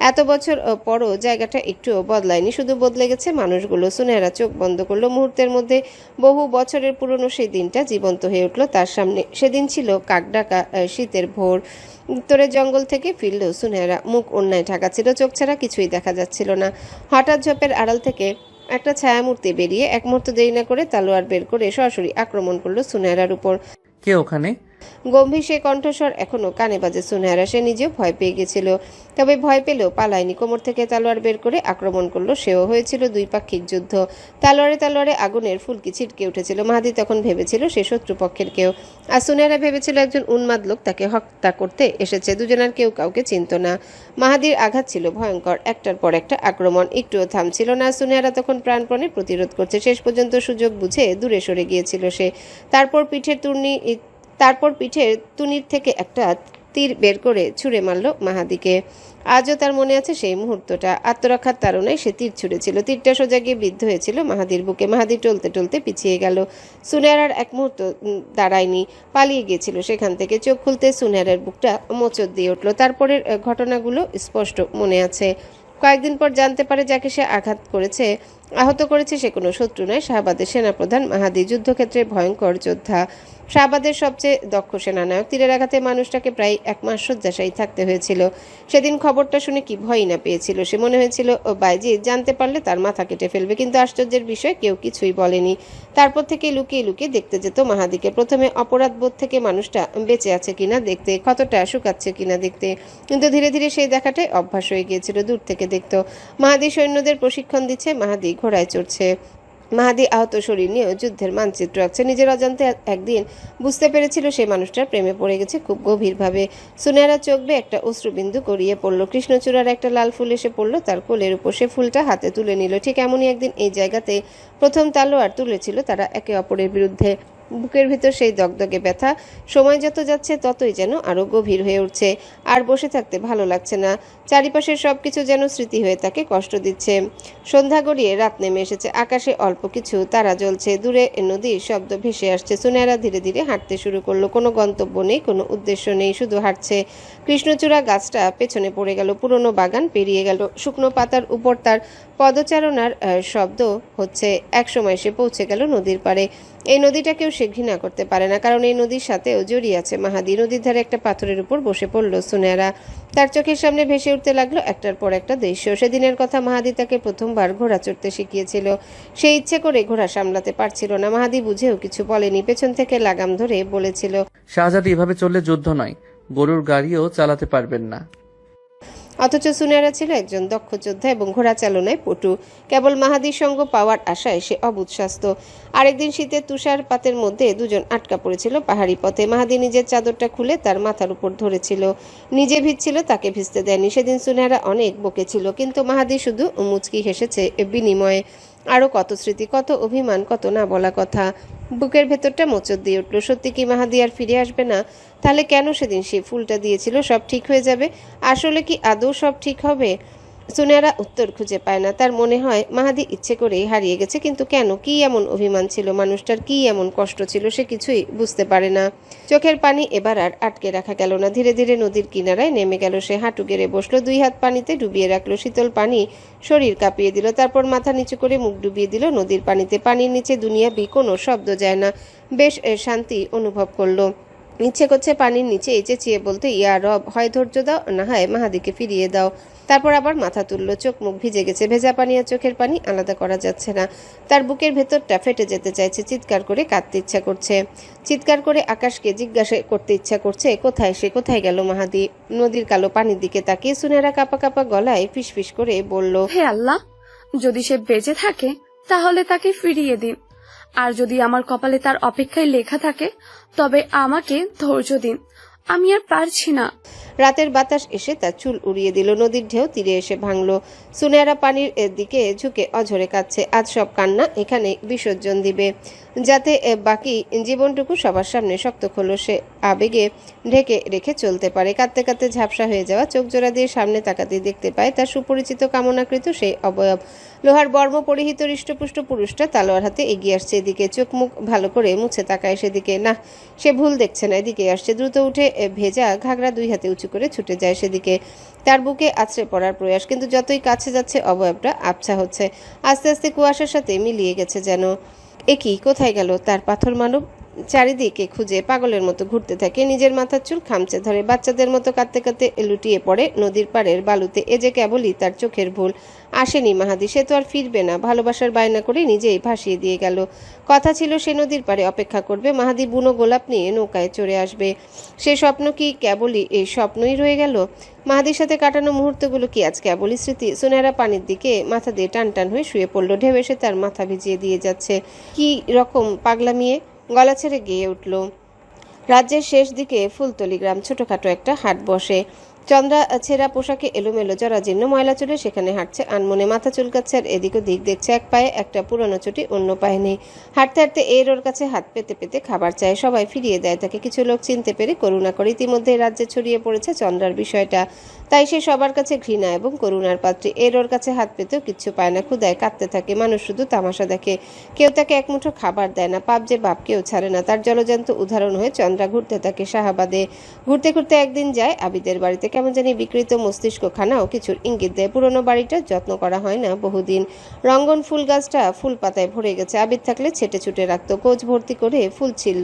এত বছর পরও জায়গাটা একটুও বদলায়নি, শুধু বদলে গেছে মানুষগুলো। সুনেহারা চোখ বন্ধ করলো। মুহূর্তের মধ্যে বহু বছরের পুরনো সেই দিনটা জীবন্ত হয়ে উঠল তার সামনে। সেদিন ছিল কাকডাকা শীতের ভোর। উত্তরের জঙ্গল থেকে ফিরল সুনেহারা। মুখ ওড়নায় ঢাকা ছিল, চোখ ছাড়া কিছুই দেখা যাচ্ছিল না। হঠাৎ ঝোপের আড়াল থেকে একটা ছায়ামূর্তি বেরিয়ে এক মুহূর্ত দেরি না করে তালোয়ার বের করে সরাসরি আক্রমণ করলো সুনেহারার উপর। কে ওখানে? গম্ভীর সে কণ্ঠস্বর এখনো কানে বাজে সুনেহারা। সে নিজেও ভয় পেয়ে গেছিল, তবে ভয় পেলেও পালায়নি। কোমর থেকে তালোয়ার বের করে আক্রমণ করলো সেও। হয়েছিল দুই পাক্ষিক যুদ্ধ। তালোয়ারে আগুনের ফুলকি ছিটকে উঠেছিল। মাহাদি তখন ভেবেছিল সে শত্রুপক্ষের কেউ, আর সুনেহারা ভেবেছিল একজন উন্মাদ লোক তাকে হত্যা করতে এসেছে। দুজনের কেউ কাউকে চিনত না। মাহাদির আঘাত ছিল ভয়ঙ্কর, একটার পর একটা আক্রমণ, একটুও থামছিল না। সুনেহারা তখন প্রাণপণে প্রতিরোধ করছে। শেষ পর্যন্ত সুযোগ বুঝে দূরে সরে গিয়েছিল সে। তারপর পিঠের তুনির থেকে একটা তীর বের করে ছুঁড়ে মারল মাহাদিকে। আজও তার মনে আছে সেই মুহূর্তটা। আত্মরক্ষার তাড়নায় সে তীর ছুঁড়েছিল। তীরটা সোজা গিয়ে বিদ্ধ হয়েছিল মাহাদির বুকে। মাহাদি টলতে টলতে পিছিয়ে গেল। সুনেহারার এক মুহূর্ত দাঁড়ায়নি, পালিয়ে গিয়েছিল সেখান থেকে। চোখ খুলতে সুনেহারার বুকটা মোচড় দিয়ে উঠল। তারপরের ঘটনাগুলো স্পষ্ট মনে আছে। কয়েকদিন পর জানতে পারে যাকে সে আহত করেছে সে কোনো শত্রু নয়, শাহবাদের সেনাপ্রধান মাহাদি, যুদ্ধক্ষেত্রে ভয়ঙ্কর যোদ্ধা, শাহবাদের সবচেয়ে দক্ষ সেনানায়ক। তীরের আঘাতে মানুষটাকে প্রায় 1 মাস শয্যাশায়ী থাকতে হয়েছিল। সেদিন খবরটা শুনে কি ভয়ই না পেয়েছিল সে। মনে হয়েছিল বাইজিদ জানতে পারলে তার মাথা কেটে ফেলবে, কিন্তু আশ্চর্যের বিষয় কেউ কিছুই বলেনি। তারপর থেকে লুকিয়ে লুকিয়ে দেখতে যেত মাহাদিকে। প্রথমে অপরাধ বোধ থেকে মানুষটা বেঁচে আছে কিনা দেখতে, ক্ষতটা শুকাচ্ছে কিনা দেখতে, কিন্তু ধীরে ধীরে সেই দেখাটাই অভ্যাস হয়ে গিয়েছিল। দূর থেকে দেখতো মাহাদি সৈন্যদের প্রশিক্ষণ দিচ্ছে, মাহাদি ঘোড়ায় চড়ছে, মাহাদি আহত শরীর নিয়েও যুদ্ধের মানচিত্র আঁকছে। নিজের অজান্তে একদিন বুঝতে পেরেছিল সে মানুষটার প্রেমে পড়ে গেছে খুব গভীরভাবে। সুনেহারা চোখ বেয়ে একটা অশ্রুবিন্দু গড়িয়ে পড়ল। কৃষ্ণচূড়ার একটা লাল ফুল এসে পড়ল তার কোলের উপর। সে ফুলটা হাতে তুলে নিল। ঠিক এমনই একদিন এই জায়গাতে প্রথম তালোয়ার তুলেছিল তারা একে অপরের বিরুদ্ধে। বুকের ভিতর সেই দগদগে ব্যথা সময় যত যাচ্ছে ততই যেন আরো গভীর হয়ে উঠছে। আর বসে থাকতে ভালো লাগছে না। চারিপাশের সবকিছু যেন স্মৃতি হয়ে তাকে কষ্ট দিচ্ছে। সন্ধ্যা গড়িয়ে রাত নেমে এসেছে। আকাশে অল্প কিছু তারা জ্বলছে। দূরে নদীর শব্দ ভেসে আসছে। সুনেহারা ধীরে ধীরে হাঁটতে শুরু করলো। কোনো গন্তব্য নেই, কোনো উদ্দেশ্য নেই, শুধু হাঁটছে। কৃষ্ণচূড়া গাছটা পেছনে পড়ে গেল, পুরনো বাগান পেরিয়ে গেল। শুকনো পাতার উপর তার পদচারণার শব্দ হচ্ছে। একসময় সে পৌঁছে গেল নদীর পাড়ে। এই নদীটাকেও সে ঘৃণা করতে পারে না, কারণ এই নদীর সাথেও জড়িয়ে আছে মাহাদি। নদীর ধারে একটা পাথরের উপর বসে পড়ল সুনেহারা। তার চোখের সামনে ভেসে উঠতে লাগলো একটার পর একটা দৃশ্য। সেদিনের কথা, মাহাদি তাকে প্রথমবার ঘোড়া চড়তে শিখিয়েছিল। সে ইচ্ছে করে ঘোড়া সামলাতে পারছিল না। মাহাদি বুঝেও কিছু বলেনি, পেছন থেকে লাগাম ধরে বলেছিল, শাহজাদি এভাবে চললে যুদ্ধ নয়, গরুর গাড়িও চালাতে পারবেন না। অথচ সুনেহারা ছিল একজন দক্ষ যোদ্ধা এবং ঘোড়া চালনায় পটু। কেবল মাহাদির সঙ্গ পাওয়ার আশায় সে অবুৎসাস্ত। আরেকদিন শীতের তুষারপাতের মধ্যে দুজন আটকা পড়েছিল পাহাড়ি পথে। মাহাদি নিজের চাদরটা খুলে তার মাথার উপর ধরেছিল, নিজে ভিজছিল, তাকে ভিজতে দেয়নি। সেদিন সুনেহারা অনেক বকেছিল, কিন্তু মাহাদি শুধু মুচকি হেসেছে বিনিময়ে। আরো কত স্মৃতি, কত অভিমান, কত না বলা কথা। বুকের ভেতরটা মোচড় দিয়ে উঠল। সত্যি কি মাহাদি আর ফিরে আসবে না? তাহলে কেন সেদিন সে ফুলটা দিয়েছিল? সব ঠিক হয়ে যাবে? আসলে কি আদৌ সব ঠিক হবে? সুনেরা উত্তর খুঁজে পায় না। তার মনে হয় মাহাদি ইচ্ছে করেই হারিয়ে গেছে, কিন্তু কেন, কি এমন অভিমান ছিল মানুষটার, কি এমন কষ্ট ছিল, সে কিছুই বুঝতে পারে না। চোখের পানি এবার আর আটকে রাখা গেল না। ধীরে ধীরে নদীর কিনারায় নেমে গেল সে। হাঁটু গেড়ে বসলো, 2 হাত পানিতে ডুবিয়ে রাখলো। শীতল পানি শরীর কাঁপিয়ে দিল। তারপর মাথা নিচু করে মুখ ডুবিয়ে দিল নদীর পানিতে। পানির নিচে দুনিয়াবি কোনো শব্দ যায় না। বেশ শান্তি অনুভব করলো। ইচ্ছে করছে পানির নিচে চেঁচিয়ে বলতে, ইয়া রব, হয় ধৈর্য দাও, না হয় মাহাদিকে ফিরিয়ে দাও। তারপর আবার মাথা তুললো। চোখ মুখ ভিজে গেছে। ভেজা পানি আর চোখের পানি আলাদা করা যাচ্ছে না। তার বুকের ভেতরটা ফেটে যেতে চাইছে। চিৎকার করে কাঁদতে ইচ্ছা করছে। চিৎকার করে আকাশকে জিজ্ঞাসা করতে ইচ্ছা করছে, কোথায় সে, কোথায় গেল মাহাদি। নদীর কালো পানির দিকে তাকিয়ে সুনেরা কাঁপা কাঁপা গলায় ফিসফিস করে বলল, হে আল্লাহ, যদি সে বেঁচে থাকে তাহলে তাকে ফিরিয়ে দিন, আর যদি আমার কপালে তার অপেক্ষায় লেখা থাকে তবে আমাকে ধৈর্য দিন, আমি আর পারছি না। রাতের বাতাস এসে তার চুল উড়িয়ে দিল। নদীর ঢেউ তীরে এসে ভাঙলো। সুনেরা পানির দিকে ঝুঁকে অঝরে কাঁদছে। আজ সব কান্না এখানে বিসর্জন দিবে, যাতে বাকি জীবনটুকু সবার সামনে শক্ত খোলসে আবেগে ঢেকে রেখে চলতে পারে। কাঁদতে কাঁদতে ঝাপসা হয়ে যাওয়া চোখ জোড়া দিয়ে সামনে তাকাতে দেখতে পায় তার সুপরিচিত কামনাকৃত সেই অবয়ব। লোহার বর্ম পরিহিত হৃষ্টপুষ্ট পুরুষটা তালোয়ার হাতে এগিয়ে আসছে এদিকে। চোখ মুখ ভালো করে মুছে তাকায় সেদিকে। না, সে ভুল দেখছে না, এদিকে আসছে। দ্রুত উঠে ভেজা ঘাগরা 2 হাতে উঁচু করে ছুটে যায় সেদিকে। তার বুকে আছড়ে পড়ার প্রয়াস, কিন্তু যতই কাছে যাচ্ছে অবয়বটা আবছা হচ্ছে। আস্তে আস্তে কুয়াশার সাথে মিলিয়ে গেছে যেন। একই কোথায় গেল তার পাথর মানব? চারিদিকে খুঁজে পাগলের মতো ঘুরতে থাকে। নিজের মাথার চুল খামচে ধরে। বাচ্চাদের মতো কাঁদতে কাঁদতে লুটিয়ে পড়ে নদীর পাড়ের বালুতে। এ যে কেবলই তার চোখের ভুল। আসেনি মাহাদি, সে তো আর ফিরবে না। ভালোবাসার বায়না করে নিজেই ভাসিয়ে দিয়ে গেল। কথা ছিল সে নদীর পাড়ে অপেক্ষা করবে, মাহাদি বুনো গোলাপ নিয়ে নৌকায় চড়ে আসবে। সে স্বপ্ন কি কেবলই এই স্বপ্নই রয়ে গেল? মাহাদির সাথে কাটানো মুহূর্তগুলো কি আজ কেবলই স্মৃতি? সুনেরা পানির দিকে মাথা দিয়ে টান টান হয়ে শুয়ে পড়লো। ঢেউ এসে তার মাথা ভিজিয়ে দিয়ে যাচ্ছে। কি রকম পাগলামিয়ে গলা ছেড়ে গেয়ে উঠল। রাজ্যের শেষ দিকে ফুলতলি গ্রাম, ছোটখাটো একটা হাট বসে। চন্দ্রা ছেঁড়া পোশাকে এলোমেলো জরাজীর্ণ ময়লা চুলে সেখানে হাঁটছে আনমনে। মাথা চুলকাচ্ছে আর এদিক ওদিক দেখছে। এক পায়ে একটা পুরনো চটি, অন্য পায়ে নেই। হাঁটতে হাঁটতে এর ওর কাছে হাত পেতে পেতে খাবার চায়। সবাই ফিরিয়ে দেয় তাকে। কিছু লোক চিনতে পেরে করুণা করে। ইতিমধ্যে রাজ্যে ছড়িয়ে পড়েছে চন্দ্রার বিষয়টা, তাই সে সবার কাছে ঘৃণা এবং করুণার পাত্রী। এর ওর কাছে হাত পেতেও কিচ্ছু পায় না। ক্ষুধায় কাঁদতে থাকে। মানুষ শুধু তামাশা দেখে, কেউ তাকে এক মুঠো খাবার দেয় না। পাপ যে বাপকেও ছাড়ে না, তার জলজন্ত উদাহরণ হয়ে চন্দ্রা ঘুরতে থাকে শাহাবাদে। ঘুরতে ঘুরতে একদিন যায় আবিদের বাড়িতে। কেমন জানি বিকৃত মস্তিষ্ক খানাও কিছুর ইঙ্গিত দেয়। পুরনো বাড়িটার যত্ন করা হয় না বহুদিন। রঙ্গন ফুল গাছটা ফুল পাতায় ভরে গেছে। আবিদ থাকলে ছেটে ছুটে রাখতো। কোচ ভর্তি করে ফুল ছিল।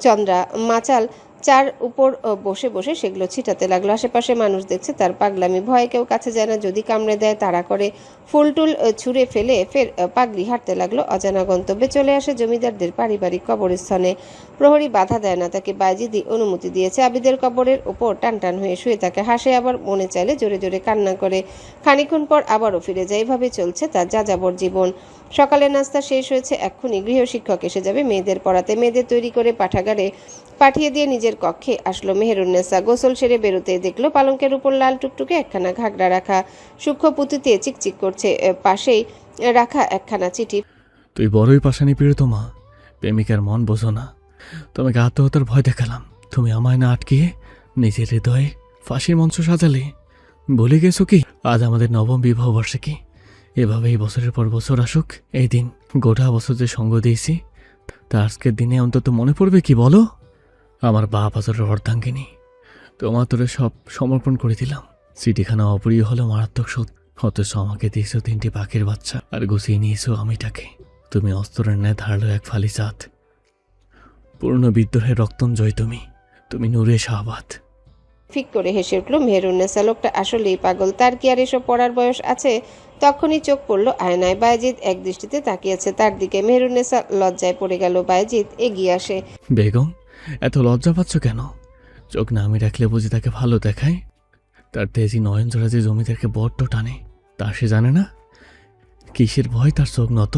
চন্দ্রা মাচাল চার উপর বসে বসে সেগুলো ছিটাতে লাগলো। আশেপাশে মানুষ দেখছে তার পাগলামি। ভয়ে কেউ কাছে যায় না, যদি কামড়ে দেয় তাড়া করে। ফুলটুল ছুঁড়ে ফেলে ফের পাগড়ি হাঁটতে লাগলো অজানা গন্তব্যে। চলে আসে জমিদারদের পারিবারিক কবরস্থানে। প্রহরী বাধা দেয় না তাকে, বাইজিদি অনুমতি দিয়েছে। আবিদের কবরের ওপর টান টান হয়ে শুয়ে থাকে। হাসে, আবার মনে চাইলে জোরে জোরে কান্না করে। খানিকক্ষণ পর আবারও ফিরে যায়। এইভাবে চলছে তার যাযাবর জীবন। সকালে নাস্তা শেষ হয়েছে, এক্ষুনি গৃহশিক্ষক এসে যাবে মেয়েদের পড়াতে। মেয়েদের তৈরি করে পাঠাগারে পাঠিয়ে দিয়ে নিজের কক্ষে আসলো মেহেরুন্নেসা। গোসল সেরে বেরোতে দেখলো পালঙ্কের উপর লাল টুকটুকে একখানা ঘাগড়া রাখা। সূক্ষ্ম পুঁতিতে চিকচিক করছে। পাশেই রাখা একখানা চিঠি। তুই বড়ই পাশানি পীড়িত মা, প্রেমিকার মন বোঝো না। তোমাকে আত্মহত্যার ভয় দেখালাম, তুমি আমায় না আটকিয়ে নিজের হৃদয়ে ফাঁসির মঞ্চ সাজালে। ভুলে গেছো কি আজ আমাদের নবম বিবাহ বার্ষিকী? এভাবেই বছরের পর বছর আসুক এই দিন। গোটা বছর যে সঙ্গ দিয়েছি তা আজকের দিনে অন্তত মনে পড়বে কি বলো? আমার বাপ আজরের অর্ধাঙ্গিনী, তোমার তোরে সব সমর্পণ করে দিলাম। চিঠিখানা অপ্রিয় হলো মারাত্মক সুদ, অথচ আমাকে দিয়েছো 3টি পাখির বাচ্চা, আর গুছিয়ে নিয়েছো আমিটাকে। তুমি অস্ত্রের ন্যায় ধারালো এক ফালি চাঁদ, পূর্ণ বিদ্রোহের রক্তঞ্জয় তুমি, তুমি নূরে শাহবাদ। ফিক করে হেসে উঠল মেহেরুন্নেসা। লোকটা আসলেই পাগল, তার কি আর এসব পড়ার বয়স আছে? তখনই চোখ পড়ল আয়নায়। বায়েজিদ এক দৃষ্টিতে তাকিয়েছে তার দিকে। মেহেরুন্নেসা লজ্জায় পড়ে গেল। বায়েজিদ এগিয়ে আসে। বেগম, এত লজ্জা পাচ্ছ কেন? চোখ না আমি রাখলে বুঝি তাকে ভালো দেখায়? তার তেজি নয়ন জোড়া যে জমিদারকে বড্ড টানে, তা সে জানে না? কিসের ভয় তার চোখ নত?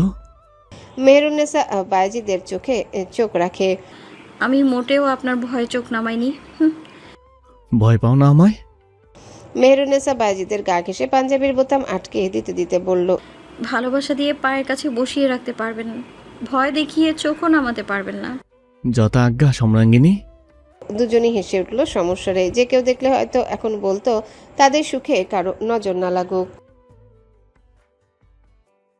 মেহেরুন্নেসা বায়েজিদের চোখে চোখ রাখে। আমি মোটেও আপনার ভয়ে চোখ নামাইনি। ভয় পাও না আমায়? মেহেরুন্নেসা বায়েজিদের গা ঘেঁষে পাঞ্জাবির বোতাম আটকে দিতে দিতে বলল, ভালোবাসা দিয়ে পায়ের কাছে বসিয়ে রাখতে পারবেন, ভয় দেখিয়ে চোখও নামাতে পারবেন না। যথা আজ্ঞা সম্রাঙ্গিনী। দুজনই হেসে উঠল সমস্যারে। যে কেউ দেখলে হয়তো এখন বলতো তাদের সুখে কারো নজর না লাগুক।